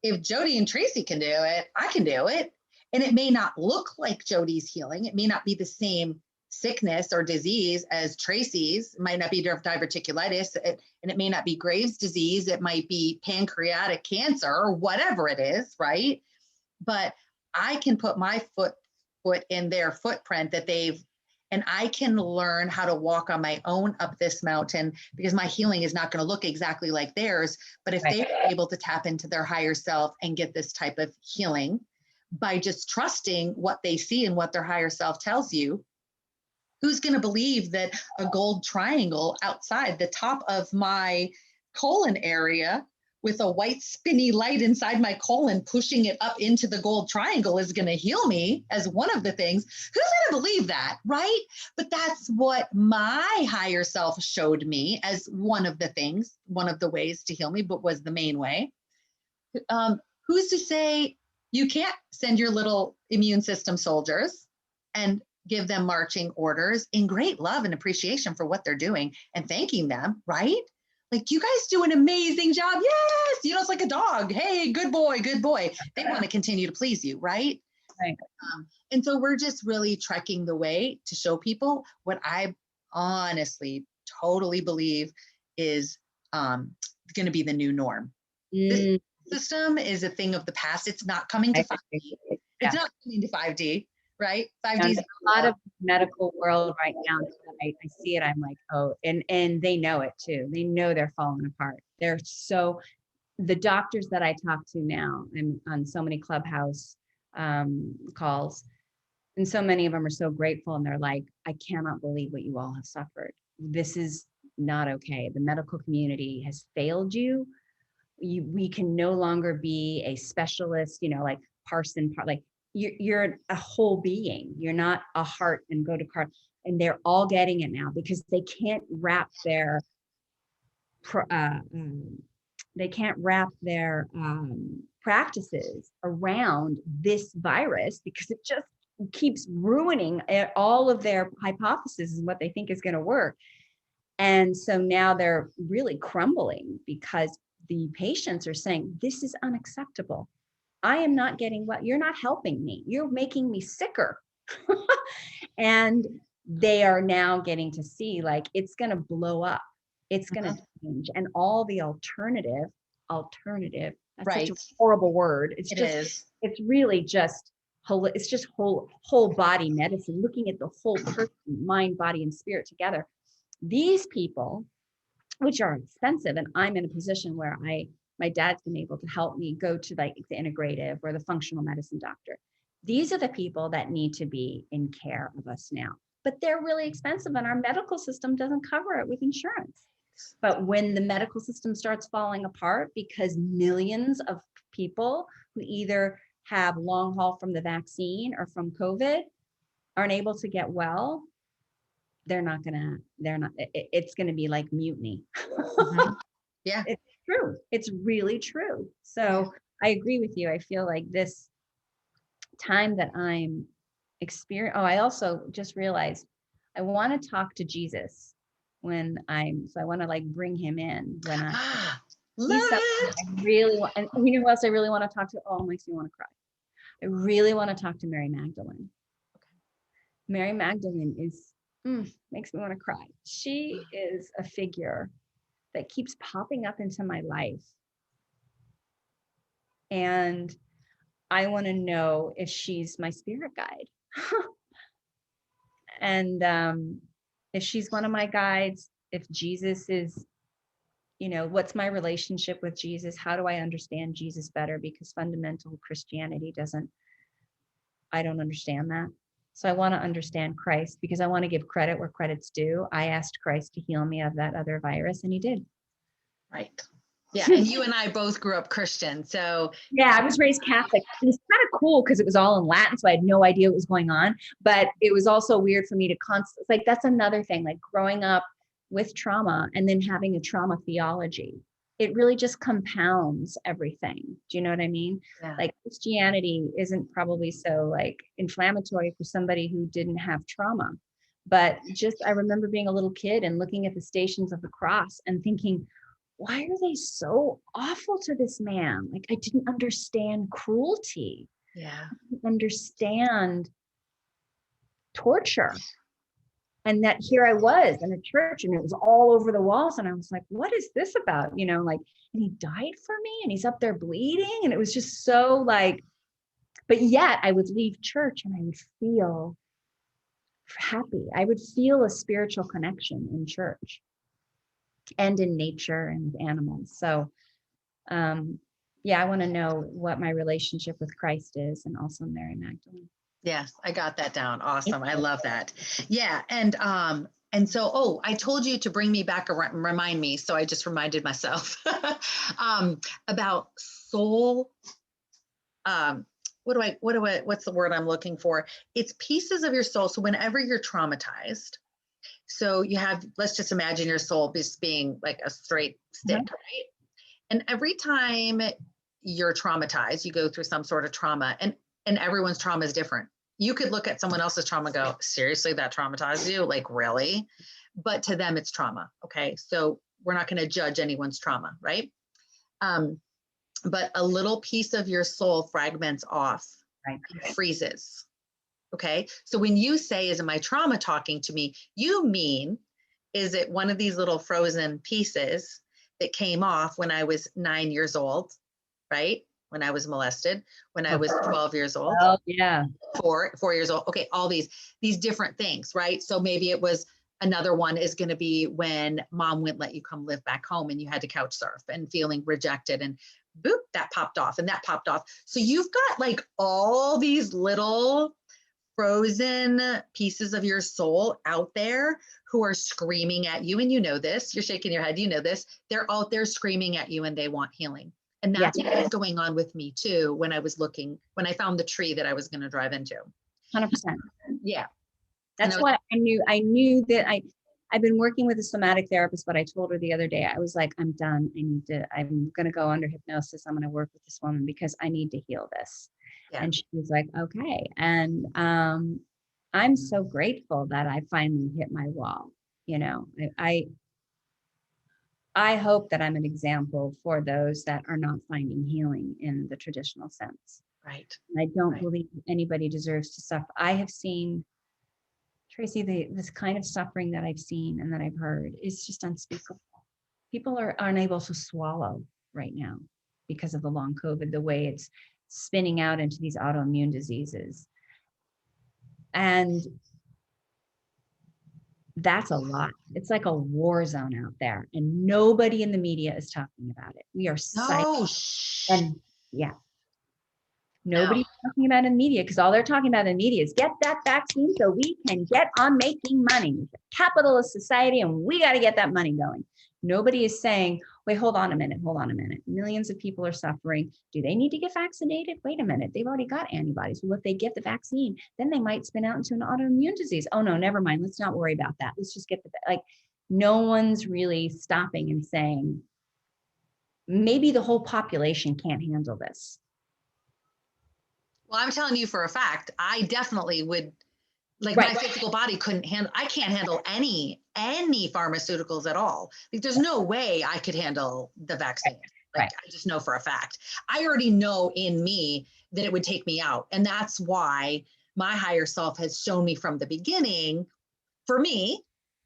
if Jody and Tracy can do it, I can do it. And it may not look like Jody's healing. It may not be the same sickness or disease as Tracy's. It might not be diverticulitis, and it may not be Graves' disease. It might be pancreatic cancer or whatever it is, right? But I can put my foot in their footprint and I can learn how to walk on my own up this mountain, because my healing is not going to look exactly like theirs. But if they are able to tap into their higher self and get this type of healing by just trusting what they see and what their higher self tells you, who's going to believe that a gold triangle outside the top of my colon area with a white spinny light inside my colon pushing it up into the gold triangle is going to heal me as one of the things? Who's going to believe that, right? But that's what my higher self showed me as one of the things, one of the ways to heal me, but was the main way. Who's to say you can't send your little immune system soldiers and give them marching orders in great love and appreciation for what they're doing and thanking them, right? Like, you guys do an amazing job. Yes. It's like a dog. Hey, good boy, good boy. They want to continue to please you, right? Right. And so we're just really trekking the way to show people what I honestly totally believe is going to be the new norm. This system is a thing of the past. It's not coming to 5D. It's not coming to 5D. Right? 5D is a lot of medical world right now. I see it. I'm like, oh, and they know it too. They know they're falling apart. The doctors that I talk to now, I'm on so many Clubhouse calls, and so many of them are so grateful, and they're like, I cannot believe what you all have suffered. This is not okay. The medical community has failed you. We can no longer be a specialist, like like you're a whole being. You're not a heart and go to car. And they're all getting it now because they can't wrap their practices around this virus, because it just keeps ruining all of their hypotheses and what they think is going to work. And so now they're really crumbling because the patients are saying, this is unacceptable. I am not getting well. You're not helping me. You're making me sicker. And they are now getting to see, like, it's going to blow up. It's going to change. And all the alternative, that's such a horrible word. It's really just, it's just whole body medicine, looking at the whole person, mind, body, and spirit together. These people, which are expensive, and I'm in a position where my dad's been able to help me go to like the integrative or the functional medicine doctor. These are the people that need to be in care of us now, but they're really expensive, and our medical system doesn't cover it with insurance. But when the medical system starts falling apart because millions of people who either have long haul from the vaccine or from COVID aren't able to get well, it's going to be like mutiny. Mm-hmm. Yeah. It's true. It's really true. So I agree with you. I feel like this time that I'm experiencing, I also just realized I want to talk to Jesus so I want to like bring him in when I really want, and you know who else I really want to talk to? Oh, it makes me want to cry. I really want to talk to Mary Magdalene. Okay. Mary Magdalene makes me want to cry. She is a figure that keeps popping up into my life. And I want to know if she's my spirit guide. And if she's one of my guides, if Jesus is, what's my relationship with Jesus? How do I understand Jesus better? Because fundamental Christianity I don't understand that. So I want to understand Christ because I want to give credit where credit's due. I asked Christ to heal me of that other virus, and he did. Right. Yeah. And you and I both grew up Christian. So yeah, I was raised Catholic. It was kind of cool because it was all in Latin. So I had no idea what was going on, but it was also weird for me to like, that's another thing, like growing up with trauma and then having a trauma theology. It really just compounds everything. Do you know what I mean? Yeah. Like Christianity isn't probably so like inflammatory for somebody who didn't have trauma. But just, I remember being a little kid and looking at the Stations of the Cross and thinking, why are they so awful to this man? Like, I didn't understand cruelty. Yeah. I didn't understand torture. And that here I was in a church and it was all over the walls. And I was like, what is this about? You know, like, and he died for me and he's up there bleeding. And it was just so like, but yet I would leave church and I would feel happy. I would feel a spiritual connection in church and in nature and with animals. So, yeah, I want to know what my relationship with Christ is, and also Mary Magdalene. Yes, I got that down. Awesome. I love that. Yeah. And so, I told you to bring me back and remind me. So I just reminded myself about soul. What's the word I'm looking for? It's pieces of your soul. So whenever you're traumatized, so you have, let's just imagine your soul just being like a straight stick, right? And every time you're traumatized, you go through some sort of trauma, and everyone's trauma is different. You could look at someone else's trauma and go, seriously, that traumatized you? Like, really? But to them, it's trauma. Okay. So we're not going to judge anyone's trauma, right? But a little piece of your soul fragments off, right? Freezes. Okay. So when you say, is it my trauma talking to me? You mean, is it one of these little frozen pieces that came off when I was 9 years old, right? When I was molested, when I was 12 years old. Oh, yeah. 4 years old. Okay. All these different things, right? So maybe it was, another one is going to be when mom wouldn't let you come live back home and you had to couch surf and feeling rejected, and boop, that popped off and that popped off. So you've got like all these little frozen pieces of your soul out there who are screaming at you. And you know this, you're shaking your head, you know this, they're out there screaming at you and they want healing. And that's what was going on with me too, when I when I found the tree that I was going to drive into. 100%. Yeah. That's what I knew that I've been working with a somatic therapist, but I told her the other day, I was like, I'm done. I'm going to go under hypnosis. I'm going to work with this woman because I need to heal this. Yeah. And she was like, okay. And I'm so grateful that I finally hit my wall. You know, I hope that I'm an example for those that are not finding healing in the traditional sense. Right. And I don't believe anybody deserves to suffer. I have seen, Tracy, this kind of suffering that I've seen and that I've heard is just unspeakable. People are unable to swallow right now because of the long COVID, the way it's spinning out into these autoimmune diseases. And that's a lot. It's like a war zone out there, and nobody in the media is talking about it. We are and nobody's talking about it in the media, because all they're talking about in the media is get that vaccine so we can get on making money. It's a capitalist society and we got to get that money going. Nobody is saying, wait, hold on a minute. Millions of people are suffering. Do they need to get vaccinated? Wait a minute. They've already got antibodies. Well, if they get the vaccine, then they might spin out into an autoimmune disease. Oh no, never mind. Let's not worry about that. Let's just get no one's really stopping and saying, maybe the whole population can't handle this. Well, I'm telling you for a fact, I definitely would, my physical body I can't handle any pharmaceuticals at all. Like, there's no way I could handle the vaccine. I just know for a fact. I already know in me that it would take me out. And that's why my higher self has shown me from the beginning, for me,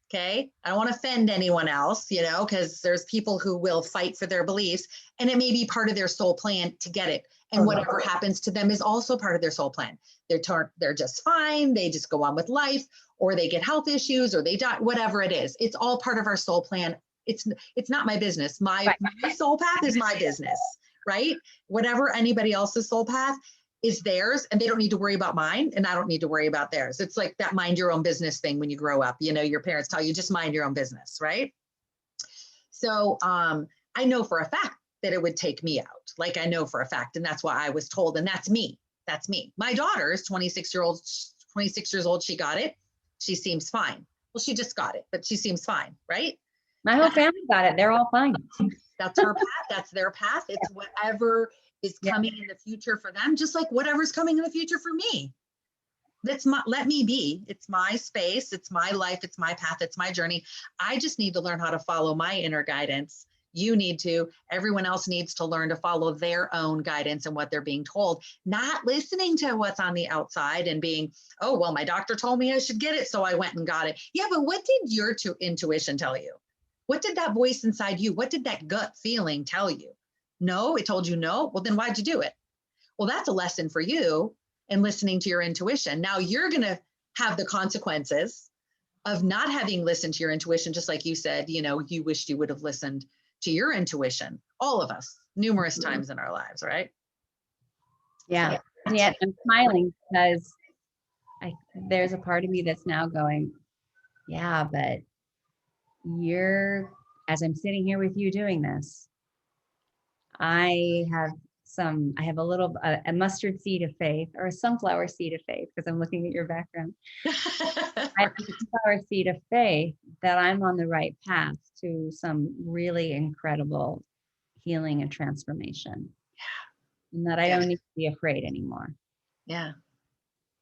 okay, I don't want to offend anyone else, because there's people who will fight for their beliefs, and it may be part of their soul plan to get it. And whatever happens to them is also part of their soul plan. They're just fine. They just go on with life, or they get health issues, or they die, whatever it is. It's all part of our soul plan. It's not my business. My soul path is my business, right? Whatever anybody else's soul path, is theirs, and they don't need to worry about mine, and I don't need to worry about theirs. It's like that mind your own business thing when you grow up. You know, your parents tell you just mind your own business, right? So I know for a fact that it would take me out. Like I know for a fact, and that's why I was told, and that's me. That's me. My daughter is 26 years old. She got it. She seems fine. Well, she just got it, but she seems fine, right? My whole family got it. They're all fine. That's her path. That's their path. It's whatever is coming in the future for them, just like whatever's coming in the future for me. Let me be. It's my space. It's my life. It's my path. It's my journey. I just need to learn how to follow my inner guidance. You need to. Everyone else needs to learn to follow their own guidance and what they're being told, not listening to what's on the outside and being, oh, well, my doctor told me I should get it, so I went and got it. Yeah, but what did your intuition tell you? What did that voice inside you? What did that gut feeling tell you? No, it told you no. Well, then why'd you do it? Well, that's a lesson for you in listening to your intuition. Now you're going to have the consequences of not having listened to your intuition. Just like you said, you know, you wished you would have listened to your intuition, all of us, numerous times in our lives, right? Yeah. And yet I'm smiling because there's a part of me that's now going, yeah, but as I'm sitting here with you doing this, I have a mustard seed of faith, or a sunflower seed of faith, because I'm looking at your background. I have a sunflower seed of faith that I'm on the right path to some really incredible healing and transformation. Yeah. And that I don't need to be afraid anymore. Yeah.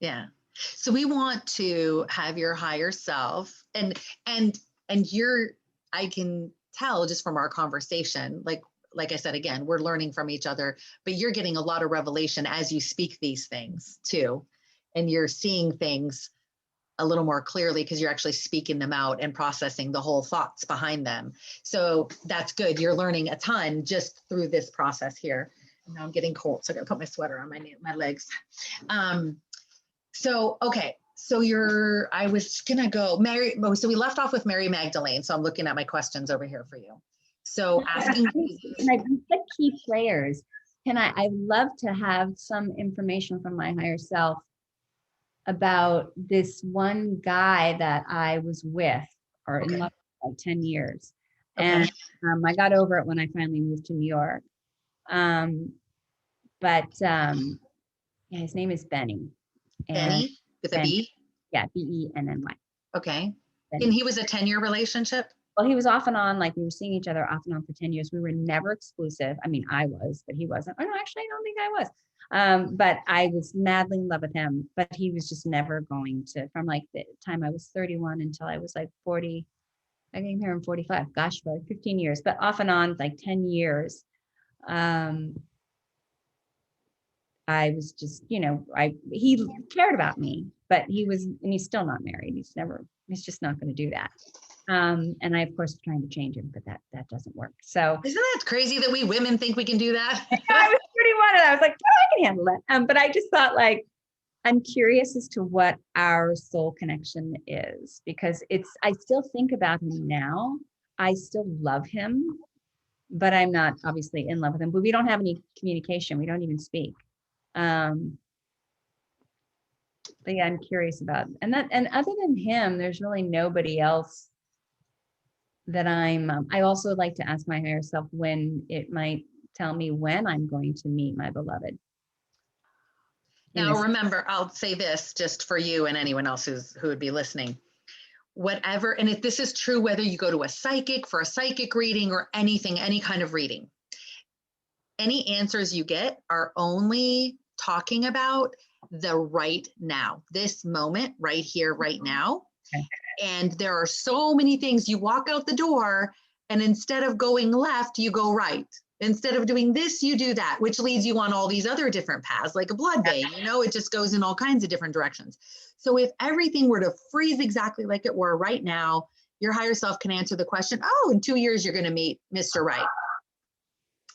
Yeah. So we want to have your higher self and I can tell just from our conversation, like I said, again, we're learning from each other, but you're getting a lot of revelation as you speak these things too. And you're seeing things a little more clearly because you're actually speaking them out and processing the whole thoughts behind them. So that's good. You're learning a ton just through this process here. And now I'm getting cold, so I gotta put my sweater on my legs. Okay. So I was gonna go so we left off with Mary Magdalene. So I'm looking at my questions over here for you. So asking like key players. I'd love to have some information from my higher self about this one guy that I was with or in love with like 10 years. Okay. And I got over it when I finally moved to New York. Yeah, his name is Benny. Benny with a B? Yeah, Benny. Okay. Benny. And he was a 10-year relationship? Well, he was off and on, like we were seeing each other off and on for 10 years. We were never exclusive. I mean, I was, but he wasn't. Oh, no, actually, I don't think I was. But I was madly in love with him, but he was just never going to, from like the time I was 31 until I was like 40. I came here in 45, gosh, for like 15 years, but off and on, like 10 years. I was just, he cared about me, but and he's still not married. He's just not going to do that. And I, of course, was trying to change him, but that doesn't work. So isn't that crazy that we women think we can do that? I was 31 and I was like, oh, I can handle it. But I just thought, like, I'm curious as to what our soul connection is, because I still think about him now. I still love him, but I'm not obviously in love with him, but we don't have any communication. We don't even speak. But yeah, I'm curious about, and other than him, there's really nobody else that I also like to ask my higher self when it might tell me when I'm going to meet my beloved. Now, remember, I'll say this just for you and anyone else who would be listening. Whatever, and if this is true, whether you go to a psychic for a psychic reading or anything, any kind of reading, any answers you get are only talking about the right now, this moment right here, right now. Okay. And there are so many things. You walk out the door and instead of going left, you go right. Instead of doing this, you do that, which leads you on all these other different paths, like a blood vein, it just goes in all kinds of different directions. So if everything were to freeze exactly like it were right now, your higher self can answer the question, oh, in 2 years, you're going to meet Mr. Right.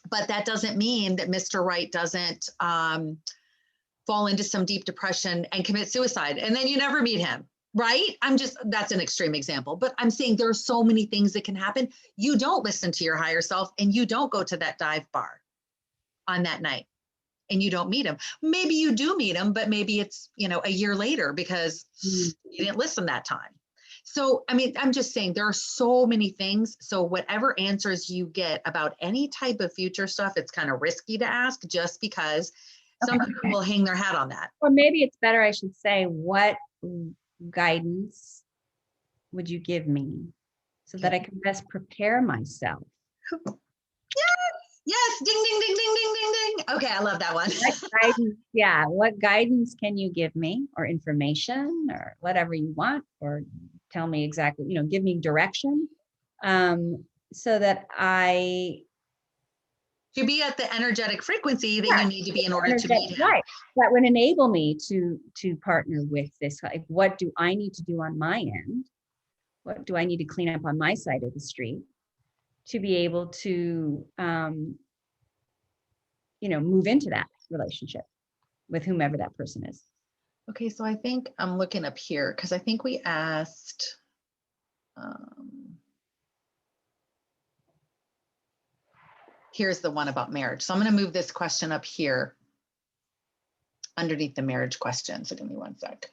But that doesn't mean that Mr. Right doesn't fall into some deep depression and commit suicide. And then you never meet him, right? That's an extreme example, but I'm saying there are so many things that can happen. You don't listen to your higher self and you don't go to that dive bar on that night and you don't meet him. Maybe you do meet him, but maybe it's, a year later because you didn't listen that time. So, I mean, I'm just saying there are so many things. So whatever answers you get about any type of future stuff, it's kind of risky to ask just because some people will hang their hat on that. Or maybe it's better, I should say, what guidance would you give me so that I can best prepare myself? Yes. Ding, ding, ding, ding, ding, ding, ding. Okay. I love that one. What guidance can you give me, or information, or whatever you want, or tell me exactly, give me direction, so that I to be at the energetic frequency that you need to be in order to meet him. Right. That would enable me to partner with this. Like, what do I need to do on my end? What do I need to clean up on my side of the street to be able to, move into that relationship with whomever that person is? Okay, so I think I'm looking up here because I think we asked, here's the one about marriage. So I'm going to move this question up here underneath the marriage question. So give me one sec.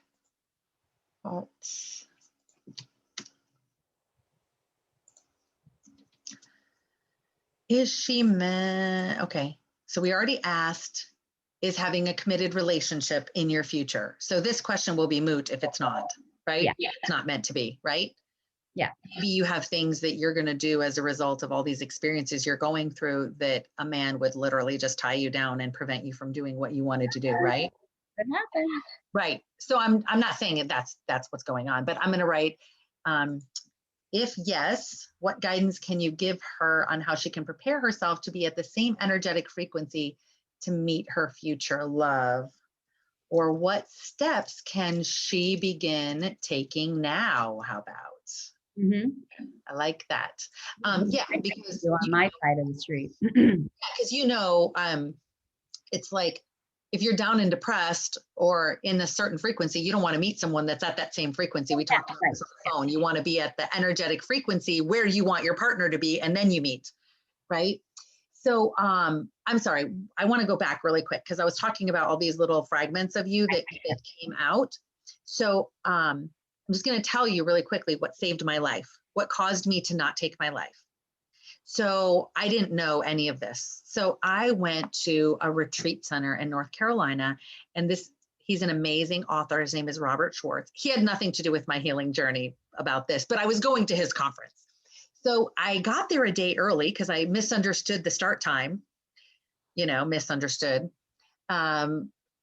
Is she meant? Okay, so we already asked, is having a committed relationship in your future? So this question will be moot if it's not, right? Yeah. It's not meant to be, right? Yeah. Maybe you have things that you're going to do as a result of all these experiences you're going through that a man would literally just tie you down and prevent you from doing what you wanted to do, right? That happens. Right. So I'm not saying that's what's going on, but I'm going to write, if yes, what guidance can you give her on how she can prepare herself to be at the same energetic frequency to meet her future love? Or what steps can she begin taking now? How about? I like that. Yeah, because on my side of the street. Because it's like if you're down and depressed or in a certain frequency, you don't want to meet someone that's at that same frequency. We talked about this on the phone. You want to be at the energetic frequency where you want your partner to be, and then you meet, right? So I'm sorry, I want to go back really quick because I was talking about all these little fragments of you that came out. So I'm just going to tell you really quickly what saved my life, what caused me to not take my life. So I didn't know any of this. So I went to a retreat center in North Carolina, and he's an amazing author. His name is Robert Schwartz. He had nothing to do with my healing journey about this, but I was going to his conference. So I got there a day early because I misunderstood the start time, misunderstood.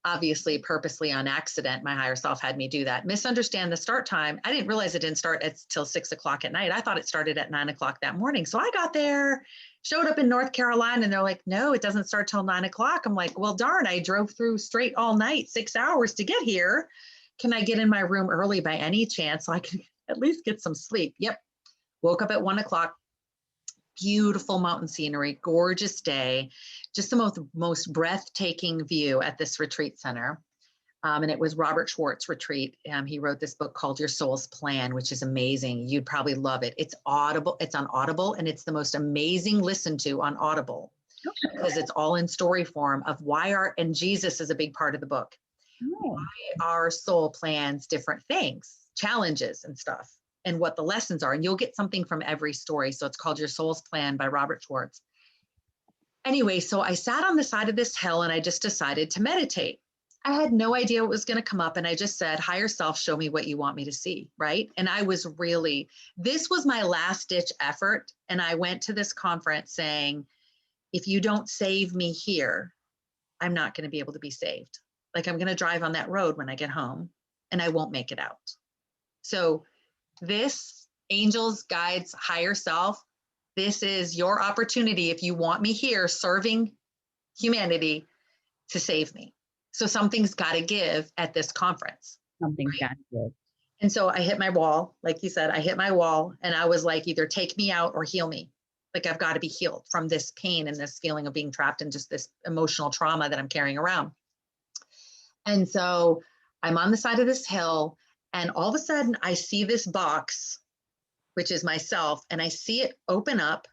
Obviously, purposely on accident, my higher self had me do that. Misunderstand the start time. I didn't realize it didn't start till 6 o'clock at night. I thought it started at 9 o'clock that morning. So I got there, showed up in North Carolina, and they're like, no, it doesn't start till 9 o'clock. I'm like, well, darn, I drove through straight all night, 6 hours to get here. Can I get in my room early by any chance so I can at least get some sleep? Yep. Woke up at 1 o'clock. Beautiful mountain scenery, gorgeous day, just the most breathtaking view at this retreat center. And it was Robert Schwartz retreat. He wrote this book called Your Soul's Plan, which is amazing. You'd probably love it. It's Audible. It's on Audible, and it's the most amazing listen to on Audible because it's all in story form of and Jesus is a big part of the book. Why our soul plans different things, challenges and stuff, and what the lessons are. And you'll get something from every story. So it's called Your Soul's Plan by Robert Schwartz. Anyway, so I sat on the side of this hill and I just decided to meditate. I had no idea what was going to come up. And I just said, higher self, show me what you want me to see. Right. And this was my last ditch effort. And I went to this conference saying, if you don't save me here, I'm not going to be able to be saved. Like, I'm going to drive on that road when I get home and I won't make it out. So this, angels, guides, higher self, this is your opportunity if you want me here serving humanity to save me. So something's got to give at this conference. Something's got to give. And so I hit my wall, like you said, I hit my wall and I was like, either take me out or heal me. Like, I've got to be healed from this pain and this feeling of being trapped in just this emotional trauma that I'm carrying around. And so I'm on the side of this hill, and all of a sudden I see this box, which is myself, and I see it open up,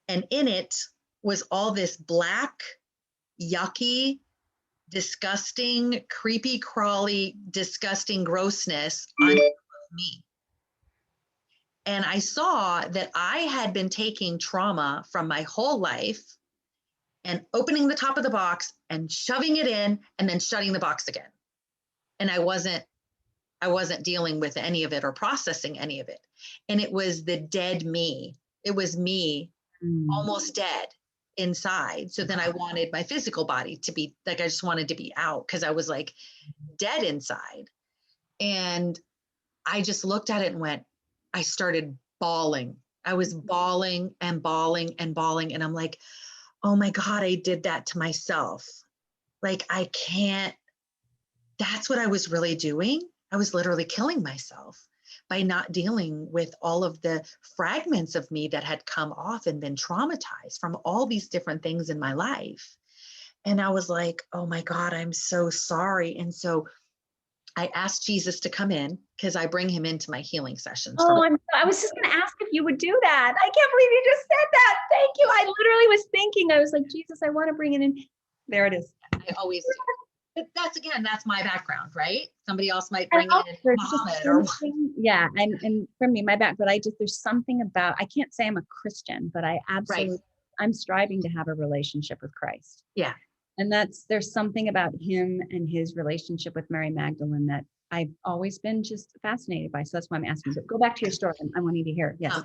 and in it was all this black yucky, disgusting, creepy, crawly, disgusting grossness on me. And I saw that I had been taking trauma from my whole life and opening the top of the box and shoving it in and then shutting the box again. And I wasn't dealing with any of it or processing any of it. And it was the dead me. It was me almost dead inside. So then I wanted my physical body to be like, I just wanted to be out because I was like dead inside. And I just looked at it and went, I started bawling. I was bawling and bawling and bawling. And I'm like, oh my God, I did that to myself. Like, I can't, that's what I was really doing. I was literally killing myself by not dealing with all of the fragments of me that had come off and been traumatized from all these different things in my life. And I was like, oh my God, I'm so sorry. And so I asked Jesus to come in because I bring him into my healing sessions. Oh, I was just going to ask if you would do that. I can't believe you just said that. Thank you. I literally was thinking, I was like, Jesus, I want to bring it in. There it is. I always do. But that's my background, right? Somebody else might bring in Muhammad or yeah. And for me, my background, there's something about, I can't say I'm a Christian, but I absolutely, right. I'm striving to have a relationship with Christ. Yeah. And there's something about him and his relationship with Mary Magdalene that I've always been just fascinated by. So that's why I'm asking. But go back to your story. I want you to hear it. Yes.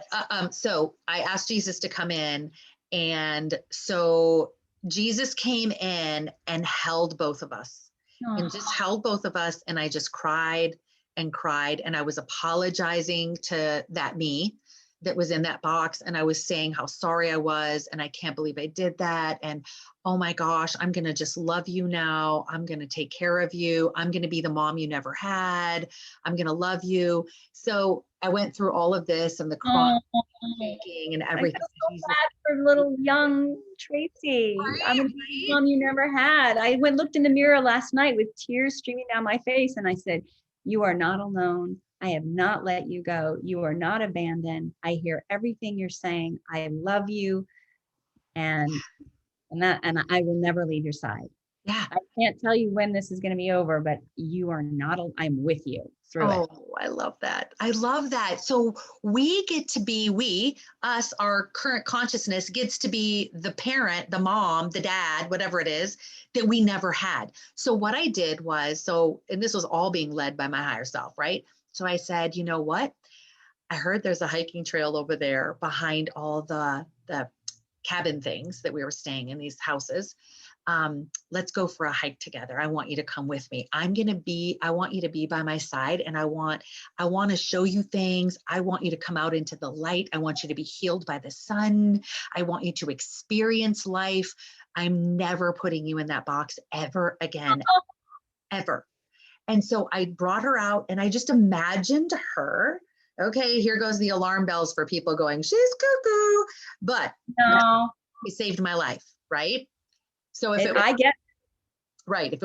So I asked Jesus to come in. And so Jesus came in and held both of us and just held both of us. And I just cried and cried. And I was apologizing to that me that was in that box. And I was saying how sorry I was. And I can't believe I did that. And oh my gosh, I'm going to just love you now. I'm going to take care of you. I'm going to be the mom you never had. I'm going to love you. So I went through all of this and the crying and everything. I'm so bad for little young Tracy. Right, I'm going to be the mom you never had. I looked in the mirror last night with tears streaming down my face. And I said, you are not alone. I have not let you go. You are not abandoned. I hear everything you're saying. I love you. And I will never leave your side. Yeah. I can't tell you when this is going to be over, but you are not, I'm with you through it. Oh, I love that. I love that. So we get to be, our current consciousness gets to be the parent, the mom, the dad, whatever it is that we never had. So what I did was, and this was all being led by my higher self, right? So I said, you know what? I heard there's a hiking trail over there behind all the cabin things that we were staying in, these houses. Let's go for a hike together. I want you to come with me. I want you to be by my side. And I want to show you things. I want you to come out into the light. I want you to be healed by the sun. I want you to experience life. I'm never putting you in that box ever again, ever. And so I brought her out and I just imagined her. Okay, here goes the alarm bells for people going, she's cuckoo. But no, it saved my life, right? So if it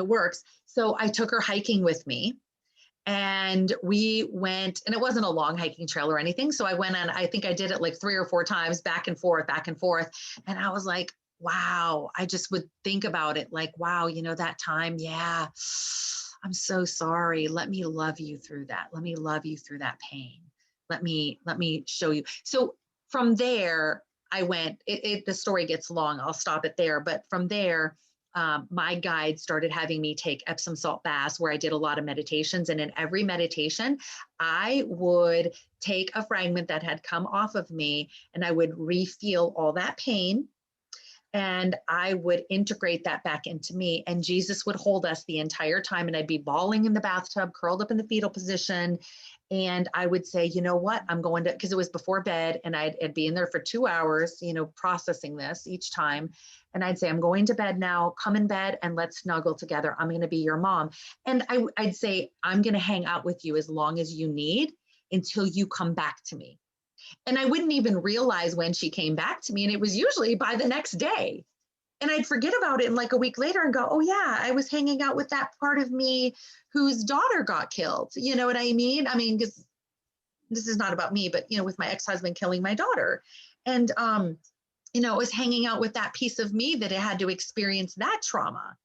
works. So I took her hiking with me and we went, and it wasn't a long hiking trail or anything. So I went on, I think I did it like 3 or 4 times, back and forth. And I was like, wow, I just would think about it like, wow, that time. Yeah. I'm so sorry. Let me love you through that. Let me love you through that pain. Let me show you. So from there, I went, the story gets long. I'll stop it there. But from there, my guide started having me take Epsom salt baths where I did a lot of meditations. And in every meditation, I would take a fragment that had come off of me and I would re-feel all that pain. And I would integrate that back into me. And Jesus would hold us the entire time. And I'd be bawling in the bathtub, curled up in the fetal position. And I would say, you know what, I'm going to, because it was before bed and I'd be in there for 2 hours, processing this each time. And I'd say, I'm going to bed now, come in bed and let's snuggle together. I'm going to be your mom. And I'd say, I'm going to hang out with you as long as you need until you come back to me. And I wouldn't even realize when she came back to me. And it was usually by the next day. And I'd forget about it and like a week later and go, oh yeah, I was hanging out with that part of me whose daughter got killed. You know what I mean? I mean, because this is not about me, but with my ex-husband killing my daughter. And you know, it was hanging out with that piece of me that had to experience that trauma.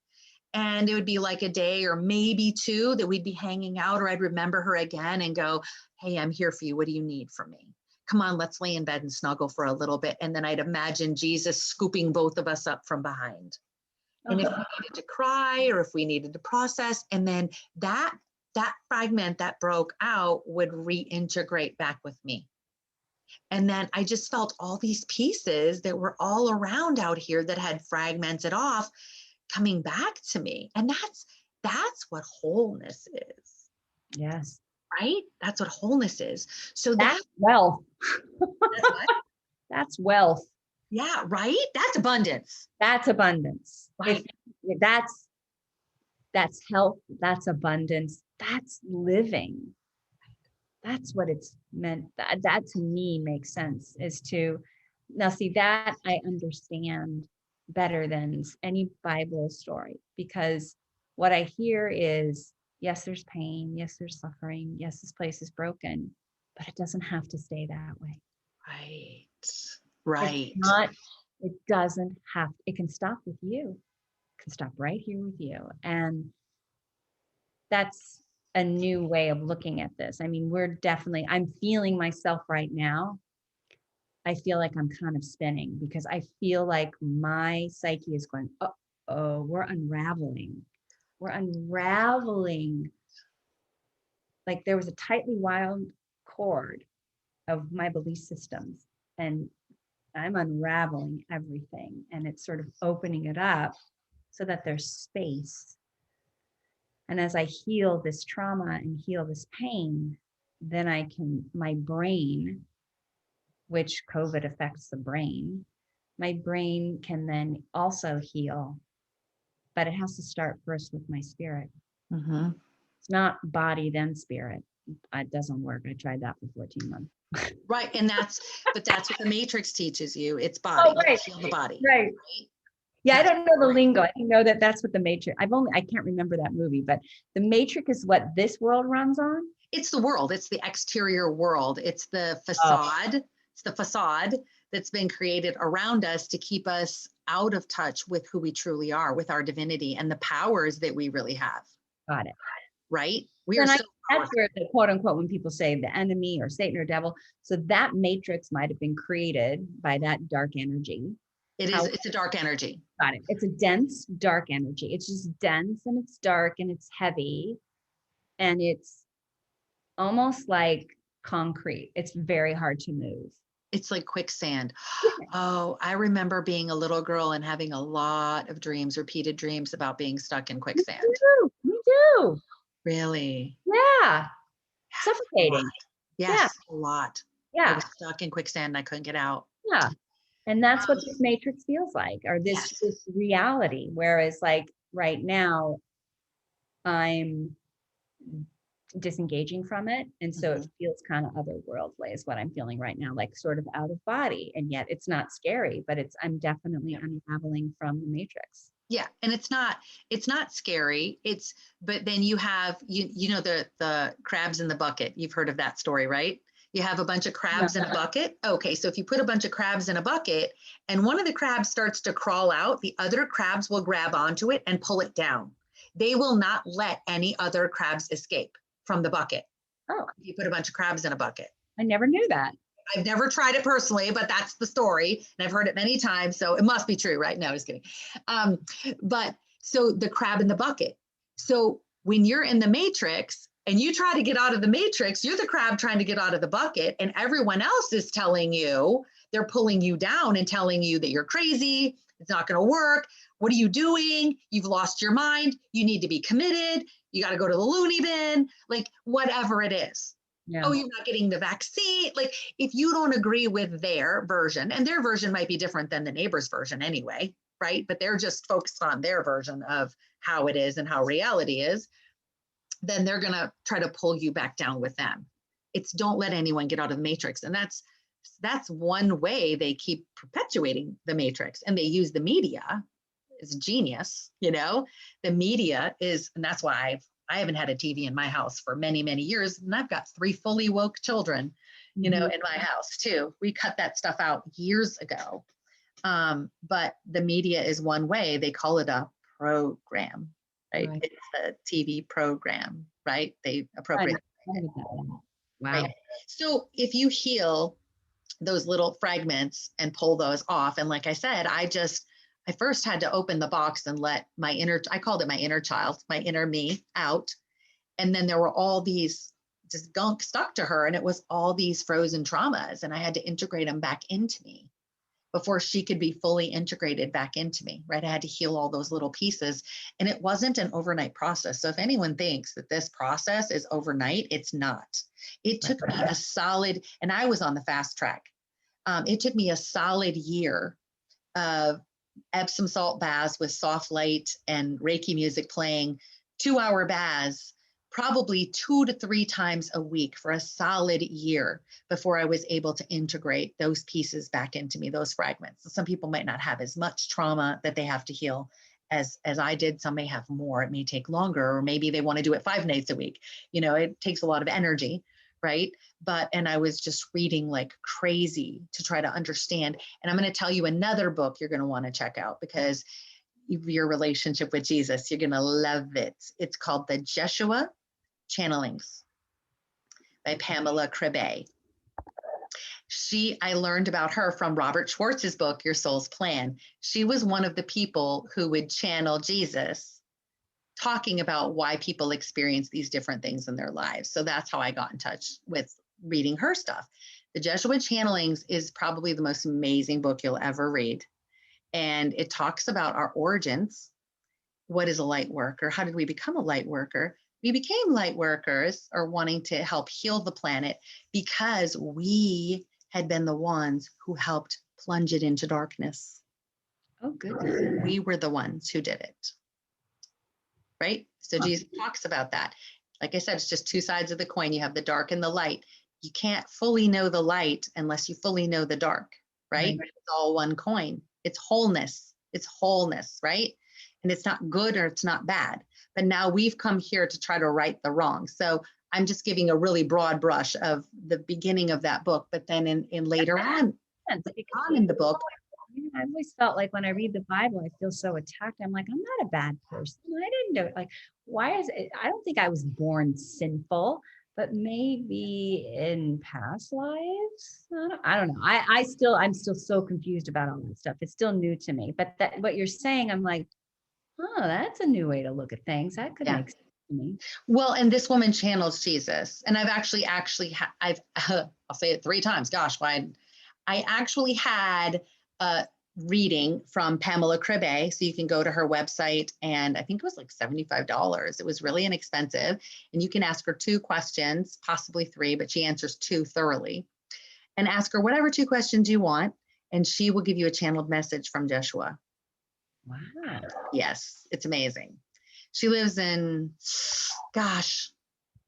And it would be like a day or maybe two that we'd be hanging out, or I'd remember her again and go, hey, I'm here for you. What do you need from me? Come on, let's lay in bed and snuggle for a little bit. And then I'd imagine Jesus scooping both of us up from behind. And if we needed to cry or if we needed to process, and then that fragment that broke out would reintegrate back with me. And then I just felt all these pieces that were all around out here that had fragmented off coming back to me. And that's what wholeness is. Yes. Right? That's what wholeness is. So that's wealth. That's what? That's wealth. Yeah, right? That's abundance. That's abundance. Right. That's health, that's abundance, that's living. That's what it's meant. That to me makes sense, is to, now see, that I understand better than any Bible story, because what I hear is, yes, there's pain, yes, there's suffering, yes, this place is broken, but it doesn't have to stay that way. Right. Right. It doesn't have, it can stop with you. It can stop right here with you. And that's a new way of looking at this. I mean, I'm feeling myself right now. I feel like I'm kind of spinning, because I feel like my psyche is going, oh, we're unraveling. We're unraveling. Like there was a tightly wound cord of my belief systems, and I'm unraveling everything, and it's sort of opening it up so that there's space. And as I heal this trauma and heal this pain, then my brain, which COVID affects the brain, my brain can then also heal, but it has to start first with my spirit. Mm-hmm. It's not body, then spirit. It doesn't work. I tried that for 14 months. Right. And that's what the Matrix teaches you. It's body. Oh, right. Heal the body. Right. Yeah, I don't know the lingo. I know that that's what the Matrix, I can't remember that movie, but the Matrix is what this world runs on. It's the world. It's the exterior world. It's the facade. It's the facade that's been created around us to keep us out of touch with who we truly are, with our divinity and the powers that we really have. Got it. Right? That's where the quote unquote, when people say the enemy or Satan or devil, so that matrix might have been created by that dark energy. It's a dark energy. Got it. It's a dense, dark energy. It's just dense and it's dark and it's heavy and it's almost like concrete. It's very hard to move. It's like quicksand. Oh, I remember being a little girl and having a lot of dreams, repeated dreams about being stuck in quicksand. Me too. Really? Yeah. Suffocating. Yes, a lot. Yeah. I was stuck in quicksand and I couldn't get out. Yeah. And that's what this matrix feels like, or this reality. Whereas like right now, I'm disengaging from it. And so it feels kind of otherworldly is what I'm feeling right now, like sort of out of body. And yet it's not scary, but I'm definitely unraveling from the matrix. Yeah. And it's not scary. But then you have, you know, the crabs in the bucket. You've heard of that story, right? You have a bunch of crabs in a bucket. Okay. So if you put a bunch of crabs in a bucket and one of the crabs starts to crawl out, the other crabs will grab onto it and pull it down. They will not let any other crabs escape from the bucket. Oh, you put a bunch of crabs in a bucket. I never knew that. I've never tried it personally, but that's the story. And I've heard it many times. So it must be true, right? No, I was kidding. But so the crab in the bucket. So when you're in the matrix and you try to get out of the matrix, you're the crab trying to get out of the bucket, and everyone else is telling you, they're pulling you down and telling you that you're crazy. It's not going to work. What are you doing? You've lost your mind. You need to be committed. You got to go to the loony bin, like whatever it is. Yeah. Oh, you're not getting the vaccine. Like if you don't agree with their version, and their version might be different than the neighbor's version anyway, right? But they're just focused on their version of how it is and how reality is. Then they're going to try to pull you back down with them. It's don't let anyone get out of the matrix. And that's one way they keep perpetuating the matrix. And they use the media. It's genius, you know, the media is, and that's why I haven't had a TV in my house for many, many years. And I've got 3 fully woke children, you know, in my house too. We cut that stuff out years ago. But the media is one way. They call it a program, right? Right. It's a TV program, right? They appropriate. Wow. Right. So if you heal those little fragments and pull those off, and like I said, I first had to open the box and let I called it my inner child, my inner me out. And then there were all these just gunk stuck to her, and it was all these frozen traumas, and I had to integrate them back into me before she could be fully integrated back into me, right? I had to heal all those little pieces, and it wasn't an overnight process. So if anyone thinks that this process is overnight, it's not. It took me a solid, and I was on the fast track. It took me a solid year of Epsom salt baths with soft light and Reiki music playing, 2-hour baths, probably 2 to 3 times a week for a solid year before I was able to integrate those pieces back into me, those fragments. Some people might not have as much trauma that they have to heal as I did. Some may have more. It may take longer, or maybe they want to do it 5 nights a week. It takes a lot of energy, right? And I was just reading like crazy to try to understand. And I'm going to tell you another book you're going to want to check out, because your relationship with Jesus, you're going to love it. It's called The Jeshua Channelings by Pamela Kribbe. I learned about her from Robert Schwartz's book, Your Soul's Plan. She was one of the people who would channel Jesus, talking about why people experience these different things in their lives. So that's how I got in touch with reading her stuff. The Jeshua Channelings is probably the most amazing book you'll ever read. And it talks about our origins. What is a light worker? How did we become a light worker? We became light workers, or wanting to help heal the planet, because we had been the ones who helped plunge it into darkness. Oh, goodness. We were the ones who did it. Right? So Jesus talks about that. Like I said, it's just 2 sides of the coin. You have the dark and the light. You can't fully know the light unless you fully know the dark, right? It's all one coin. It's wholeness. It's wholeness, right? And it's not good or it's not bad. But now we've come here to try to right the wrong. So I'm just giving a really broad brush of the beginning of that book, but then in later on in the book, I always felt like when I read the Bible, I feel so attacked. I'm like, I'm not a bad person. I didn't do it. Like, why is it? I don't think I was born sinful, but maybe in past lives. I don't know. I'm still so confused about all that stuff. It's still new to me. But that what you're saying, I'm like, oh, that's a new way to look at things. That could make sense to me. Well, and this woman channels Jesus, and I've actually I'll say it 3 times. Gosh, why? I actually had a reading from Pamela Kribbe. So you can go to her website, and I think it was like $75. It was really inexpensive. And you can ask her 2 questions, possibly 3, but she answers 2 thoroughly. And ask her whatever 2 questions you want, and she will give you a channeled message from Jeshua. Wow. Yes, it's amazing. She lives in, gosh,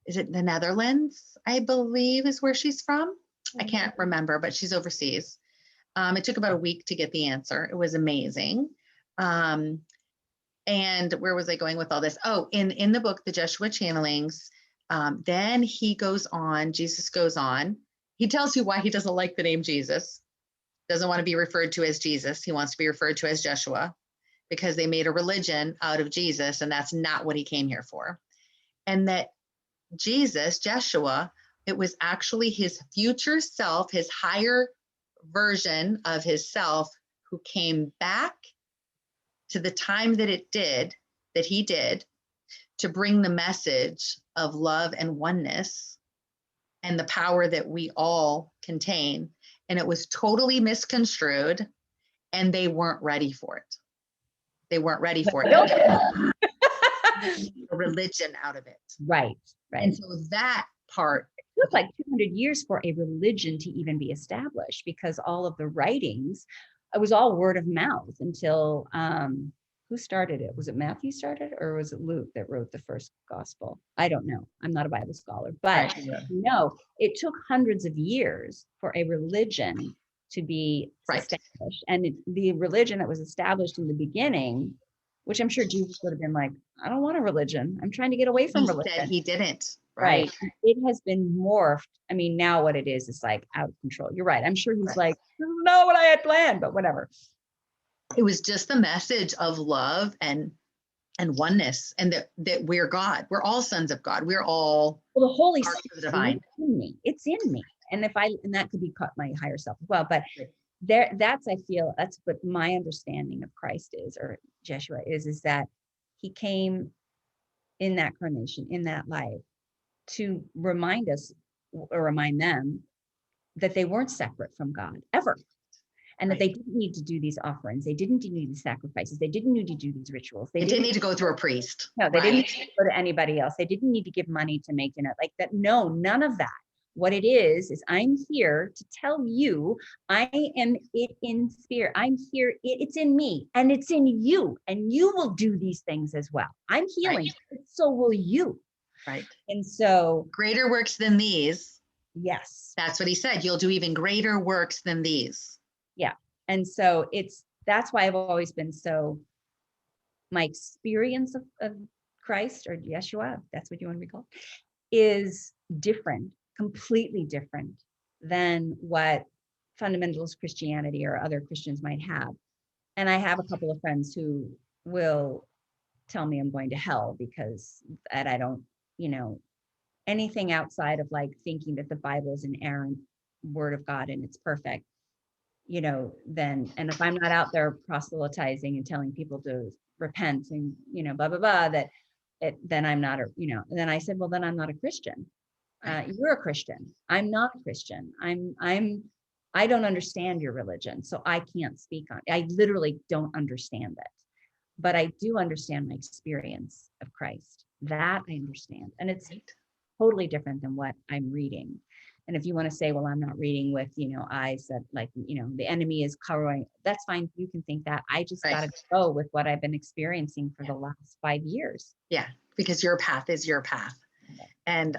is it the Netherlands? I believe is where she's from. I can't remember, but she's overseas. It took about a week to get the answer. It was amazing. And where was I going with all this? Oh, in the book, The Jeshua Channelings, then Jesus goes on. He tells you why he doesn't like the name Jesus. Doesn't want to be referred to as Jesus. He wants to be referred to as Jeshua, because they made a religion out of Jesus, and that's not what he came here for. And that Jesus, Jeshua, it was actually his future self, his higher version of his self, who came back to the time that he did, to bring the message of love and oneness and the power that we all contain. And it was totally misconstrued, and they weren't ready for it. They weren't ready for it. A religion out of it. Right. And so that part. It took like 200 years for a religion to even be established, because all of the writings, it was all word of mouth until, who started it? Was it Matthew started, or was it Luke that wrote the first gospel? I don't know. I'm not a Bible scholar, but no, it took hundreds of years for a religion to be established. And the religion that was established in the beginning, which I'm sure Jesus would have been like, I don't want a religion. I'm trying to get away from religion. Said he didn't. Right. It has been morphed. I mean, now what it is like out of control. You're right. I'm sure he's like, this is not what I had planned, but whatever. It was just the message of love and oneness, and that we're God. We're all sons of God. We're all well, the Holy parts of the Spirit divine. is in me. It's in me. And and that could be my higher self as well. But that's what my understanding of Christ is, or Jeshua is that he came in that carnation, in that life, to remind us, or remind them, that they weren't separate from God ever. And that they didn't need to do these offerings. They didn't need these sacrifices. They didn't need to do these rituals. They didn't need to go through a priest. No, they didn't need to go to anybody else. They didn't need to give money to make dinner. Like that. No, none of that. What it is I'm here to tell you, I am it in spirit. I'm here. It's in me and it's in you. And you will do these things as well. I'm healing. So will you. Right. And so greater works than these. Yes. That's what he said. You'll do even greater works than these. Yeah. And so that's why I've always been my experience of Christ, or Yeshua, if that's what you want to be called, is different, completely different than what fundamentalist Christianity or other Christians might have. And I have a couple of friends who will tell me I'm going to hell because that I don't, anything outside of like thinking that the Bible is an inerrant word of God and it's perfect, then, and if I'm not out there proselytizing and telling people to repent and, blah, blah, blah, then I'm not then I said, well, then I'm not a Christian. You're a Christian. I'm not a Christian. I don't understand your religion. So I can't speak on it. I literally don't understand it, but I do understand my experience of Christ. That I understand. And it's totally different than what I'm reading. And if you want to say, well, I'm not reading with, eyes that like, the enemy is covering, that's fine. You can think that. I just got to go with what I've been experiencing for the last 5 years. Yeah. Because your path is your path. And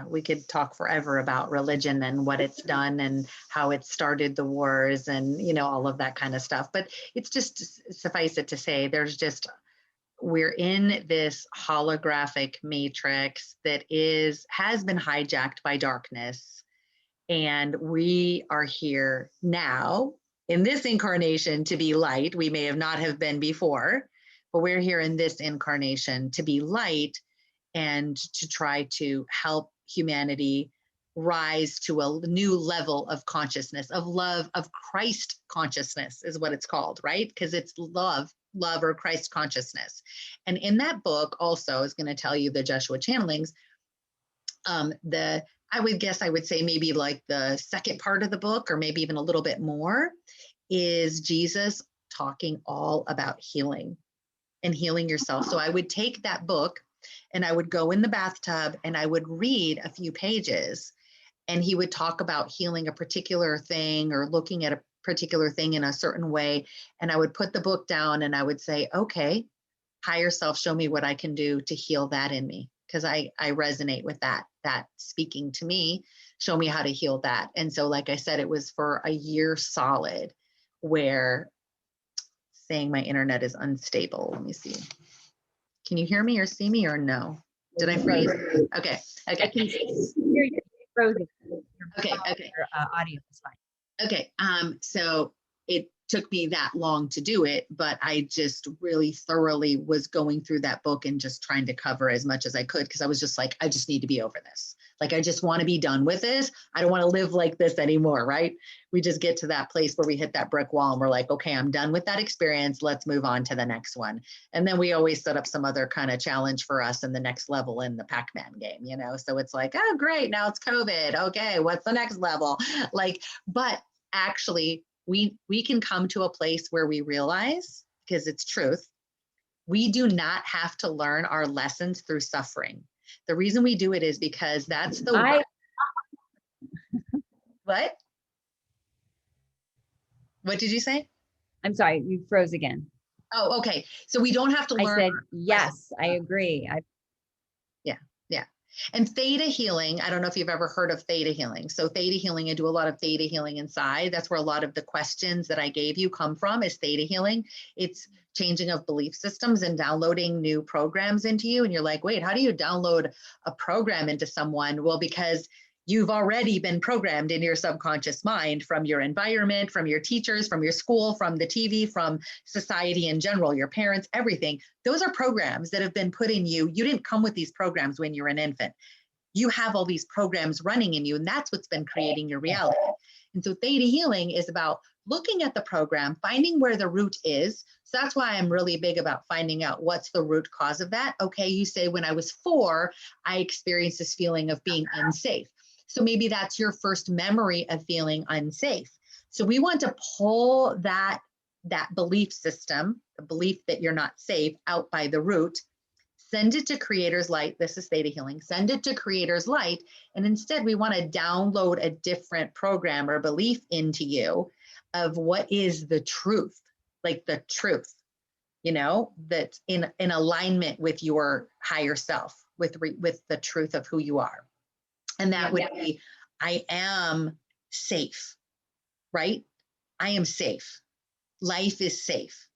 we could talk forever about religion and what it's done and how it started the wars and, all of that kind of stuff. But it's just, suffice it to say, we're in this holographic matrix that has been hijacked by darkness. And we are here now in this incarnation to be light. We may have not have been before, but we're here in this incarnation to be light and to try to help humanity rise to a new level of consciousness, of love, of Christ consciousness is what it's called, right? Because it's love or Christ consciousness. And in that book also is going to tell you the Jeshua channelings. I would say maybe like the second part of the book, or maybe even a little bit more, is Jesus talking all about healing and healing yourself. So I would take that book and I would go in the bathtub and I would read a few pages, and he would talk about healing a particular thing or looking at a particular thing in a certain way. And I would put the book down and I would say, okay, higher self, show me what I can do to heal that in me. Because I resonate with that speaking to me, show me how to heal that. And so, like I said, it was for a year solid where saying my internet is unstable. Let me see. Can you hear me or see me or no? Did I freeze? Okay. I can hear you frozen. Okay. Your audio is fine. Okay. So it took me that long to do it, but I just really thoroughly was going through that book and just trying to cover as much as I could, because I was just like, I just need to be over this. Like, I just want to be done with this. I don't want to live like this anymore, right? We just get to that place where we hit that brick wall and we're like, okay, I'm done with that experience. Let's move on to the next one. And then we always set up some other kind of challenge for us in the next level in the Pac-Man game, So it's like, oh, great, now it's COVID. Okay, what's the next level? But actually, we can come to a place where we realize, because it's truth, we do not have to learn our lessons through suffering. The reason we do it is because that's the What? What did you say? I'm sorry, you froze again. Oh, okay. So we don't have to learn. I said, yes, I agree. Yeah. And theta healing, I don't know if you've ever heard of theta healing. So theta healing, I do a lot of theta healing inside. That's where a lot of the questions that I gave you come from, is theta healing. It's changing of belief systems and downloading new programs into you. And you're like, wait, how do you download a program into someone? Well, because You've already been programmed in your subconscious mind from your environment, from your teachers, from your school, from the TV, from society in general, your parents, everything. Those are programs that have been put in you. You didn't come with these programs when you're an infant. You have all these programs running in you, and that's what's been creating your reality. And so theta healing is about looking at the program, finding where the root is. So that's why I'm really big about finding out what's the root cause of that. Okay, you say when I was 4, I experienced this feeling of being unsafe. So maybe that's your first memory of feeling unsafe. So we want to pull that belief system, the belief that you're not safe, out by the root, send it to Creator's Light. This is theta healing. Send it to Creator's Light. And instead, we want to download a different program or belief into you of what is the truth, like the truth, that's in alignment with your higher self, with the truth of who you are. And that would be, I am safe, right? I am safe. Life is safe.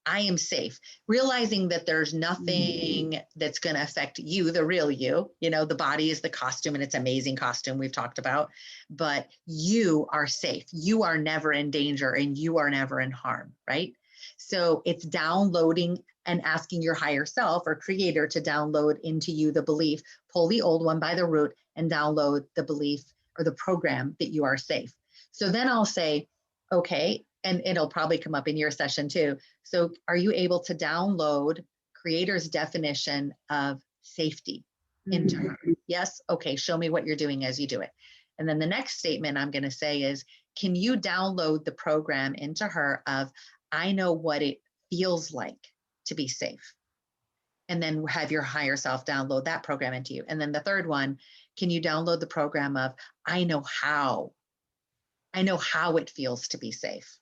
I am safe. Realizing that there's nothing that's going to affect you, the real you. The body is the costume, and it's an amazing costume we've talked about, but you are safe. You are never in danger, and you are never in harm, right? So it's downloading and asking your higher self or creator to download into you the belief, pull the old one by the root and download the belief or the program that you are safe. So then I'll say, okay, and it'll probably come up in your session too. So are you able to download Creator's definition of safety into her? Yes. Okay. Show me what you're doing as you do it. And then the next statement I'm going to say is, can you download the program into her of, I know what it feels like to be safe? And then have your higher self download that program into you. And then the third one, can you download the program of, I know how it feels to be safe.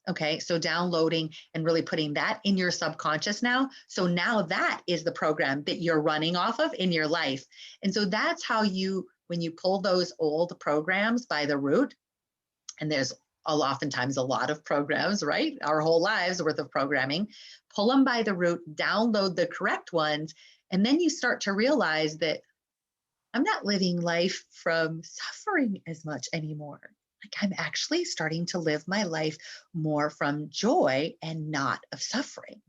Okay, so downloading and really putting that in your subconscious now. So now that is the program that you're running off of in your life. And so that's how when you pull those old programs by the root, and there's oftentimes a lot of programs, right? Our whole lives worth of programming, pull them by the root, download the correct ones, and then you start to realize that I'm not living life from suffering as much anymore. Like I'm actually starting to live my life more from joy and not of suffering.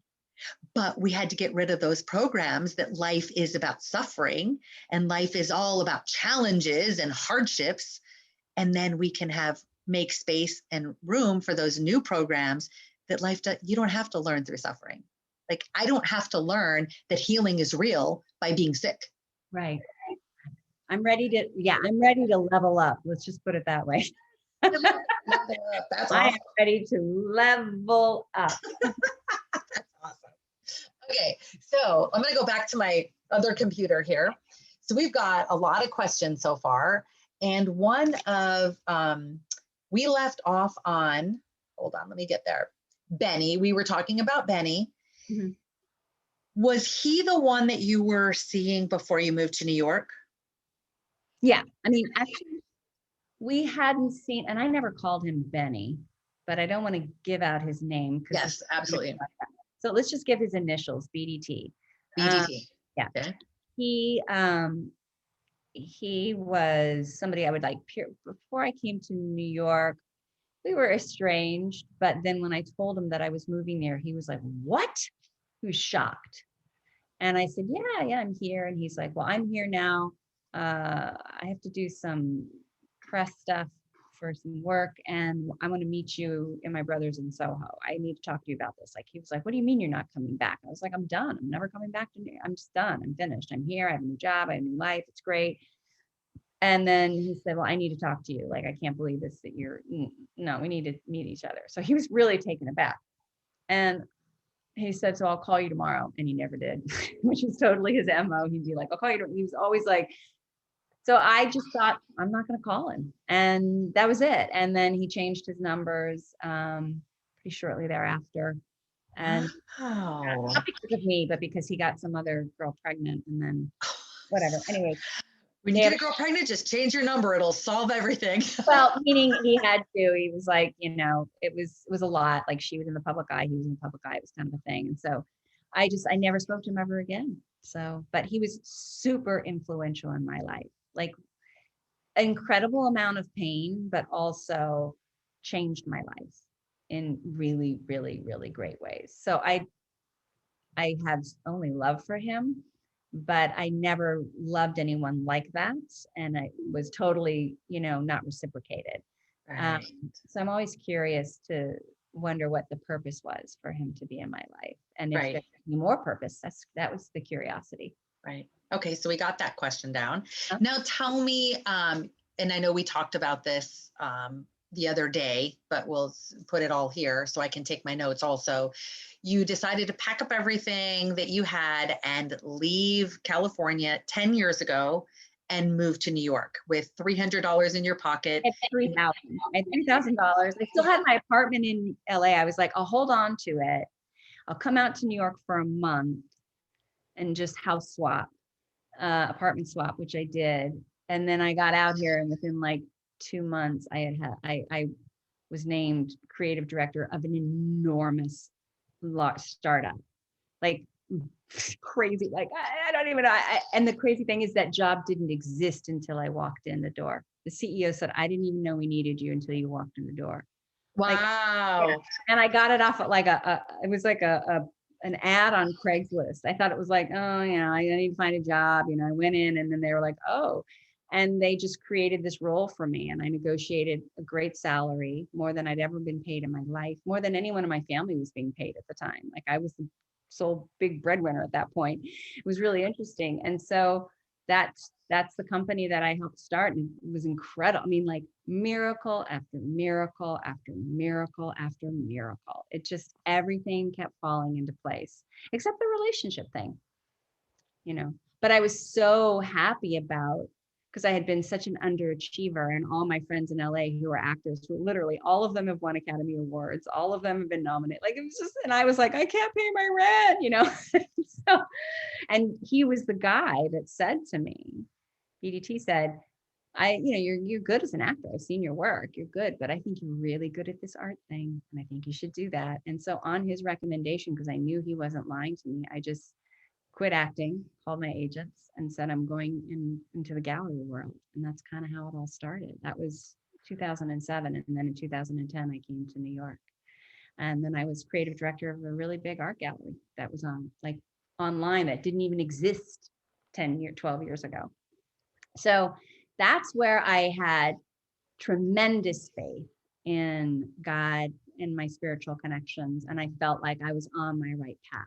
But we had to get rid of those programs that life is about suffering and life is all about challenges and hardships. And then we can make space and room for those new programs that you don't have to learn through suffering. Like I don't have to learn that healing is real by being sick. Right. I'm ready to level up. Let's just put it that way. That's awesome. I am ready to level up. That's awesome. Okay, so I'm going to go back to my other computer here. So we've got a lot of questions so far. And one of, we left off on, hold on, let me get there. Benny, we were talking about Benny. Mm-hmm. Was he the one that you were seeing before you moved to New York? Yeah, I mean, actually, we hadn't seen, and I never called him Benny, but I don't want to give out his name. Yes, absolutely. So let's just give his initials, BDT. BDT. Yeah. Okay. He was somebody I would like, before I came to New York, we were estranged, but then when I told him that I was moving there, he was like, what? He was shocked. And I said, yeah, I'm here. And he's like, well, I'm here now. I have to do some press stuff for some work, and I'm going to meet you and my brother's in Soho. I need to talk to you about this. Like, he was like, what do you mean you're not coming back? I was like, I'm done. I'm never coming back to New York. I'm just done. I'm finished. I'm here. I have a new job. I have a new life. It's great. And then he said, well, I need to talk to you. Like, I can't believe this, that no, we need to meet each other. So he was really taken aback. And he said, so I'll call you tomorrow. And he never did, which is totally his MO. He'd be like, I'll call you. He was always like, so I just thought, I'm not going to call him. And that was it. And then he changed his numbers pretty shortly thereafter. And not because of me, but because he got some other girl pregnant, and then whatever. Anyway. When you get a girl pregnant, just change your number. It'll solve everything. Well, meaning he had to. He was like, it was a lot. Like, she was in the public eye. He was in the public eye. It was kind of a thing. And so I never spoke to him ever again. So, but he was super influential in my life. Like, incredible amount of pain, but also changed my life in really, really, really great ways. So I have only love for him, but I never loved anyone like that. And I was totally, not reciprocated. Right. So I'm always curious to wonder what the purpose was for him to be in my life. And if Right. there's any more purpose, that was the curiosity. Right. Okay. So we got that question down. Huh? Now tell me, and I know we talked about this the other day, but we'll put it all here so I can take my notes also. You decided to pack up everything that you had and leave California 10 years ago and move to New York with $300 in your pocket. I had $3,000. I still had my apartment in LA. I was like, I'll hold on to it. I'll come out to New York for a month and just house swap, apartment swap, which I did. And then I got out here, and within like 2 months, I was named creative director of an enormous startup, like crazy. Like I don't even know. And the crazy thing is that job didn't exist until I walked in the door. The CEO said, I didn't even know we needed you until you walked in the door. Wow. Like, and I got it off of like it was like an ad on Craigslist. I thought it was like, oh, I need to find a job. I went in, and then they were like, oh, and they just created this role for me. And I negotiated a great salary, more than I'd ever been paid in my life, more than anyone in my family was being paid at the time. Like I was the sole big breadwinner at that point. It was really interesting. And so that's the company that I helped start, and it was incredible. I mean, like miracle after miracle after miracle after miracle. It just, everything kept falling into place, except the relationship thing, but I was so happy because I had been such an underachiever, and all my friends in LA who are actors, who literally all of them have won Academy Awards, all of them have been nominated. Like it was just, and I was like, I can't pay my rent, So, and he was the guy that said to me, BDT said, you're good as an actor. I've seen your work. You're good, but I think you're really good at this art thing, and I think you should do that. And so on his recommendation, because I knew he wasn't lying to me, I just quit acting, called my agents, and said, I'm going into the gallery world. And that's kind of how it all started. That was 2007. And then in 2010, I came to New York. And then I was creative director of a really big art gallery that was online, that didn't even exist 12 years ago. So that's where I had tremendous faith in God and my spiritual connections. And I felt like I was on my right path.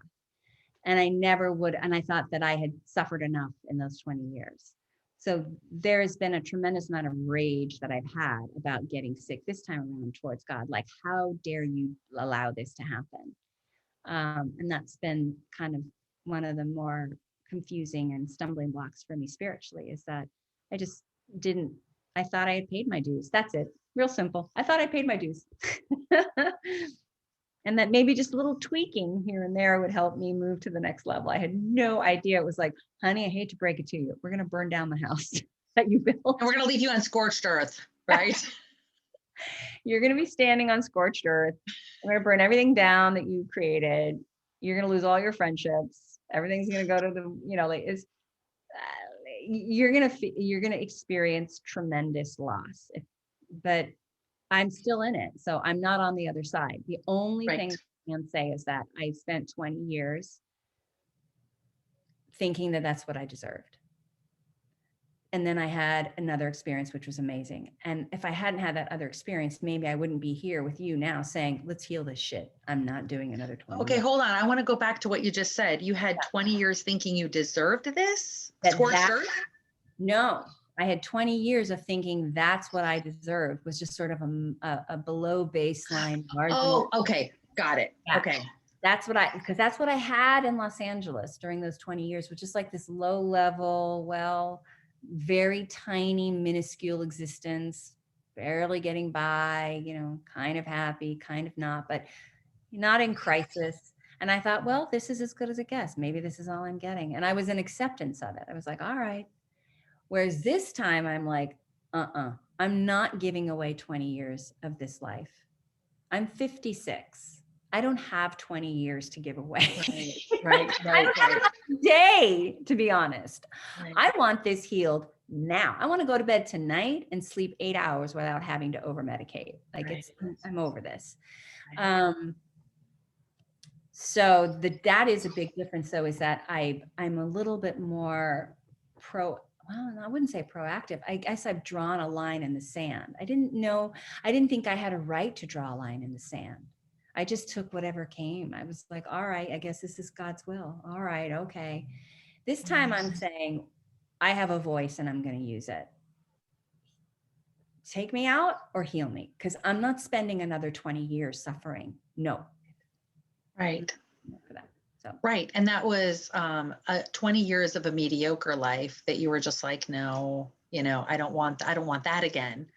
And I never would. And I thought that I had suffered enough in those 20 years. So there has been a tremendous amount of rage that I've had about getting sick this time around towards God. Like, how dare you allow this to happen? And that's been kind of one of the more confusing and stumbling blocks for me spiritually, is that I thought I had paid my dues. That's it. Real simple. I thought I paid my dues. And that maybe just a little tweaking here and there would help me move to the next level. I had no idea. It was like, honey, I hate to break it to you. We're going to burn down the house that you built. And we're going to leave you on scorched earth, right? You're going to be standing on scorched earth. We're going to burn everything down that you created. You're going to lose all your friendships. Everything's going to go to the, you're going to experience tremendous loss. But I'm still in it. So I'm not on the other side. The only thing I can say is that I spent 20 years thinking that that's what I deserved. And then I had another experience, which was amazing. And if I hadn't had that other experience, maybe I wouldn't be here with you now saying, let's heal this shit. I'm not doing another 20 Okay, years. hold on. I want to go back to what you just said. You had 20 years thinking you deserved this? Scorched earth? No. I had 20 years of thinking that's what I deserved, was just sort of a below baseline. Oh, okay. Got it. Yeah. Okay. Because that's what I had in Los Angeles during those 20 years, which is like this low level, very tiny, minuscule existence, barely getting by, kind of happy, kind of not, but not in crisis. And I thought, well, this is as good as it gets. Maybe this is all I'm getting. And I was in acceptance of it. I was like, all right. Whereas this time I'm like, I'm not giving away 20 years of this life. I'm 56. I don't have 20 years to give away. Right. I don't have enough day, to be honest. Right. I want this healed now. I want to go to bed tonight and sleep 8 hours without having to over medicate. Like I'm over this. So that is a big difference though, is that I'm a little bit more well, I wouldn't say proactive. I guess I've drawn a line in the sand. I didn't think I had a right to draw a line in the sand. I just took whatever came. I was like, all right, I guess this is God's will. All right, okay. This time I'm saying, I have a voice and I'm going to use it. Take me out or heal me, because I'm not spending another 20 years suffering. No. Right. For that. So. Right. And that was 20 years of a mediocre life that you were just like, no, I don't want that again.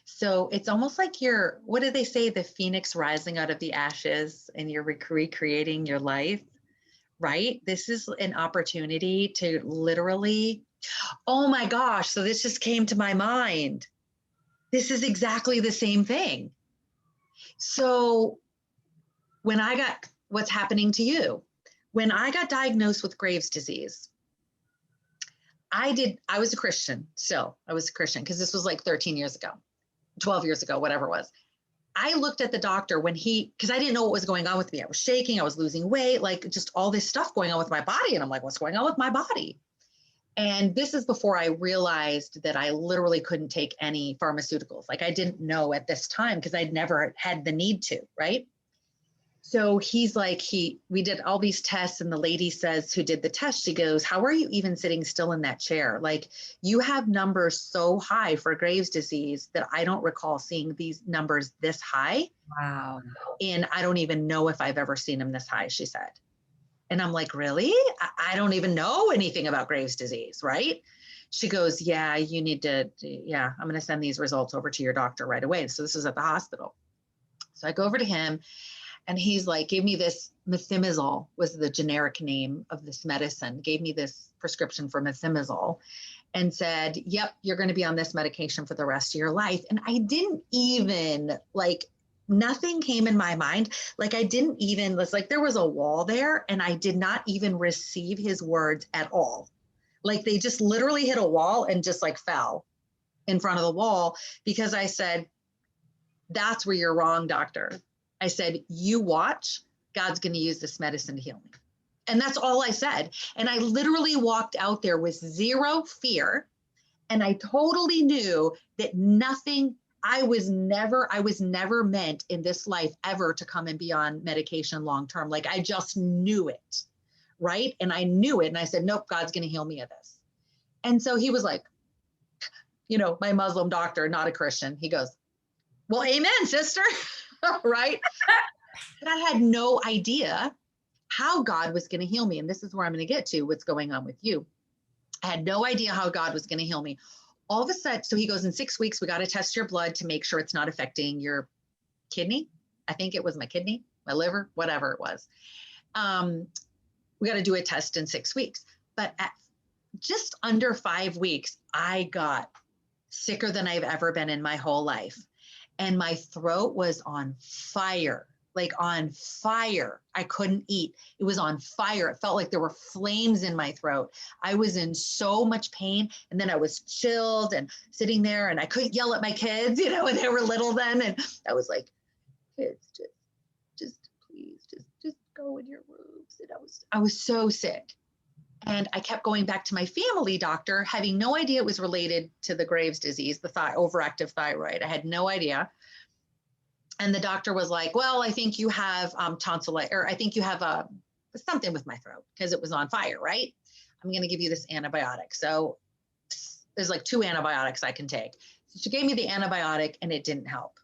So it's almost like what do they say? The phoenix rising out of the ashes, and you're recreating your life, right? This is an opportunity to literally, oh my gosh. So this just came to my mind. This is exactly the same thing. So what's happening to you? When I got diagnosed with Graves' disease, I was a Christian still. I was a Christian because this was like 13 years ago, 12 years ago, whatever it was. I looked at the doctor because I didn't know what was going on with me. I was shaking, I was losing weight, like just all this stuff going on with my body. And I'm like, what's going on with my body? And this is before I realized that I literally couldn't take any pharmaceuticals. Like I didn't know at this time because I'd never had the need to, right? So he's like, we did all these tests, and the lady says, who did the test, she goes, how are you even sitting still in that chair? Like you have numbers so high for Graves' disease that I don't recall seeing these numbers this high. Wow. And I don't even know if I've ever seen them this high, she said. And I'm like, really? I don't even know anything about Graves' disease, right? She goes, yeah, you need to, I'm going to send these results over to your doctor right away. So this is at the hospital. So I go over to him, and he's like, gave me this methimazole, was the generic name of this medicine, gave me this prescription for methimazole and said, yep, you're going to be on this medication for the rest of your life. And I didn't even nothing came in my mind. Like I didn't even, it's like there was a wall there, and I did not even receive his words at all. Like they just literally hit a wall and just like fell in front of the wall, because I said, that's where you're wrong, doctor. I said, you watch, God's going to use this medicine to heal me. And that's all I said. And I literally walked out there with zero fear. And I totally knew that I was never meant in this life ever to come and be on medication long-term. Like I just knew it. Right. And I knew it. And I said, nope, God's going to heal me of this. And so he was like, my Muslim doctor, not a Christian. He goes, well, amen, sister. Right. But I had no idea how God was going to heal me. And this is where I'm going to get to what's going on with you. I had no idea how God was going to heal me. All of a sudden, so he goes, in 6 weeks, we got to test your blood to make sure it's not affecting your kidney. I think it was my kidney, my liver, whatever it was. We got to do a test in 6 weeks. But at just under 5 weeks, I got sicker than I've ever been in my whole life. And my throat was on fire, like on fire. I couldn't eat. It was on fire. It felt like there were flames in my throat. I was in so much pain. And then I was chilled and sitting there, and I couldn't yell at my kids, when they were little then. And I was like, kids, just please, just go in your rooms. And I was so sick. And I kept going back to my family doctor, having no idea it was related to the Graves' disease, the overactive thyroid. I had no idea. And the doctor was like, well, I think you have tonsillitis, or I think you have something with my throat because it was on fire, right? I'm going to give you this antibiotic. So there's like 2 antibiotics I can take. So she gave me the antibiotic, and it didn't help.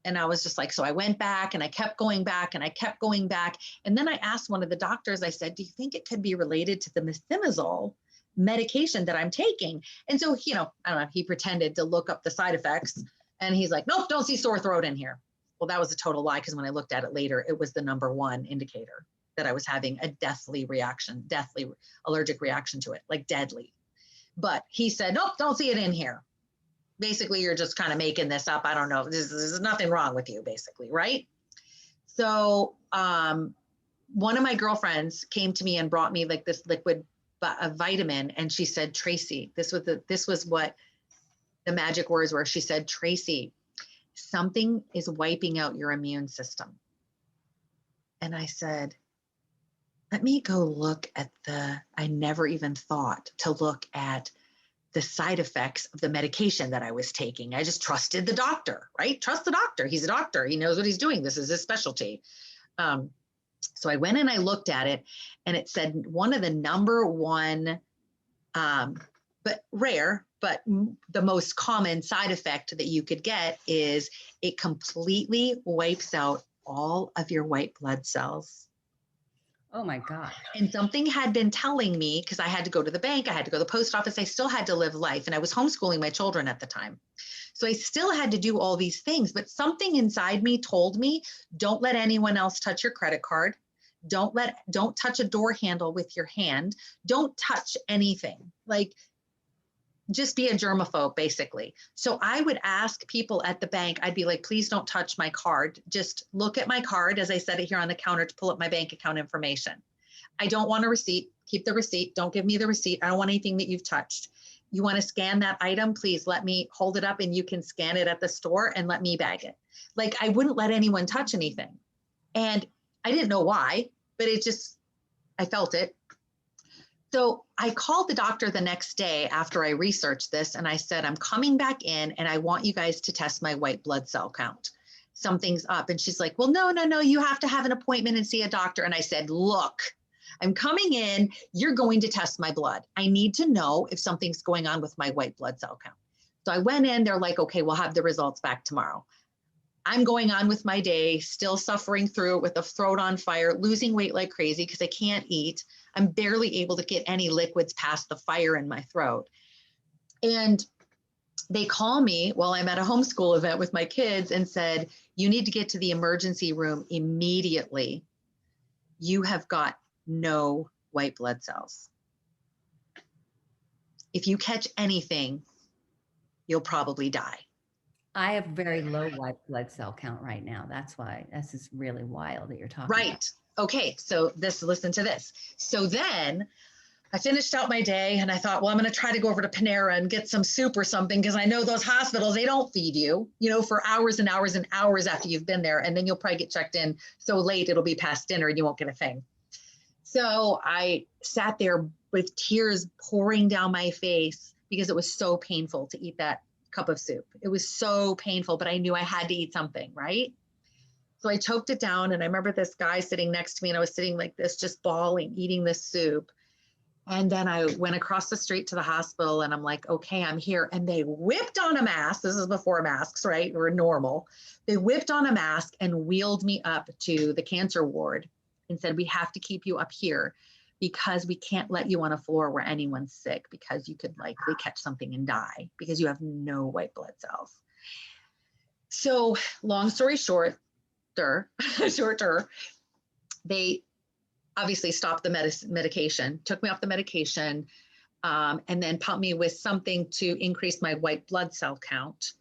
And I was just like, so I went back, and I kept going back, and I kept going back. And then I asked one of the doctors, I said, do you think it could be related to the methimazole medication that I'm taking? And so, I don't know, he pretended to look up the side effects, and he's like, nope, don't see sore throat in here. Well, that was a total lie, because when I looked at it later, it was the number 1 indicator that I was having a deathly allergic reaction to it, like deadly. But he said, nope, don't see it in here. Basically, you're just kind of making this up. I don't know. There's nothing wrong with you, basically, right? So one of my girlfriends came to me and brought me like this liquid a vitamin. And she said, Tracy, this was what the magic words were. She said, Tracy, something is wiping out your immune system. And I said, let me go look at I never even thought to look at the side effects of the medication that I was taking. I just trusted the doctor, right? Trust the doctor. He's a doctor. He knows what he's doing. This is his specialty. So I went and I looked at it, and it said one of the number one, but rare, but the most common side effect that you could get is it completely wipes out all of your white blood cells. Oh my God. And something had been telling me, because I had to go to the bank, I had to go to the post office, I still had to live life. And I was homeschooling my children at the time. So I still had to do all these things, but something inside me told me, don't let anyone else touch your credit card. Don't touch a door handle with your hand. Don't touch anything. Like, just be a germaphobe, basically. So I would ask people at the bank, I'd be like, please don't touch my card. Just look at my card as I set it here on the counter to pull up my bank account information. I don't want a receipt. Keep the receipt. Don't give me the receipt. I don't want anything that you've touched. You want to scan that item? Please let me hold it up and you can scan it at the store and let me bag it. Like, I wouldn't let anyone touch anything. And I didn't know why, but I felt it. So I called the doctor the next day after I researched this, and I said, I'm coming back in and I want you guys to test my white blood cell count. Something's up. And she's like, well, no, you have to have an appointment and see a doctor. And I said, look, I'm coming in, you're going to test my blood. I need to know if something's going on with my white blood cell count. So I went in, they're like, okay, we'll have the results back tomorrow. I'm going on with my day, still suffering through it with a throat on fire, losing weight like crazy because I can't eat. I'm barely able to get any liquids past the fire in my throat. And they call me while I'm at a homeschool event with my kids and said, you need to get to the emergency room immediately. You have got no white blood cells. If you catch anything, you'll probably die. I have very low white blood cell count right now. That's why this is really wild that you're talking Right. about. Okay. So listen to this. So then I finished out my day and I thought, well, I'm going to try to go over to Panera and get some soup or something, because I know those hospitals, they don't feed you, for hours and hours and hours after you've been there. And then you'll probably get checked in so late, it'll be past dinner and you won't get a thing. So I sat there with tears pouring down my face because it was so painful to eat that cup of soup. It was so painful, but I knew I had to eat something, right? So I choked it down. And I remember this guy sitting next to me, and I was sitting like this, just bawling, eating this soup. And then I went across the street to the hospital, and I'm like, okay, I'm here. And they whipped on a mask. This is before masks, right? We're normal. They whipped on a mask and wheeled me up to the cancer ward and said, we have to keep you up here because we can't let you on a floor where anyone's sick, because you could likely catch something and die because you have no white blood cells. So long story shorter, they obviously stopped the medication, took me off the medication, and then pumped me with something to increase my white blood cell count,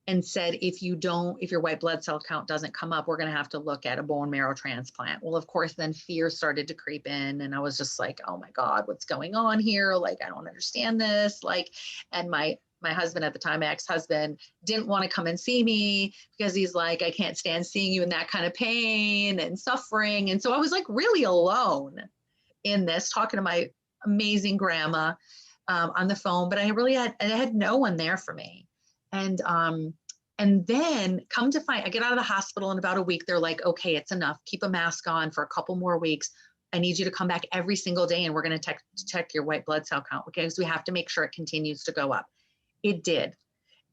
and said, if your white blood cell count doesn't come up, we're going to have to look at a bone marrow transplant. Well, of course, then fear started to creep in, and I was just like, oh my God, what's going on here? Like, I don't understand this. Like, and my husband at the time, my ex-husband, didn't want to come and see me because he's like, I can't stand seeing you in that kind of pain and suffering. And so I was like really alone in this, talking to my amazing grandma on the phone, but I had no one there for me. And then come to find, I get out of the hospital in about a week. They're like, okay, it's enough. Keep a mask on for a couple more weeks. I need you to come back every single day, and we're going to check your white blood cell count, because we have to make sure it continues to go up. It did.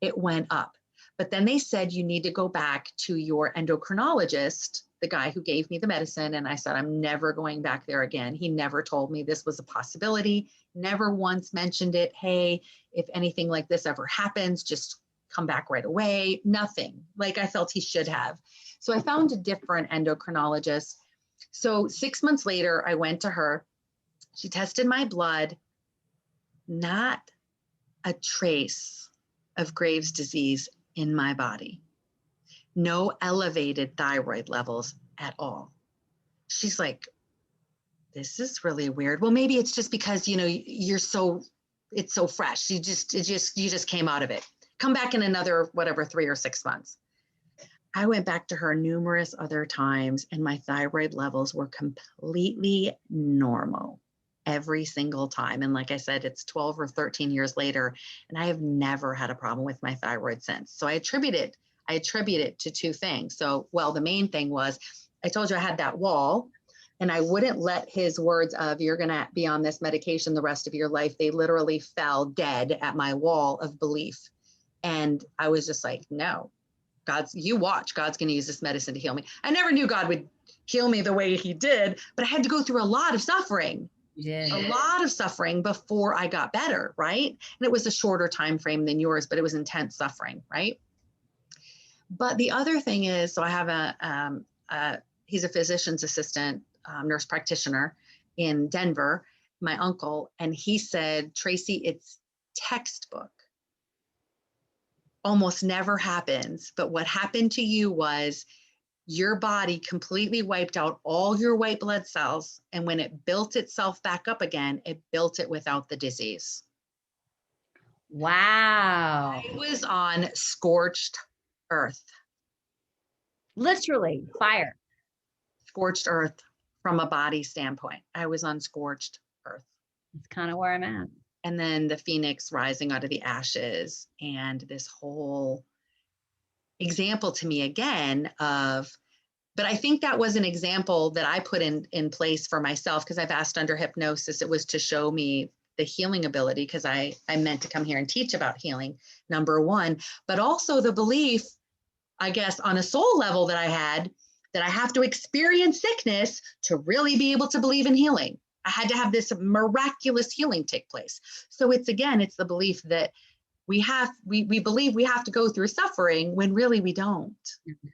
It went up. But then they said, you need to go back to your endocrinologist, the guy who gave me the medicine. And I said, I'm never going back there again. He never told me this was a possibility. Never once mentioned it. Hey, if anything like this ever happens, just come back right away. Nothing. Like I felt he should have. So I found a different endocrinologist. So 6 months later, I went to her. She tested my blood. Not a trace of Graves' disease in my body. No elevated thyroid levels at all. She's like, this is really weird. Well, maybe it's just because, it's so fresh. You just came out of it. Come back in another, whatever, 3 or 6 months. I went back to her numerous other times and my thyroid levels were completely normal every single time. And like I said, it's 12 or 13 years later, and I have never had a problem with my thyroid since. So I attribute it to 2 things. So, well, the main thing was, I told you I had that wall, and I wouldn't let his words of, you're going to be on this medication the rest of your life. They literally fell dead at my wall of belief. And I was just like, no, you watch, God's going to use this medicine to heal me. I never knew God would heal me the way he did, but I had to go through a lot of suffering. A lot of suffering before I got better, right? And it was a shorter time frame than yours, but it was intense suffering, right? But the other thing is, so I have he's a physician's assistant, nurse practitioner in Denver, my uncle, and he said, Tracy, it's textbook. Almost never happens, but what happened to you was your body completely wiped out all your white blood cells. And when it built itself back up again, it built it without the disease. Wow. I was on scorched earth. Literally fire. Scorched earth from a body standpoint. I was on scorched earth. That's kind of where I'm at. And then the phoenix rising out of the ashes, and this whole example to me again of, but I think that was an example that I put in place for myself, because I've asked under hypnosis, it was to show me the healing ability, because I meant to come here and teach about healing, number one, but also the belief, I guess, on a soul level that I had, that I have to experience sickness to really be able to believe in healing. I had to have this miraculous healing take place. So it's the belief that we believe we have to go through suffering when really we don't.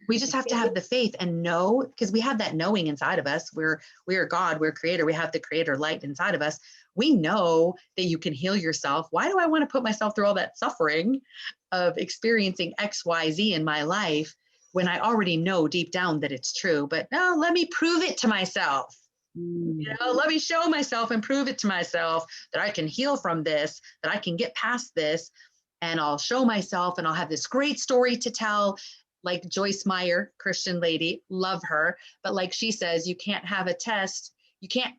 We just have to have the faith and know, because we have that knowing inside of us. We are God, we're creator. We have the creator light inside of us. We know that you can heal yourself. Why do I want to put myself through all that suffering of experiencing X, Y, Z in my life when I already know deep down that it's true? But no, let me prove it to myself. Let me show myself and prove it to myself that I can heal from this, that I can get past this. And I'll show myself, and I'll have this great story to tell, like Joyce Meyer, Christian lady, love her. But like she says, you can't have a test. You can't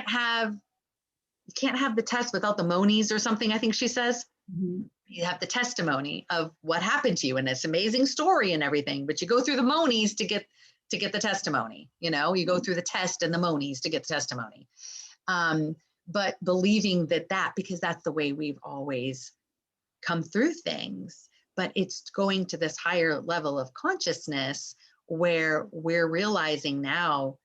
have the test without the monies or something, I think she says. Mm-hmm. You have the testimony of what happened to you, and it's an amazing story and everything, but you go through the monies to get the testimony. You go through the test and the monies to get the testimony. But believing that because that's the way we've always come through things, but it's going to this higher level of consciousness where we're realizing now,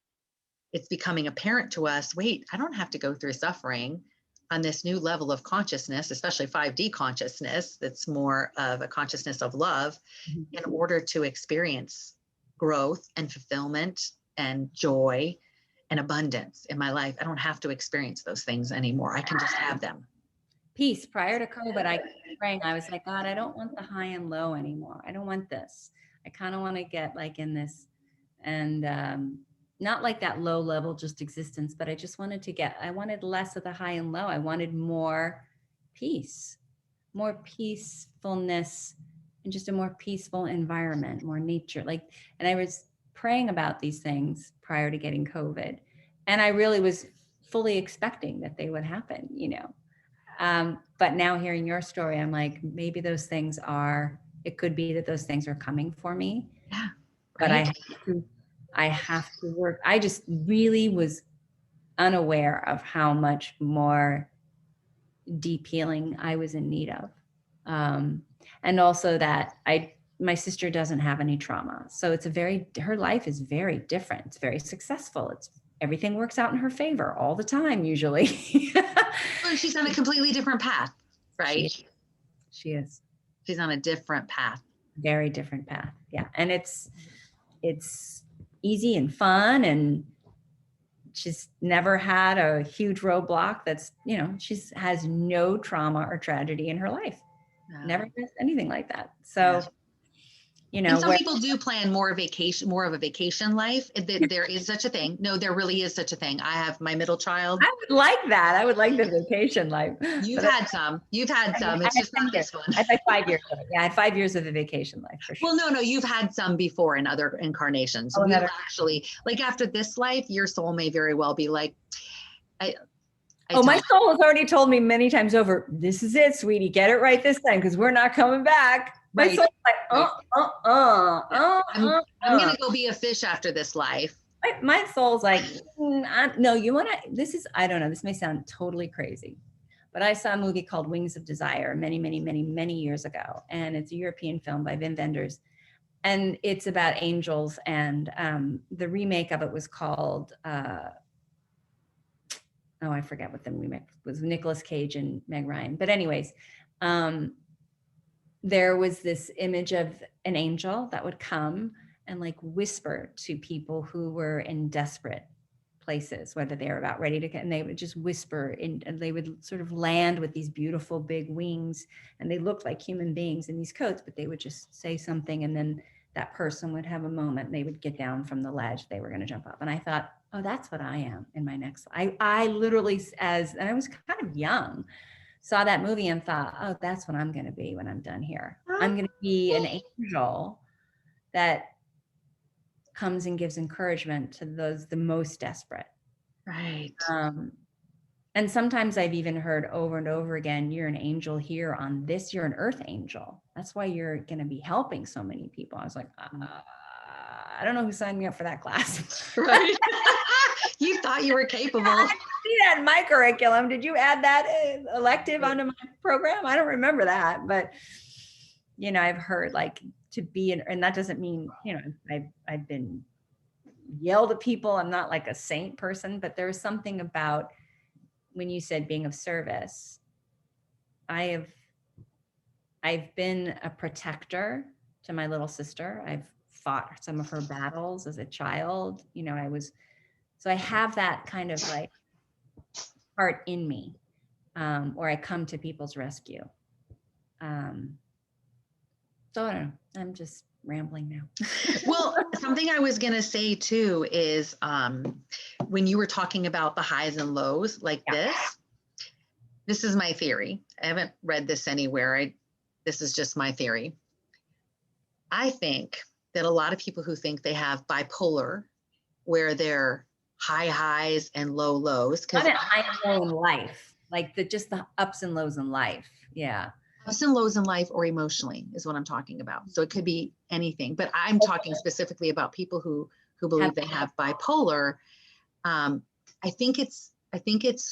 it's becoming apparent to us, wait, I don't have to go through suffering on this new level of consciousness, especially 5D consciousness, that's more of a consciousness of love, in order to experience growth and fulfillment and joy and abundance in my life. I don't have to experience those things anymore. I can just have them. Peace. Prior to COVID, I kept praying. I was like, God, I don't want the high and low anymore. I don't want this. I kind of want to get like in this, and not like that low level, just existence, but I just wanted I wanted less of the high and low. I wanted more peace, more peacefulness, and just a more peaceful environment, more nature. And I was praying about these things prior to getting COVID. And I really was fully expecting that they would happen, but now hearing your story, I'm like, maybe those things it could be that those things are coming for me. Yeah. Right. But I have to work. I just really was unaware of how much more deep healing I was in need of. And also that my sister doesn't have any trauma. So her life is very different. It's very successful. Everything works out in her favor all the time, usually. Well, she's on a completely different path, right? She is. She's on a different path. Very different path. Yeah. And it's easy and fun, and she's never had a huge roadblock she has no trauma or tragedy in her life. No. Never has anything like that. So you know, and some people do plan more of a vacation life. There is such a thing. No, there really is such a thing. I have my middle child. I would like that. I would like the vacation life. You've had some. It's just not this one. I had 5 years of it. Yeah, I had 5 years of the vacation life for sure. Well, no, you've had some before in other incarnations. We've actually, like after this life, your soul may very well be like, my soul has already told me many times over, this is it, sweetie, get it right this time because we're not coming back. My soul's like, I'm going to go be a fish after this life. My soul's like, no, you want to, I don't know, this may sound totally crazy, but I saw a movie called Wings of Desire many, many, many, many years ago. And it's a European film by Wim Wenders. And it's about angels. And the remake of it was called, I forget what the remake was, Nicolas Cage and Meg Ryan. But anyways, there was this image of an angel that would come and like whisper to people who were in desperate places, whether they were about ready to get, and they would just whisper and they would sort of land with these beautiful big wings, and they looked like human beings in these coats, but they would just say something, and then that person would have a moment, and they would get down from the ledge, they were going to jump up. And I thought, oh, that's what I am in my next life. I literally, and I was kind of young, saw that movie and thought, oh, that's what I'm going to be when I'm done here. I'm going to be an angel that comes and gives encouragement to those the most desperate. Right. And sometimes I've even heard over and over again, you're an angel here on this, you're an earth angel. That's why you're going to be helping so many people. I was like, I don't know who signed me up for that class. Right. You thought you were capable. I didn't see that in my curriculum. Did you add that elective onto my program? I don't remember that, but you know, I've heard like to be and that doesn't mean, you know, I've been yelled at people. I'm not like a saint person, but there's something about when you said being of service. I've been a protector to my little sister. I've fought some of her battles as a child. You know, so I have that kind of like part in me, where I come to people's rescue. So I don't know, I'm just rambling now. Well, something I was going to say too is when you were talking about the highs and lows like this is my theory. I haven't read this anywhere. This is just my theory. I think that a lot of people who think they have bipolar, where they're high highs and low lows. Not a high and low in life, like just the ups and lows in life. Yeah. Ups and lows in life or emotionally is what I'm talking about. So it could be anything, but I'm talking specifically about people who believe they have bipolar. I think it's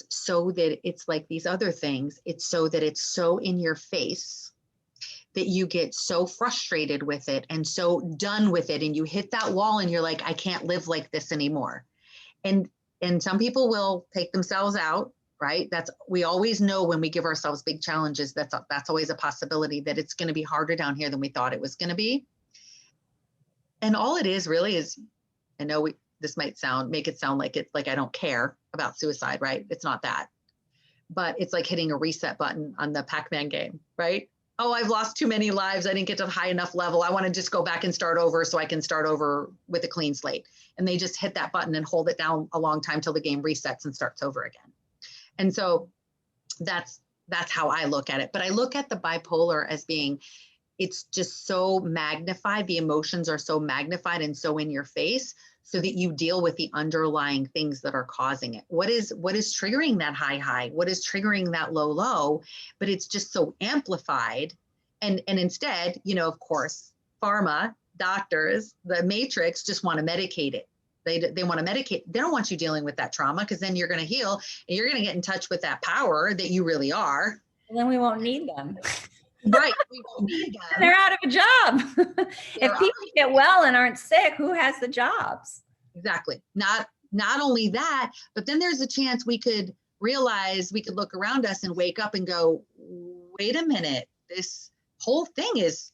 so that it's like these other things. It's so that it's so in your face that you get so frustrated with it and so done with it. And you hit that wall and you're like, I can't live like this anymore. And some people will take themselves out. Right? We always know when we give ourselves big challenges, that's always a possibility that it's going to be harder down here than we thought it was going to be. And all it is really is, I know this might make it sound like it's like I don't care about suicide, right? It's not that, but it's like hitting a reset button on the Pac-Man game, right? Oh, I've lost too many lives. I didn't get to a high enough level. I want to just go back and start over so I can start over with a clean slate. And they just hit that button and hold it down a long time till the game resets and starts over again. And so that's how I look at it. But I look at the bipolar as being, it's just so magnified. The emotions are so magnified and so in your face so that you deal with the underlying things that are causing it. What is triggering that high? What is triggering that low? But it's just so amplified. And instead, you know, of course, pharma, doctors, the matrix just want to medicate it. They want to medicate. They don't want you dealing with that trauma because then you're going to heal and you're going to get in touch with that power that you really are. And then we won't need them. Right. We won't need them. They're out of a job. If people get well and aren't sick, who has the jobs? Exactly. Not only that, but then there's a chance we could look around us and wake up and go, wait a minute, this whole thing is,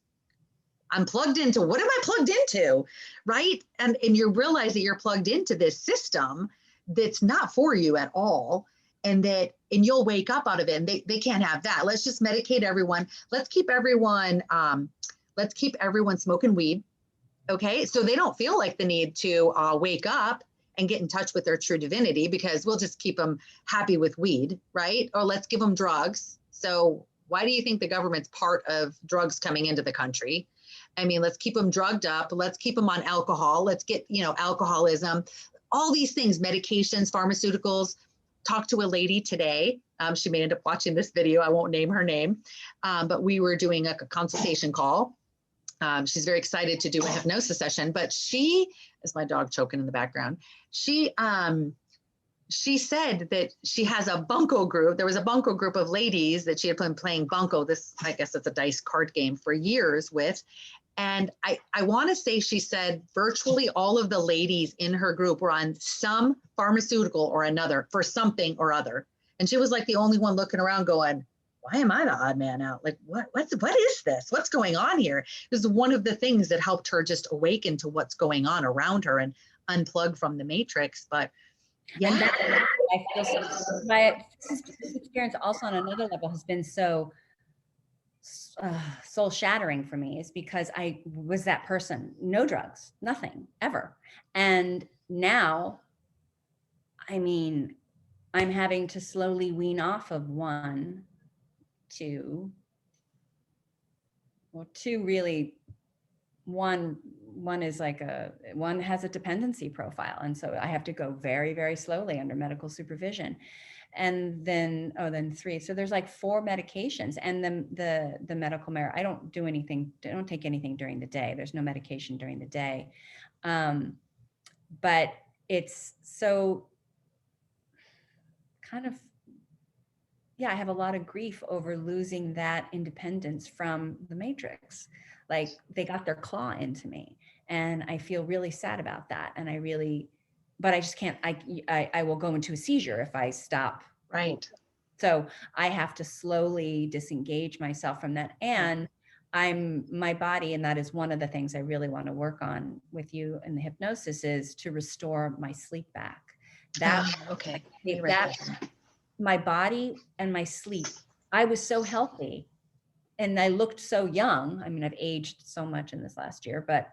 I'm plugged into, what am I plugged into, right? And you realize that you're plugged into this system that's not for you at all. And you'll wake up out of it and they can't have that. Let's just medicate everyone. Let's keep everyone let's keep everyone smoking weed. Okay. So they don't feel like the need to wake up and get in touch with their true divinity, because we'll just keep them happy with weed, right? Or let's give them drugs. So why do you think the government's part of drugs coming into the country? I mean, let's keep them drugged up. Let's keep them on alcohol. Let's get, alcoholism, all these things, medications, pharmaceuticals. Talked to a lady today. She may end up watching this video. I won't name her name, but we were doing a consultation call. She's very excited to do a hypnosis session, but she, is my dog choking in the background? She said that she has a bunco group. There was a bunco group of ladies that she had been playing bunco. This, I guess it's a dice card game, for years with. And I want to say she said virtually all of the ladies in her group were on some pharmaceutical or another for something or other. And she was like the only one looking around going, why am I the odd man out? Like, what is this? What's going on here? This is one of the things that helped her just awaken to what's going on around her and unplug from the matrix. But yeah. And that, I feel so by it. This experience also on another level has been so soul shattering for me, is because I was that person, no drugs, nothing ever. And now, I mean, I'm having to slowly wean off of two really. One is like one has a dependency profile. And so I have to go very, very slowly under medical supervision. And then, then 3. So there's like 4 medications, and the medical marijuana. I don't do anything. I don't take anything during the day. There's no medication during the day. But it's so kind of, I have a lot of grief over losing that independence from the matrix. Like, they got their claw into me, and I feel really sad about that. And but I just can't, I will go into a seizure if I stop. Right. So I have to slowly disengage myself from that. And my body, and that is one of the things I really want to work on with you in the hypnosis, is to restore my sleep back. Okay. My body and my sleep. I was so healthy and I looked so young. I mean, I've aged so much in this last year, but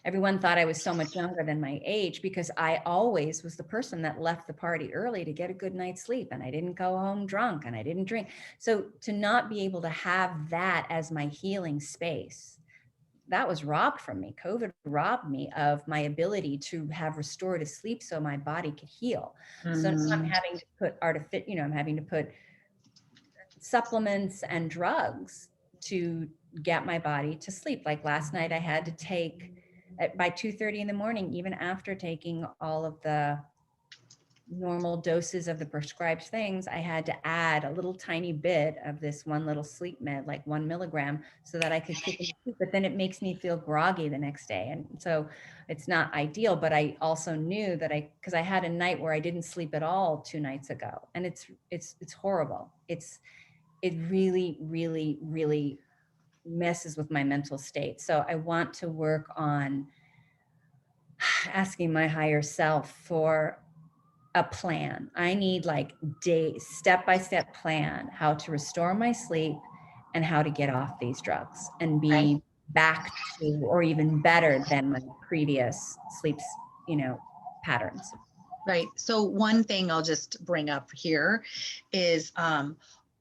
everyone thought I was so much younger than my age, because I always was the person that left the party early to get a good night's sleep. And I didn't go home drunk, and I didn't drink. So to not be able to have that as my healing space, that was robbed from me. COVID robbed me of my ability to have restorative sleep so my body could heal. So now I'm having to put I'm having to put supplements and drugs to get my body to sleep. Like last night, I had to take, by 2:30 in the morning, even after taking all of the normal doses of the prescribed things, I had to add a little tiny bit of this one little sleep med, like 1 milligram, so that I could keep it sleep. But then it makes me feel groggy the next day. And so it's not ideal, but I also knew that because I had a night where I didn't sleep at all 2 nights ago. And it's horrible. It really, really, really messes with my mental state. So I want to work on asking my higher self for a plan. I need like step-by-step plan, how to restore my sleep and how to get off these drugs and be back to, or even better than my previous sleep, patterns. Right. So one thing I'll just bring up here is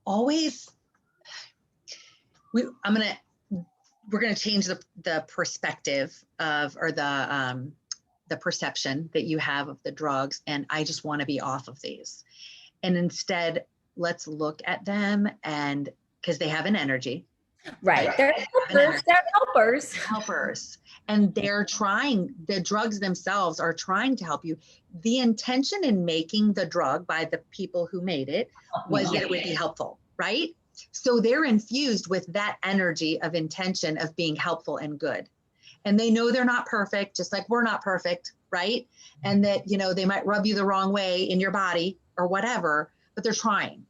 always, we're going to change the perspective of, or the perception that you have of the drugs. And I just want to be off of these. And instead, let's look at them, and because they have an energy. Right. They're helpers. And the drugs themselves are trying to help you. The intention in making the drug by the people who made it was that it would be helpful, right? So they're infused with that energy of intention of being helpful and good. And they know they're not perfect, just like we're not perfect, right? And that, they might rub you the wrong way in your body or whatever, but they're trying,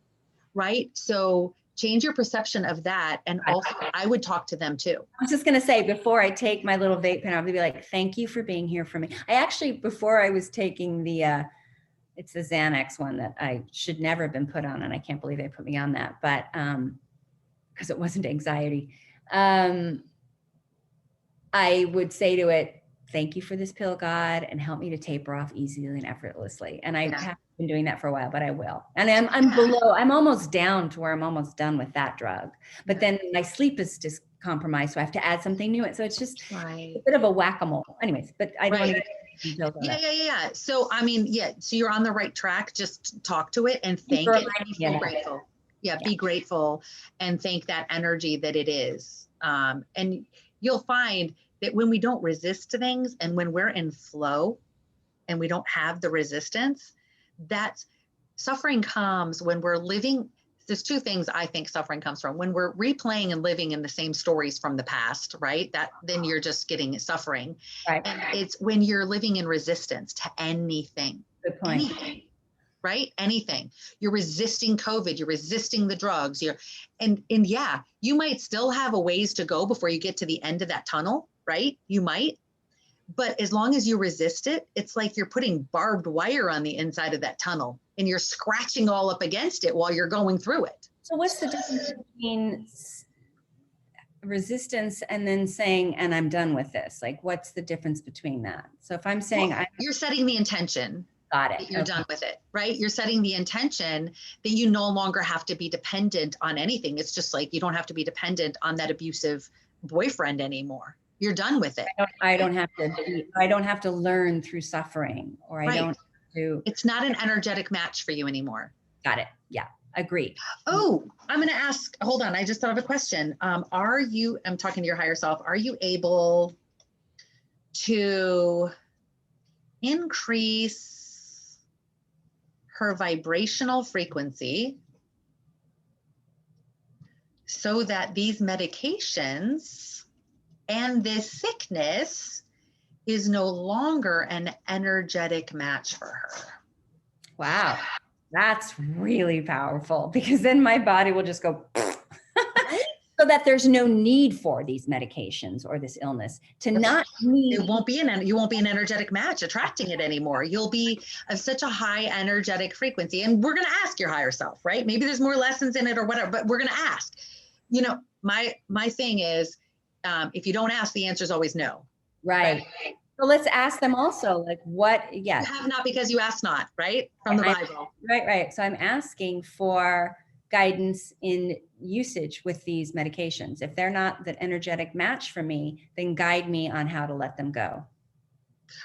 right? So change your perception of that. And also, I would talk to them too. I was just going to say, before I take my little vape pen, I'll be like, thank you for being here for me. I actually, before I was taking it's the Xanax one that I should never have been put on. And I can't believe they put me on that, but because it wasn't anxiety. I would say to it, thank you for this pill, God, and help me to taper off easily and effortlessly. And I haven't been doing that for a while, but I will. And I'm almost down to where I'm almost done with that drug. But then my sleep is just compromised. So I have to add something new. So it's just a bit of a whack-a-mole. Anyways, but I don't want to get into details on that. Yeah. So, I mean, so you're on the right track. Just talk to it and thank it. Be grateful. Be grateful and thank that energy that it is. And you'll find that when we don't resist things and when we're in flow and we don't have the resistance, that suffering comes when we're living. There's two things I think suffering comes from. When we're replaying and living in the same stories from the past, right? Then you're just getting suffering. Right. And it's when you're living in resistance to anything. Good point. Anything, right? Anything. You're resisting COVID, you're resisting the drugs, and you might still have a ways to go before you get to the end of that tunnel, right? You might. But as long as you resist it, it's like you're putting barbed wire on the inside of that tunnel and you're scratching all up against it while you're going through it. So what's the difference between resistance and then saying, and I'm done with this? Like, what's the difference between that? So if I'm saying, you're setting the intention. Got it. You're done with it, right? You're setting the intention that you no longer have to be dependent on anything. It's just like, you don't have to be dependent on that abusive boyfriend anymore. You're done with it. I don't have to learn through suffering, or I don't have to. It's not an energetic match for you anymore. Got it. Yeah. Agreed. Oh, I'm going to ask, hold on. I just thought of a question. I'm talking to your higher self. Are you able to increase her vibrational frequency so that these medications and this sickness is no longer an energetic match for her? Wow. That's really powerful, because then my body will just go so that there's no need for these medications or this illness to not need. You won't be an energetic match attracting it anymore. You'll be of such a high energetic frequency. And we're going to ask your higher self, right? Maybe there's more lessons in it or whatever, but we're going to ask. My thing is, if you don't ask, the answer is always no. Right. So let's ask them also, like, what? Yeah. You have not because you ask not, right? From the Bible. Right. So I'm asking for guidance in usage with these medications. If they're not the energetic match for me, then guide me on how to let them go.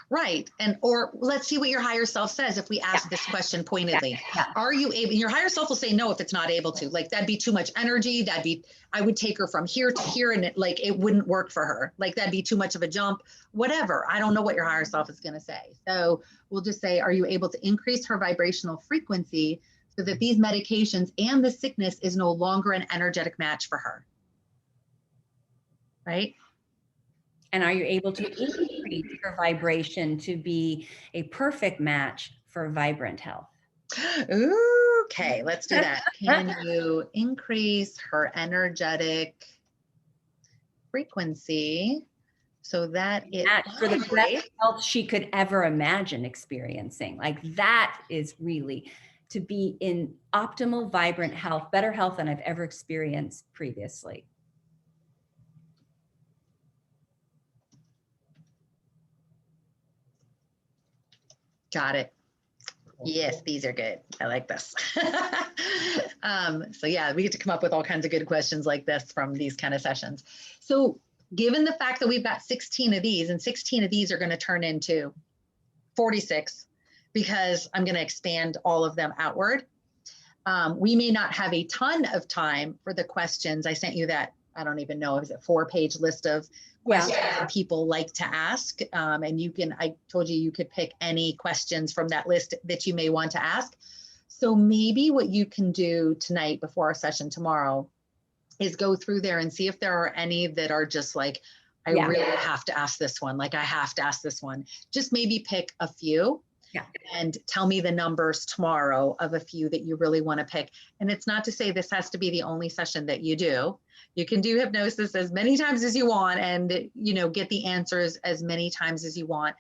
Right. Or let's see what your higher self says if we ask this question pointedly. Are you able? Your higher self will say no if it's not able to. Like, that'd be too much energy. I would take her from here to here and it wouldn't work for her. Like, that'd be too much of a jump, whatever. I don't know what your higher self is going to say. So we'll just say, are you able to increase her vibrational frequency so that these medications and the sickness is no longer an energetic match for her? Right. And are you able to increase her vibration to be a perfect match for vibrant health? Okay, let's do that. Can you increase her energetic frequency so that it for the best health she could ever imagine experiencing? Like, that is really to be in optimal, vibrant health, better health than I've ever experienced previously. Got it. Yes, these are good. I like this. So yeah, we get to come up with all kinds of good questions like this from these kind of sessions. So given the fact that we've got 16 of these, and 16 of these are going to turn into 46, because I'm going to expand all of them outward. We may not have a ton of time for the questions. I sent you that, I don't even know, is it 4-page list of questions that people like to ask. And I told you could pick any questions from that list that you may want to ask. So maybe what you can do tonight before our session tomorrow is go through there and see if there are any that are just like, I really have to ask this one. Like, I have to ask this one. Just maybe pick a few and tell me the numbers tomorrow of a few that you really want to pick. And it's not to say this has to be the only session that you do. You can do hypnosis as many times as you want and, get the answers as many times as you want.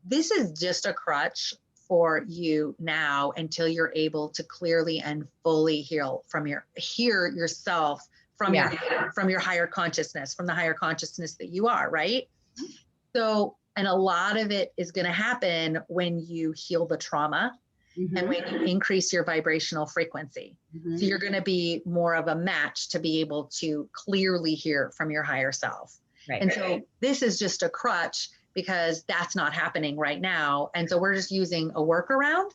This is just a crutch for you now until you're able to clearly and fully hear yourself from your higher consciousness, from the higher consciousness that you are, right? So, and a lot of it is going to happen when you heal the trauma and when you increase your vibrational frequency. So you're going to be more of a match to be able to clearly hear from your higher self. Right. And so this is just a crutch because that's not happening right now. And so we're just using a workaround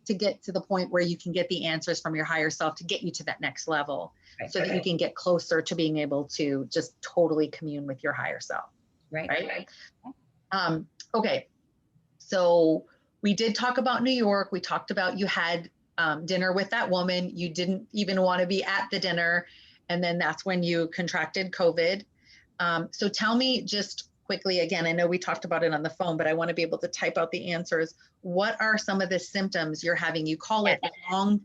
to get to the point where you can get the answers from your higher self to get you to that next level, so that you can get closer to being able to just totally commune with your higher self. Right. Okay. So we did talk about New York. We talked about you had dinner with that woman. You didn't even want to be at the dinner. And then that's when you contracted COVID. So tell me just quickly, again, I know we talked about it on the phone, but I want to be able to type out the answers. What are some of the symptoms you're having? You call it COVID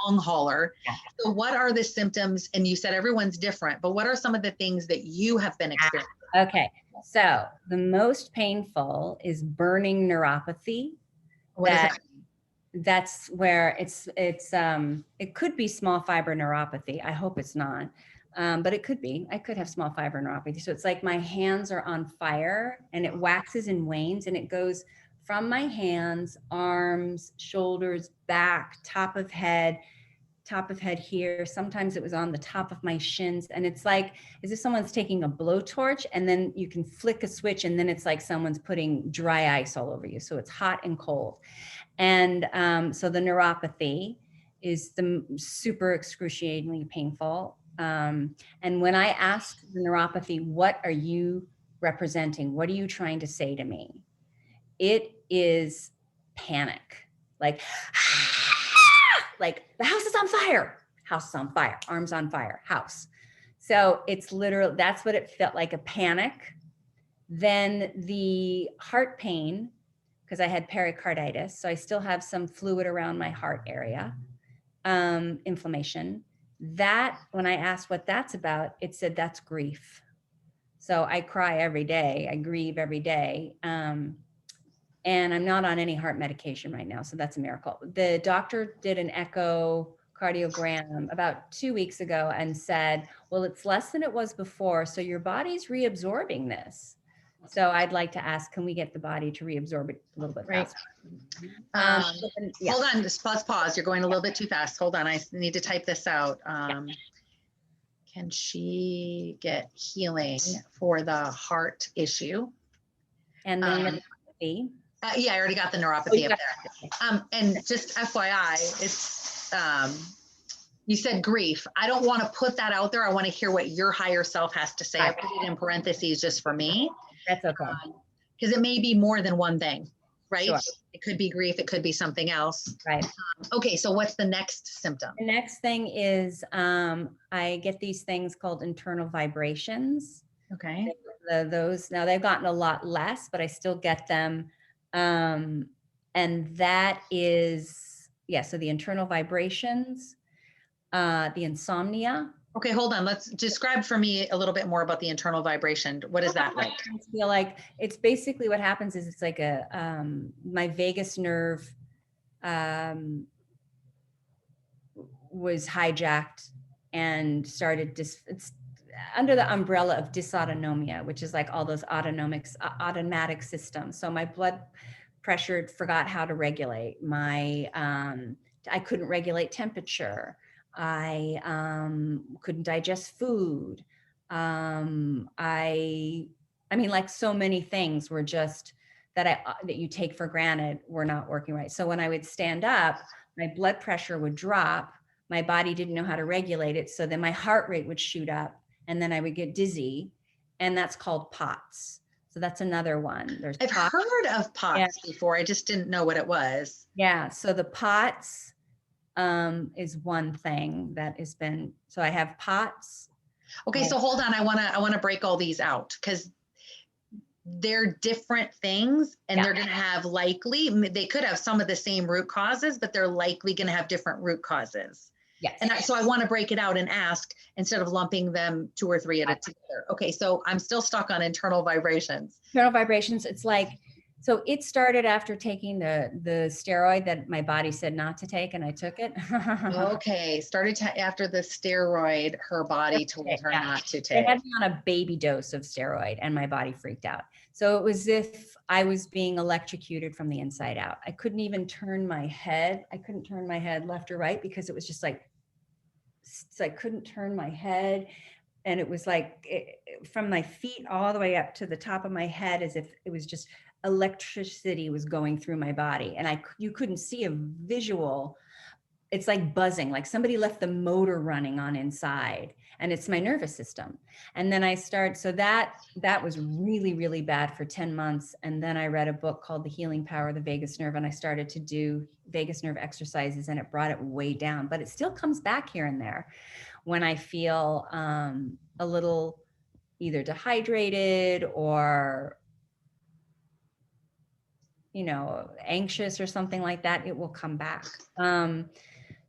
long hauler. So what are the symptoms? And you said everyone's different, but what are some of the things that you have been experiencing? Okay. So the most painful is burning neuropathy. What is that? That's where it could be small fiber neuropathy. I hope it's not. But it could be. I could have small fiber neuropathy. So it's like my hands are on fire and it waxes and wanes, and it goes from my hands, arms, shoulders, back, top of head here. Sometimes it was on the top of my shins. And it's like as if someone's taking a blowtorch and then you can flick a switch and then it's like someone's putting dry ice all over you. So it's hot and cold. And so the neuropathy is the super excruciatingly painful. And when I asked the neuropathy, what are you representing? What are you trying to say to me? It is panic. Like the house is on fire, arms on fire, house. So it's literally, that's what it felt like, a panic. Then the heart pain, because I had pericarditis. So I still have some fluid around my heart area, inflammation. That, when I asked what that's about, it said that's grief. So I cry every day. I grieve every day. And I'm not on any heart medication right now. So that's a miracle. The doctor did an echocardiogram about 2 weeks ago and said, well, it's less than it was before. So your body's reabsorbing this. So I'd like to ask, can we get the body to reabsorb it a little bit faster? Hold on, just pause. You're going a little bit too fast. Hold on, I need to type this out. Can she get healing for the heart issue? And then neuropathy. Yeah, I already got the neuropathy up there. And just FYI, it's, you said grief. I don't want to put that out there. I want to hear what your higher self has to say. I put it in parentheses just for me. That's okay. Because it may be more than one thing, right? Sure. It could be grief. It could be something else. Right. Okay, so what's the next symptom? The next thing is I get these things called internal vibrations. Okay. Those, now they've gotten a lot less, but I still get them. And that is, so the internal vibrations, the insomnia. Okay, hold on. Let's describe for me a little bit more about the internal vibration. What is that like? I feel like it's basically what happens is it's like my vagus nerve was hijacked and started it's under the umbrella of dysautonomia, which is like all those automatic systems. So my blood pressure forgot how to regulate. I couldn't regulate temperature. I couldn't digest food. I mean, like so many things were just that you take for granted were not working right. So when I would stand up, my blood pressure would drop. My body didn't know how to regulate it. So then my heart rate would shoot up and then I would get dizzy, and that's called POTS. So that's another one. I've heard of POTS before. I just didn't know what it was. Yeah. So the POTS is one thing that has been, so I have POTS. Okay. So hold on. I want to break all these out because they're different things, and they're going to have they could have some of the same root causes, but they're likely going to have different root causes. Yes. And so I want to break it out and ask instead of lumping them 2 or 3 at a together. Okay. So I'm still stuck on internal vibrations. Internal vibrations. It's like, So it started after taking the steroid that my body said not to take, and I took it. Okay, started after the steroid, her body told her not to They take. had me on a baby dose of steroid and my body freaked out. So it was as if I was being electrocuted from the inside out. I couldn't even turn my head. I couldn't turn my head left or right because it was just like, I couldn't turn my head. And it was like from my feet all the way up to the top of my head, as if it was just electricity was going through my body. And you couldn't see a visual. It's like buzzing, like somebody left the motor running on inside, and it's my nervous system. And then so that was really, really bad for 10 months. And then I read a book called The Healing Power of the Vagus Nerve, and I started to do vagus nerve exercises, and it brought it way down, but it still comes back here and there when I feel a little either dehydrated or, anxious or something like that, it will come back.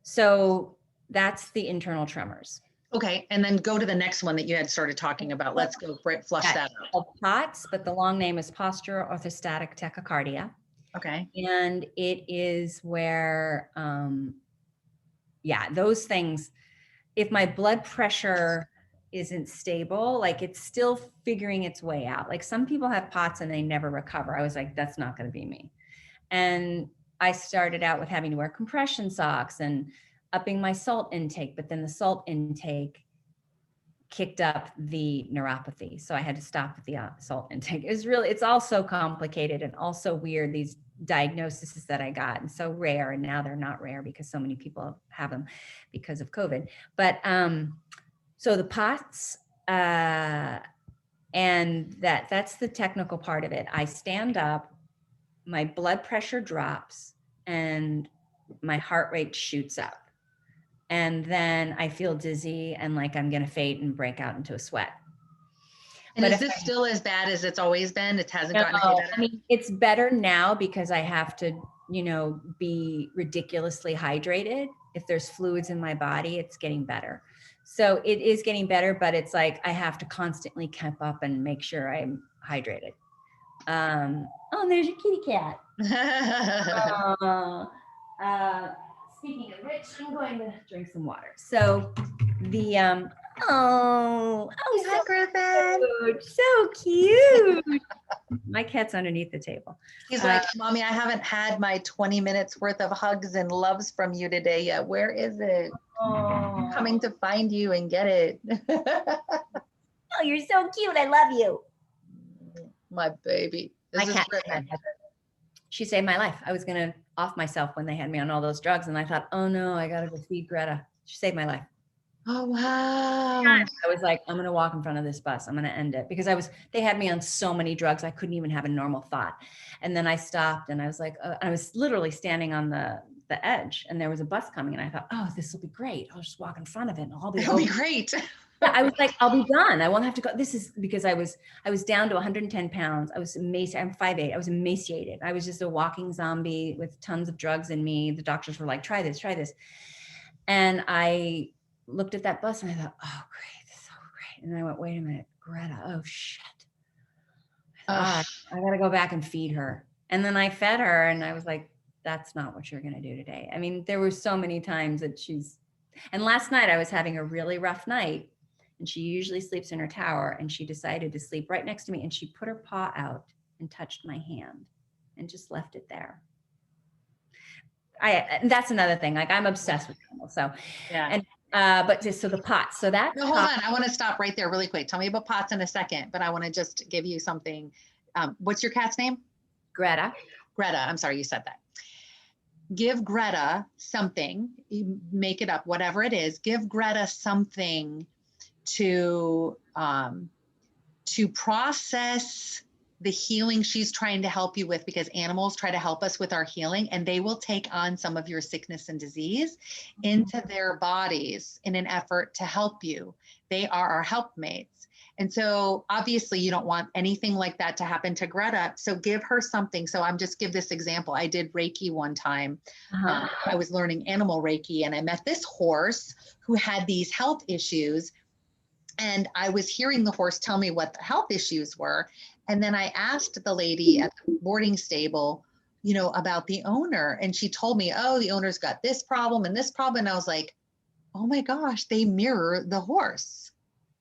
So that's the internal tremors. Okay. And then go to the next one that you had started talking about. Let's go flush that out. POTS, but the long name is postural orthostatic tachycardia. Okay. And it is where, those things, if my blood pressure isn't stable, like it's still figuring its way out. Like some people have POTS and they never recover. I was like, that's not going to be me. And I started out with having to wear compression socks and upping my salt intake, but then the salt intake kicked up the neuropathy. So I had to stop with the salt intake. It's all so complicated and also weird, these diagnoses that I got, and so rare. And now they're not rare because so many people have them because of COVID. But so the POTS, and that's the technical part of it. I stand up, my blood pressure drops, and my heart rate shoots up. And then I feel dizzy and like I'm going to faint and break out into a sweat. And is this still as bad as it's always been? It hasn't gotten any better? I mean, it's better now because I have to, be ridiculously hydrated. If there's fluids in my body, it's getting better. So it is getting better, but it's like I have to constantly keep up and make sure I'm hydrated. Oh, there's your kitty cat. Speaking of which, I'm going to drink some water. So the Hi, Griffin. So cute. My cat's underneath the table. He's like, Mommy, I haven't had my 20 minutes worth of hugs and loves from you today yet. Where is it? I'm coming to find you and get it. Oh, you're so cute. I love you. My baby. My cat. She saved my life. I was going to off myself when they had me on all those drugs. And I thought, oh no, I got to go feed Greta. She saved my life. Oh, wow. I was like, I'm going to walk in front of this bus. I'm going to end it because they had me on so many drugs. I couldn't even have a normal thought. And then I stopped and I was like, I was literally standing on the edge and there was a bus coming and I thought, oh, this will be great. I'll just walk in front of it and it'll be great. I was like, I'll be done. I won't have to go. This is because I was down to 110 pounds. I was emaciated. I'm 5'8". I was emaciated. I was just a walking zombie with tons of drugs in me. The doctors were like, try this. And I looked at that bus and I thought, oh, great. This is so great. And then I went, wait a minute, Greta. Oh shit. I got to go back and feed her. And then I fed her and I was like, that's not what you're going to do today. I mean, there were so many times that and last night I was having a really rough night. And she usually sleeps in her tower and she decided to sleep right next to me and she put her paw out and touched my hand and just left it there. And that's another thing. Like I'm obsessed with animals. So, yeah. And, so the POTS, so that. No, hold on. I want to stop right there really quick. Tell me about POTS in a second, but I want to just give you something. What's your cat's name? Greta. I'm sorry, you said that. Give Greta something, make it up, whatever it is, give Greta something to process the healing she's trying to help you with, because animals try to help us with our healing and they will take on some of your sickness and disease into their bodies in an effort to help you. They are our helpmates. And so obviously you don't want anything like that to happen to Greta. So give her something. So I'm just give this example. I did Reiki one time. I was learning animal Reiki and I met this horse who had these health issues. And I was hearing the horse tell me what the health issues were. And then I asked the lady at the boarding stable, you know, about the owner. And she told me, oh, the owner's got this problem and this problem. And I was like, oh my gosh, they mirror the horse.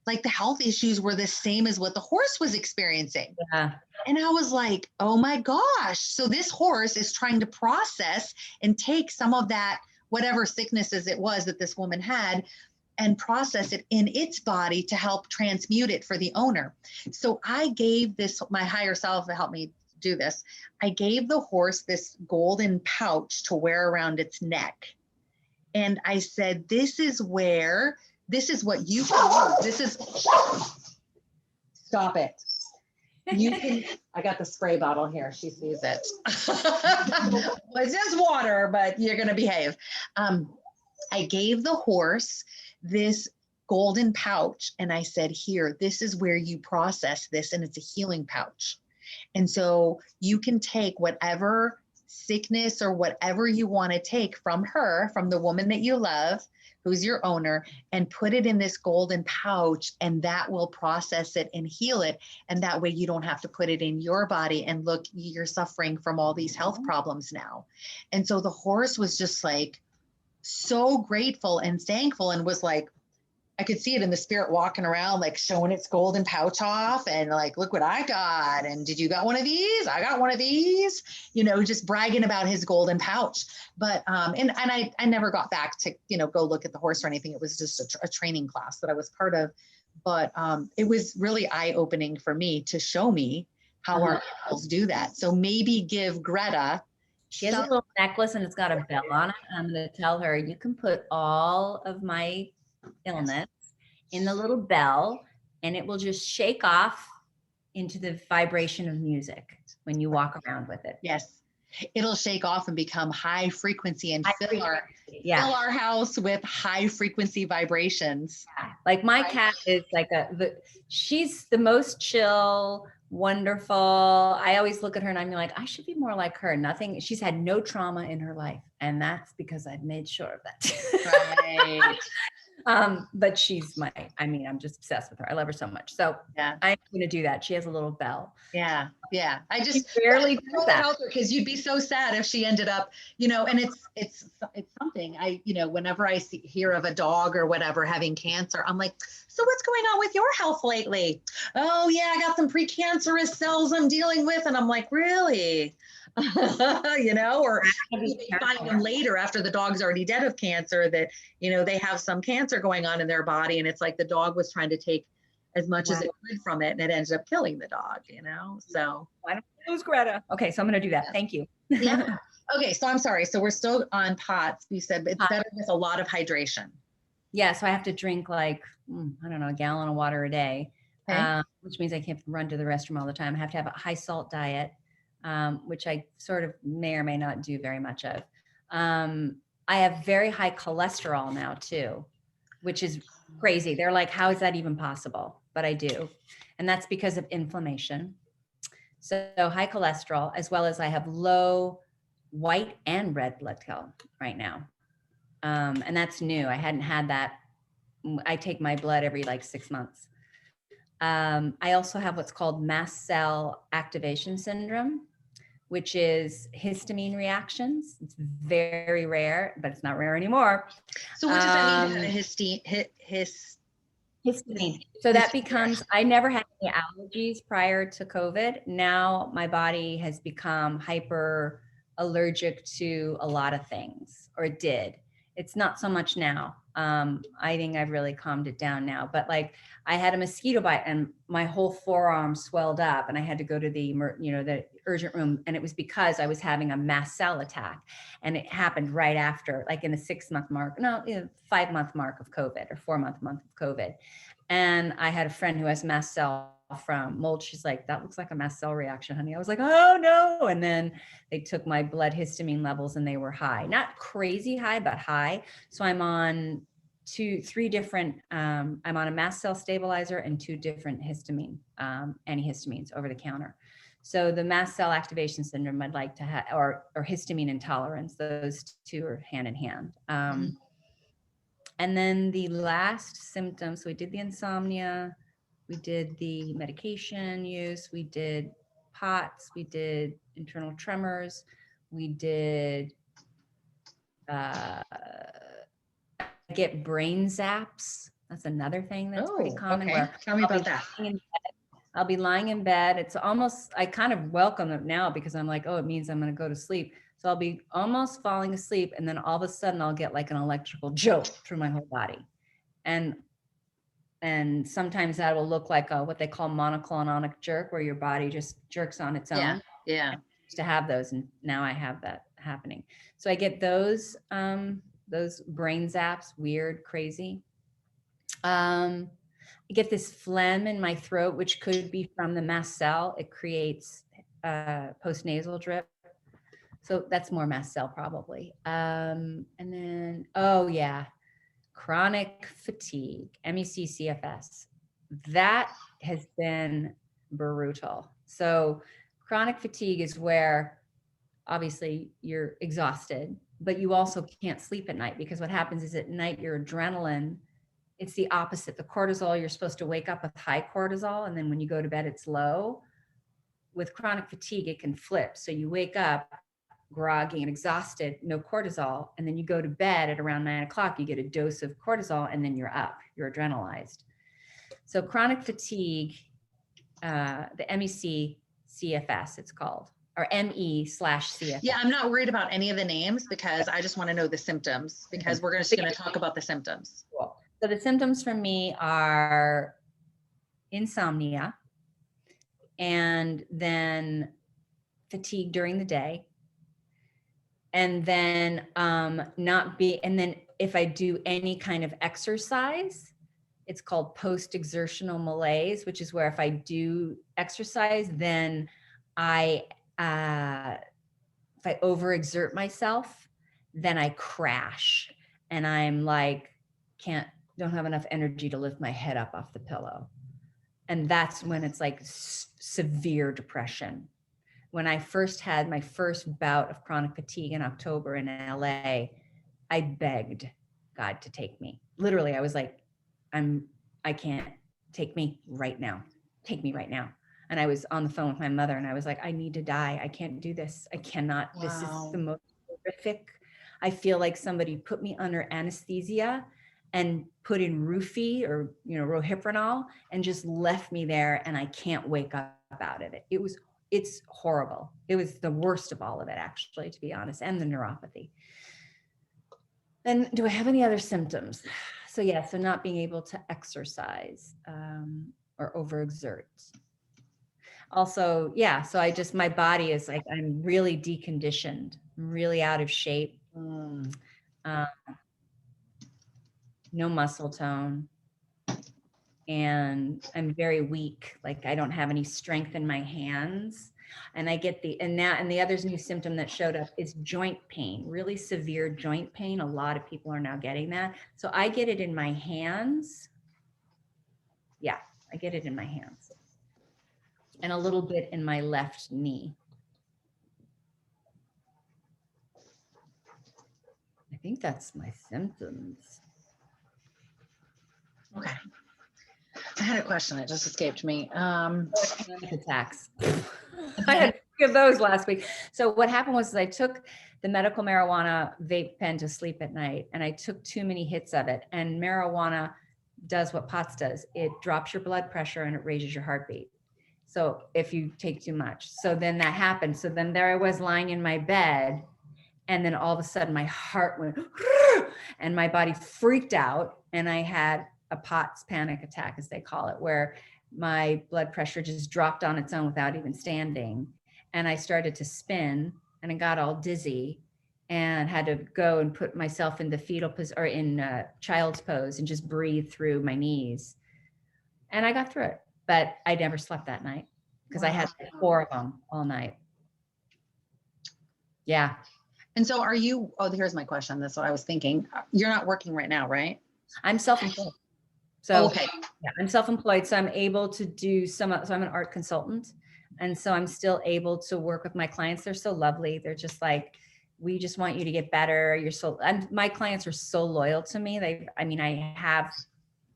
Like the health issues were the same as what the horse was experiencing. Yeah. And I was like, oh my gosh. So this horse is trying to process and take some of that, whatever sicknesses it was that this woman had, and process it in its body to help transmute it for the owner. So I gave this, my higher self helped me do this. I gave the horse this golden pouch to wear around its neck. And I said, this is what you can use. This is, stop it. You can, I got the spray bottle here. She sees it. Well, it's just water, but you're going to behave. I gave the horse this golden pouch and I said, here, this is where you process this. And it's a healing pouch. And so you can take whatever sickness or whatever you want to take from her, from the woman that you love, who's your owner, and put it in this golden pouch, and that will process it and heal it. And that way you don't have to put it in your body and look, you're suffering from all these health problems now. And so the horse was just like so grateful and thankful and was like, I could see it in the spirit walking around, like showing its golden pouch off and like, look what I got. And did you got one of these? I got one of these, you know, just bragging about his golden pouch. But, and I never got back to, you know, go look at the horse or anything. It was just a training class that I was part of. But it was really eye-opening for me to show me how our animals do that. So maybe give Greta. She has a little necklace and it's got a bell on it. I'm going to tell her, you can put all of my illness in the little bell and it will just shake off into the vibration of music when you walk around with it. Yes. It'll shake off and become high frequency and fill our house with high frequency vibrations. Yeah. Like my cat is like she's the most chill, wonderful. I always look at her and I'm like, I should be more like her. She's had no trauma in her life. And that's because I've made sure of that. Right. But I'm just obsessed with her. I love her so much. So yeah, I'm going to do that. She has a little bell. Yeah. Yeah. I just barely do that because you'd be so sad if she ended up, you know, and it's something whenever I hear of a dog or whatever having cancer, I'm like, so what's going on with your health lately? Oh yeah, I got some precancerous cells I'm dealing with. And I'm like, really? You know, or you find them later after the dog's already dead of cancer that, you know, they have some cancer going on in their body. And it's like the dog was trying to take as much as it could from it. And it ended up killing the dog, you know, so. Why don't we lose Greta? Okay. So I'm going to do that. Thank you. Yeah. Okay. So I'm sorry. So we're still on POTS. You said it's better with a lot of hydration. Yeah. So I have to drink like, a gallon of water a day, which means I can't run to the restroom all the time. I have to have a high salt diet. Which I sort of may or may not do very much of. I have very high cholesterol now too, which is crazy. They're like, how is that even possible? But I do. And that's because of inflammation. So high cholesterol, as well as I have low white and red blood cell right now. And that's new. I hadn't had that. I take my blood every like 6 months. I also have what's called mast cell activation syndrome, which is histamine reactions. It's very rare, but it's not rare anymore. So what does that mean? Histamine. So that becomes, I never had any allergies prior to COVID. Now my body has become hyper allergic to a lot of things, or it did. It's not so much now. I think I've really calmed it down now, but like I had a mosquito bite and my whole forearm swelled up and I had to go to the urgent room. And it was because I was having a mast cell attack, and it happened right after, like in the 5-month mark of COVID, or 4-month of COVID. And I had a friend who has mast cell from mold. She's like, that looks like a mast cell reaction, honey. I was like, oh no. And then they took my blood histamine levels and they were high, not crazy high, but high. So I'm on 3 different, I'm on a mast cell stabilizer and 2 different histamine, antihistamines over the counter. So the mast cell activation syndrome I'd like to have, or histamine intolerance, those 2 are hand in hand. And then the last symptom, so we did the insomnia, We did the medication use. We did POTS. We did internal tremors. We did get brain zaps. That's another thing that's pretty common. Okay. Tell me about that. I'll be lying in bed. It's almost, I kind of welcome it now because I'm like, oh, it means I'm going to go to sleep. So I'll be almost falling asleep. And then all of a sudden I'll get like an electrical jolt through my whole body. And sometimes that will look like what they call monoclonic jerk, where your body just jerks on its own. Yeah. I used to have those, and now I have that happening. So I get those brain zaps, weird, crazy. I get this phlegm in my throat, which could be from the mast cell. It creates postnasal drip. So that's more mast cell probably. And then, oh yeah, chronic fatigue, MEC-CFS. That has been brutal. So chronic fatigue is where obviously you're exhausted, but you also can't sleep at night, because what happens is at night your adrenaline, it's the opposite. The cortisol, you're supposed to wake up with high cortisol, and then when you go to bed, it's low. With chronic fatigue, it can flip. So you wake up groggy and exhausted, no cortisol, and then you go to bed at around 9 o'clock, you get a dose of cortisol, and then you're up, you're adrenalized. So chronic fatigue, the MEC-CFS, it's called, or ME/CFS. Yeah, I'm not worried about any of the names because I just want to know the symptoms, because we're just going to talk about the symptoms. Cool. So the symptoms for me are insomnia, and then fatigue during the day, and then and then if I do any kind of exercise, it's called post-exertional malaise, which is where if I do exercise, then if I overexert myself, then I crash, and I'm like, don't have enough energy to lift my head up off the pillow. And that's when it's like severe depression. When I first had my first bout of chronic fatigue in October in LA, I begged God to take me. Literally, I was like, I can't, take me right now. Take me right now. And I was on the phone with my mother, and I was like, I need to die. I can't do this. I cannot. Wow. This is the most horrific. I feel like somebody put me under anesthesia and put in roofie or, rohypnol, and just left me there, and I can't wake up out of it. It's horrible. It was the worst of all of it, actually, to be honest, and the neuropathy. Then do I have any other symptoms? So so not being able to exercise or overexert. Also, so my body is like, I'm really deconditioned, I'm really out of shape. No muscle tone, and I'm very weak. Like I don't have any strength in my hands. And I get the other new symptom that showed up is joint pain, really severe joint pain. A lot of people are now getting that. So I get it in my hands. Yeah, I get it in my hands. And a little bit in my left knee. I think that's my symptoms. Okay. I had a question. It just escaped me. Panic attacks. I had 3 of those last week. So what happened was I took the medical marijuana vape pen to sleep at night, and I took too many hits of it. And marijuana does what POTS does. It drops your blood pressure and it raises your heartbeat. So if you take too much. So then that happened. So then there I was lying in my bed, and then all of a sudden my heart went and my body freaked out, and I had a POTS panic attack, as they call it, where my blood pressure just dropped on its own without even standing. And I started to spin, and I got all dizzy, and had to go and put myself in the fetal or in child's pose and just breathe through my knees. And I got through it, but I never slept that night because I had 4 of them all night. Yeah. And so here's my question. That's what I was thinking. You're not working right now, right? I'm self-employed. So I'm self-employed. So I'm able to do so I'm an art consultant. And so I'm still able to work with my clients. They're so lovely. They're just like, we just want you to get better. And my clients are so loyal to me. I have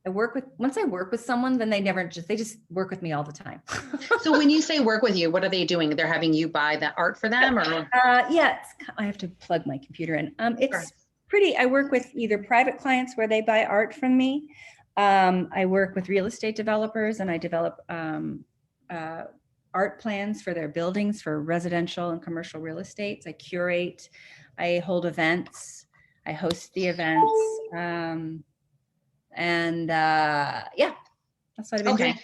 once I work with someone, then they just work with me all the time. So when you say work with you, what are they doing? They're having you buy the art for them, or? Yeah, I have to plug my computer in. It's pretty, I work with either private clients where they buy art from me. I work with real estate developers, and I develop art plans for their buildings for residential and commercial real estate. I curate, I hold events, I host the events. Yeah, that's what I've been doing.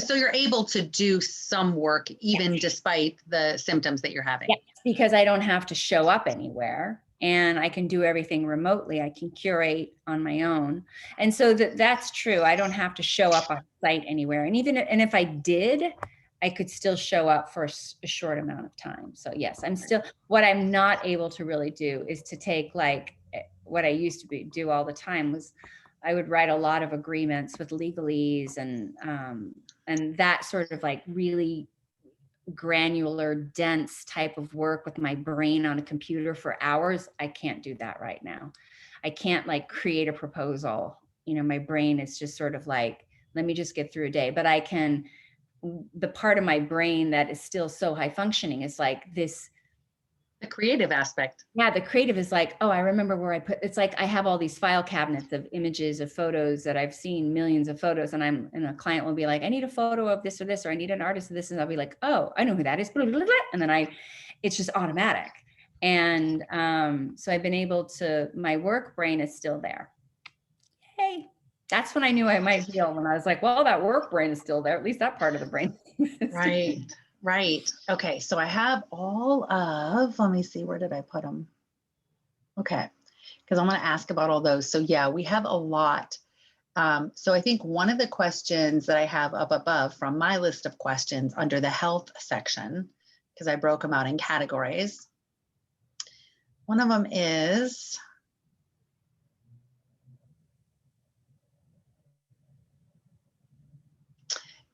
So you're able to do some work even despite the symptoms that you're having. Yes, because I don't have to show up anywhere, and I can do everything remotely. I can curate on my own. And so that's true. I don't have to show up on site anywhere. And if I did, I could still show up for a short amount of time. So yes, what I'm not able to really do is to take, like, what I used to do all the time was I would write a lot of agreements with legalese and that sort of like really granular, dense type of work with my brain on a computer for hours. I can't do that right now. I can't like create a proposal. My brain is just sort of like, let me just get through a day. But I can, the part of my brain that is still so high functioning is like this. The creative aspect. Yeah, the creative is like, oh, I remember where it's like I have all these file cabinets of images of photos that I've seen, millions of photos, and a client will be like, I need a photo of this or this, or I need an artist of this, and I'll be like, oh, I know who that is, and then it's just automatic. And so I've been able to, my work brain is still there. Yay. That's when I knew I might heal, when I was like, well, that work brain is still there, at least that part of the brain. Right. Okay. So I have all of, let me see, where did I put them? Okay. Because I'm going to ask about all those. So yeah, we have a lot. So I think one of the questions that I have up above from my list of questions under the health section, because I broke them out in categories. One of them is,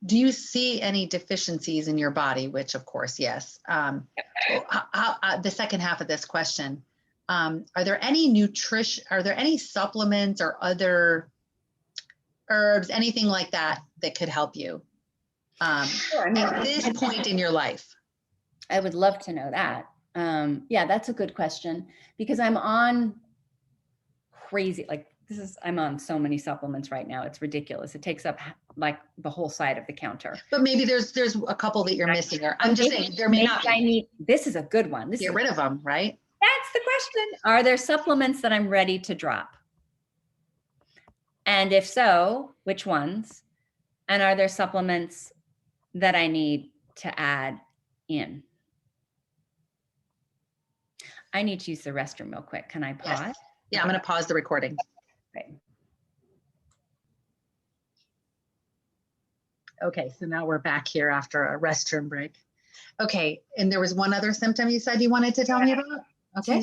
do you see any deficiencies in your body? Which of course, yes. The second half of this question, are there any supplements or other herbs, anything like that that could help you Sure, at this point in your life? I would love to know that. Yeah, that's a good question, because I'm on crazy, like I'm on so many supplements right now. It's ridiculous. It takes up like the whole side of the counter. But maybe there's a couple that you're missing, or I'm just saying there may not be. This is a good one. Get rid of them, right? That's the question. Are there supplements that I'm ready to drop? And if so, which ones? And are there supplements that I need to add in? I need to use the restroom real quick. Can I pause? Yes. Yeah, I'm going to pause the recording. Okay, so now we're back here after a restroom break. Okay, and there was one other symptom you said you wanted to tell me about? Okay.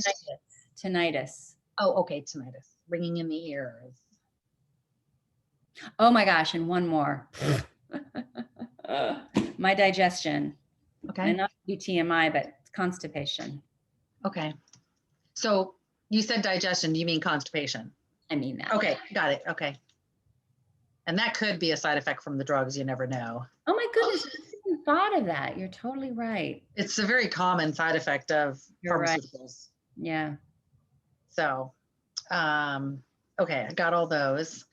Tinnitus. Oh, okay, tinnitus. Ringing in the ears. Oh my gosh, and one more. My digestion. Okay. And not to be TMI, but constipation. Okay. So you said digestion, do you mean constipation? I mean that. Okay, got it. Okay. And that could be a side effect from the drugs, you never know. Oh my goodness, I hadn't thought of that. You're totally right. It's a very common side effect of pharmaceuticals. Right. Yeah. So, okay, I got all those.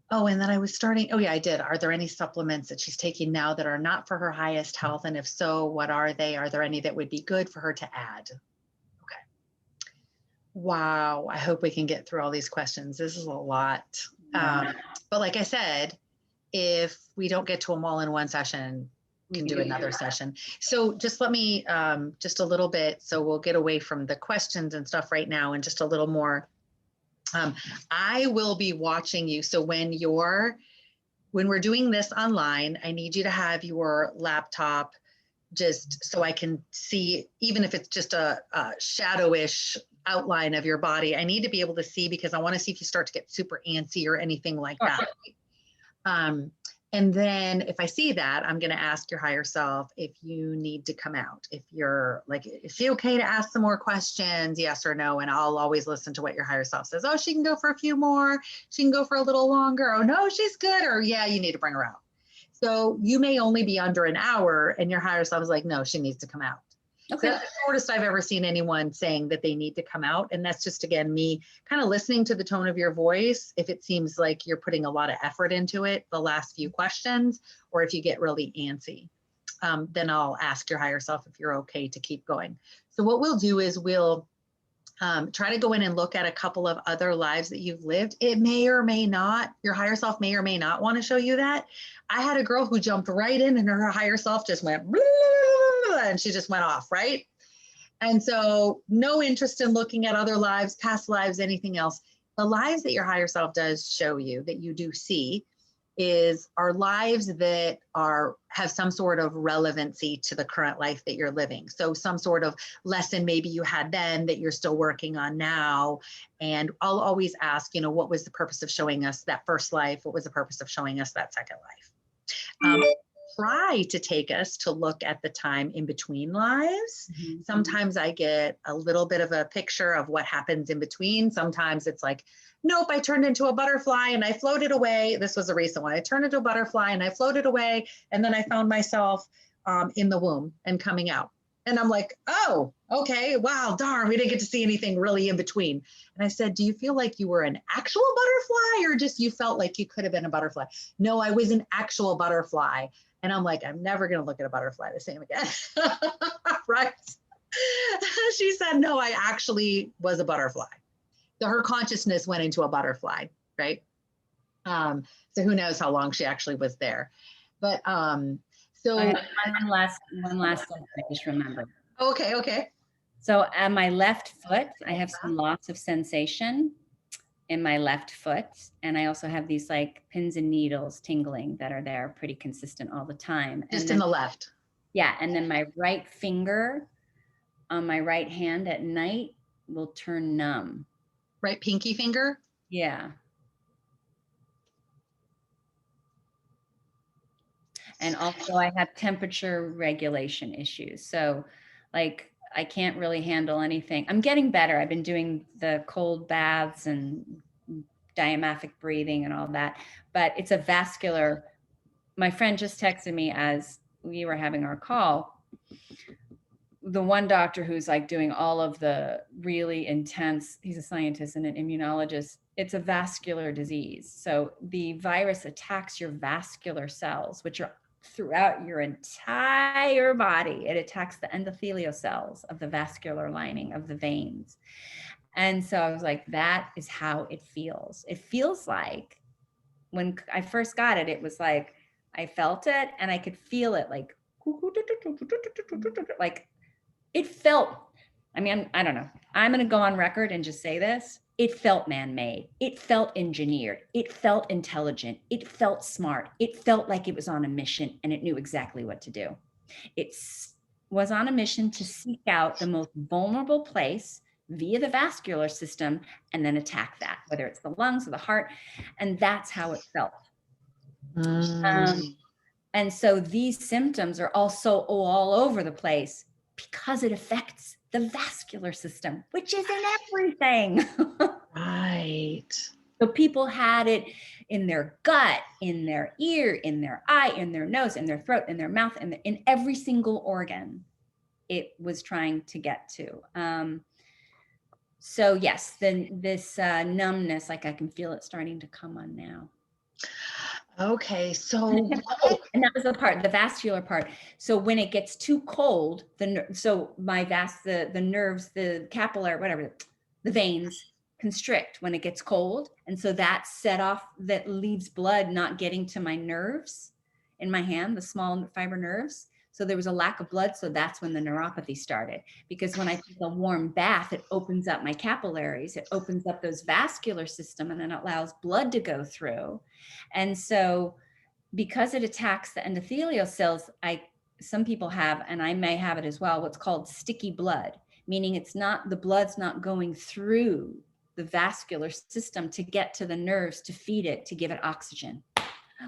Oh, and then I was starting, oh yeah, I did. Are there any supplements that she's taking now that are not for her highest health? And if so, what are they? Are there any that would be good for her to add? Okay. Wow, I hope we can get through all these questions. This is a lot. But like I said, if we don't get to them all in one session, we can do another session. So just let me, just a little bit, so we'll get away from the questions and stuff right now and just a little more. I will be watching you. So when we're doing this online, I need you to have your laptop just so I can see, even if it's just a shadowish outline of your body. I need to be able to see, because I want to see if you start to get super antsy or anything like that. And then if I see that, I'm going to ask your higher self if you need to come out. If you're like, is she okay to ask some more questions? Yes or no. And I'll always listen to what your higher self says. Oh, she can go for a few more. She can go for a little longer. Oh, no, she's good. Or yeah, you need to bring her out. So you may only be under an hour and your higher self is like, no, she needs to come out. Okay. So that's the shortest I've ever seen anyone saying that they need to come out. And that's just, again, me kind of listening to the tone of your voice. If it seems like you're putting a lot of effort into it, the last few questions, or if you get really antsy, then I'll ask your higher self if you're okay to keep going. So what we'll do is we'll try to go in and look at a couple of other lives that you've lived. It may or may not, your higher self may or may not want to show you that. I had a girl who jumped right in and her higher self just went, blah, and she just went off, right? And so no interest in looking at other lives, past lives, anything else. The lives that your higher self does show you that you do see are lives that have some sort of relevancy to the current life that you're living. So some sort of lesson maybe you had then that you're still working on now. And I'll always ask, what was the purpose of showing us that first life? What was the purpose of showing us that second life? Try to take us to look at the time in between lives. Mm-hmm. Sometimes I get a little bit of a picture of what happens in between. Sometimes it's like, nope, I turned into a butterfly and I floated away. This was a recent one. I turned into a butterfly and I floated away. And then I found myself in the womb and coming out. And I'm like, oh, okay, wow, darn, we didn't get to see anything really in between. And I said, do you feel like you were an actual butterfly or just you felt like you could have been a butterfly? No, I was an actual butterfly. And I'm like, I'm never going to look at a butterfly the same again. Right? She said, no, I actually was a butterfly. So her consciousness went into a butterfly, right? So who knows how long she actually was there. But so one last thing I just remembered. Okay. So at my left foot, I have some loss of sensation in my left foot. And I also have these like pins and needles tingling that are there pretty consistent all the time. Just in the left. Yeah. And then my right finger on my right hand at night will turn numb. Right pinky finger? Yeah. And also I have temperature regulation issues. So like I can't really handle anything. I'm getting better. I've been doing the cold baths and diaphragmatic breathing and all that, but it's a vascular. My friend just texted me as we were having our call. The one doctor who's like doing all of the really intense, he's a scientist and an immunologist. It's a vascular disease. So the virus attacks your vascular cells, which are throughout your entire body. It attacks the endothelial cells of the vascular lining of the veins. And so I was like, that is how it feels. It feels like when I first got it, it was like, I felt it and I could feel it like it felt, I mean, I don't know. I'm going to go on record and just say this. It felt man-made. It felt engineered. It felt intelligent. It felt smart. It felt like it was on a mission and it knew exactly what to do. It was on a mission to seek out the most vulnerable place via the vascular system and then attack that, whether it's the lungs or the heart. And that's how it felt. And so these symptoms are also all over the place because it affects the vascular system, which is in everything. Right. So people had it in their gut, in their ear, in their eye, in their nose, in their throat, in their mouth, and in every single organ it was trying to get to. So yes, then this numbness, like I can feel it starting to come on now. Okay, so and that was the vascular part. So when it gets too cold, the nerves, the capillary, whatever, the veins constrict when it gets cold, and so that leaves blood not getting to my nerves in my hand, the small fiber nerves. So there was a lack of blood. So that's when the neuropathy started, because when I take a warm bath, it opens up my capillaries, it opens up those vascular system, and then it allows blood to go through. And so because it attacks the endothelial cells, some people have, and I may have it as well, what's called sticky blood, meaning the blood's not going through the vascular system to get to the nerves to feed it, to give it oxygen.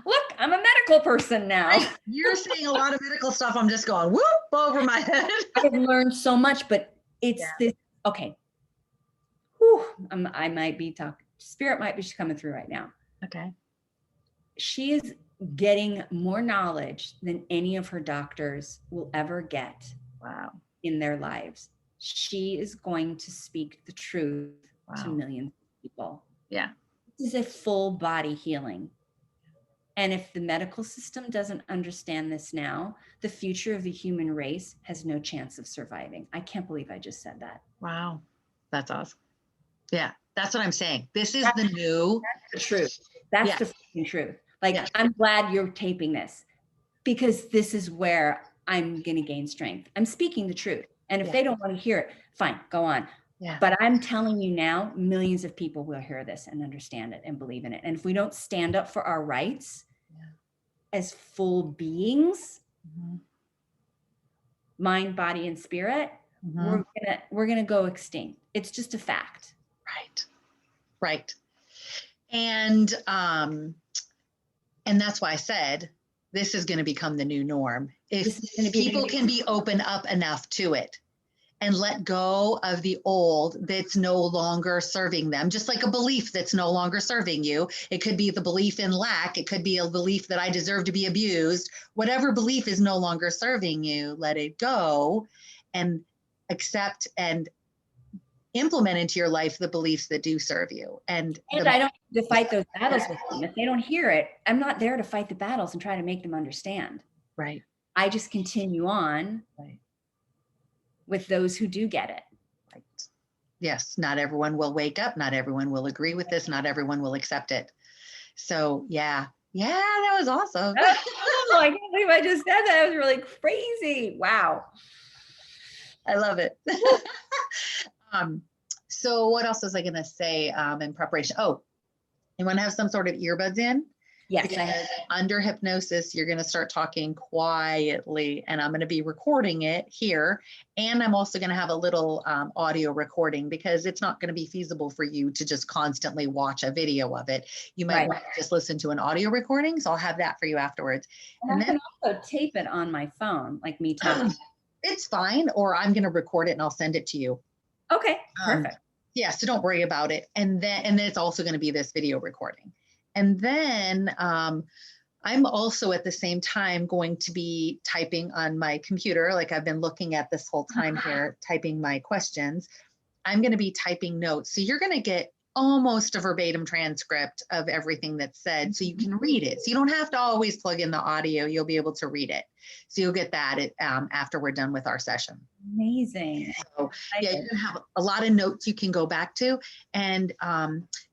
Look, I'm a medical person now. Right. You're saying a lot of medical stuff. I'm just going whoop over my head. I've learned so much, but it's this, okay. Whew, I might be talking, spirit might be coming through right now. Okay. She is getting more knowledge than any of her doctors will ever get. Wow. In their lives. She is going to speak the truth to millions of people. Yeah. This is a full body healing. And if the medical system doesn't understand this now, the future of the human race has no chance of surviving. I can't believe I just said that. Wow. That's awesome. Yeah. That's what I'm saying. This is the new. That's the truth. That's the freaking truth. Like, I'm glad you're taping this, because this is where I'm going to gain strength. I'm speaking the truth. And if they don't want to hear it, fine, go on. Yeah. But I'm telling you now, millions of people will hear this and understand it and believe in it. And if we don't stand up for our rights as full beings, mind, body, and spirit, we're gonna go extinct. It's just a fact. Right. Right. And that's why I said this is going to become the new norm. If people can be open up enough to it and let go of the old that's no longer serving them, just like a belief that's no longer serving you. It could be the belief in lack. It could be a belief that I deserve to be abused. Whatever belief is no longer serving you, let it go and accept and implement into your life the beliefs that do serve you. And I don't need to fight those battles with them. If they don't hear it, I'm not there to fight the battles and try to make them understand. Right. I just continue on with those who do get it. Right. Yes. Not everyone will wake up. Not everyone will agree with this. Not everyone will accept it. So yeah, that was awesome. Oh, I can't believe I just said that. That was really crazy. Wow. I love it. So what else was I going to say in preparation? Oh, you want to have some sort of earbuds in? Yes. Because under hypnosis, you're going to start talking quietly, and I'm going to be recording it here. And I'm also going to have a little audio recording, because it's not going to be feasible for you to just constantly watch a video of it. You might want to just listen to an audio recording. So I'll have that for you afterwards. And I can also tape it on my phone, like me talking. It's fine. Or I'm going to record it and I'll send it to you. Okay, perfect. Yeah, so don't worry about it. And then it's also going to be this video recording. And then I'm also at the same time going to be typing on my computer, like I've been looking at this whole time here, typing my questions. I'm going to be typing notes. So you're going to get almost a verbatim transcript of everything that's said, so you can read it. So you don't have to always plug in the audio. You'll be able to read it. So you'll get that after we're done with our session. Amazing. So yeah, you're gonna have a lot of notes you can go back to, and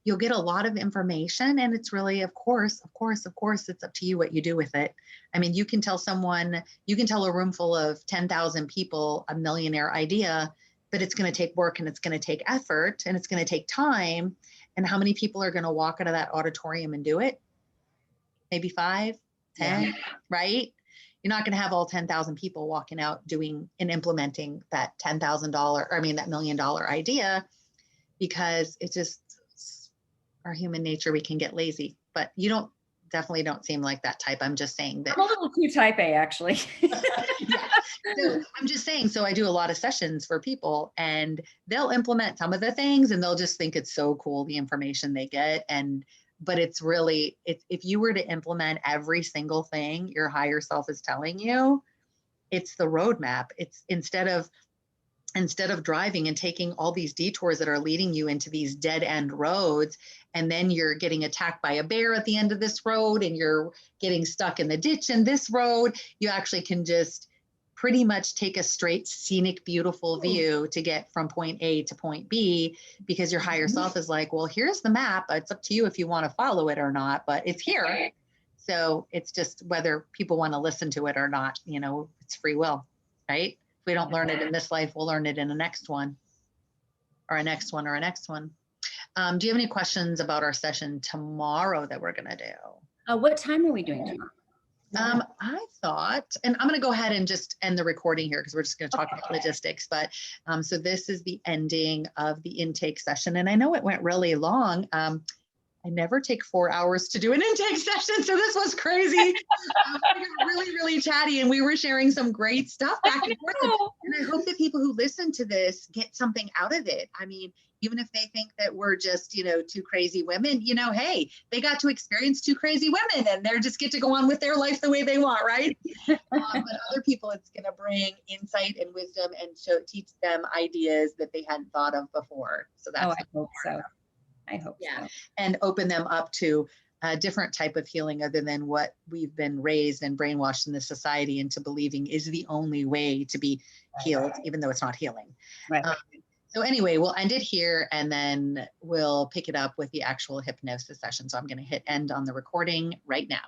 you'll get a lot of information. And it's really, of course, it's up to you what you do with it. I mean, you can tell a room full of 10,000 people a millionaire idea, but it's going to take work, and it's going to take effort, and it's going to take time. And how many people are going to walk out of that auditorium and do it? Maybe 5, 10, right? You're not going to have all 10,000 people walking out doing and implementing that $10,000, that $1 million idea, because it's just our human nature. We can get lazy, but you definitely don't seem like that type. I'm just saying that. I'm a little too type A, actually. So I'm just saying, so I do a lot of sessions for people, and they'll implement some of the things, and they'll just think it's so cool, the information they get. But it's really, if you were to implement every single thing your higher self is telling you, it's the roadmap. It's instead of driving and taking all these detours that are leading you into these dead end roads, and then you're getting attacked by a bear at the end of this road, and you're getting stuck in the ditch in this road, you actually can just pretty much take a straight, scenic, beautiful view to get from point A to point B, because your higher self is like, well, here's the map. It's up to you if you want to follow it or not, but it's here. So it's just whether people want to listen to it or not. It's free will, right? If we don't learn it in this life, we'll learn it in the next one, or a next one, or a next one. Do you have any questions about our session tomorrow that we're going to do? What time are we doing tomorrow? I thought, and I'm going to go ahead and just end the recording here, because we're just going to talk about logistics. But so this is the ending of the intake session. And I know it went really long. I never take 4 hours to do an intake session. So this was crazy. We got really, really chatty, and we were sharing some great stuff back and forth. And I hope that people who listen to this get something out of it. I mean, even if they think that we're just, two crazy women, hey, they got to experience two crazy women and they're just get to go on with their life the way they want, right? But other people, it's going to bring insight and wisdom and teach them ideas that they hadn't thought of before. So that's I hope so. I hope so. And open them up to a different type of healing other than what we've been raised and brainwashed in the society into believing is the only way to be healed, even though it's not healing. Right. So anyway, we'll end it here and then we'll pick it up with the actual hypnosis session. So I'm going to hit end on the recording right now.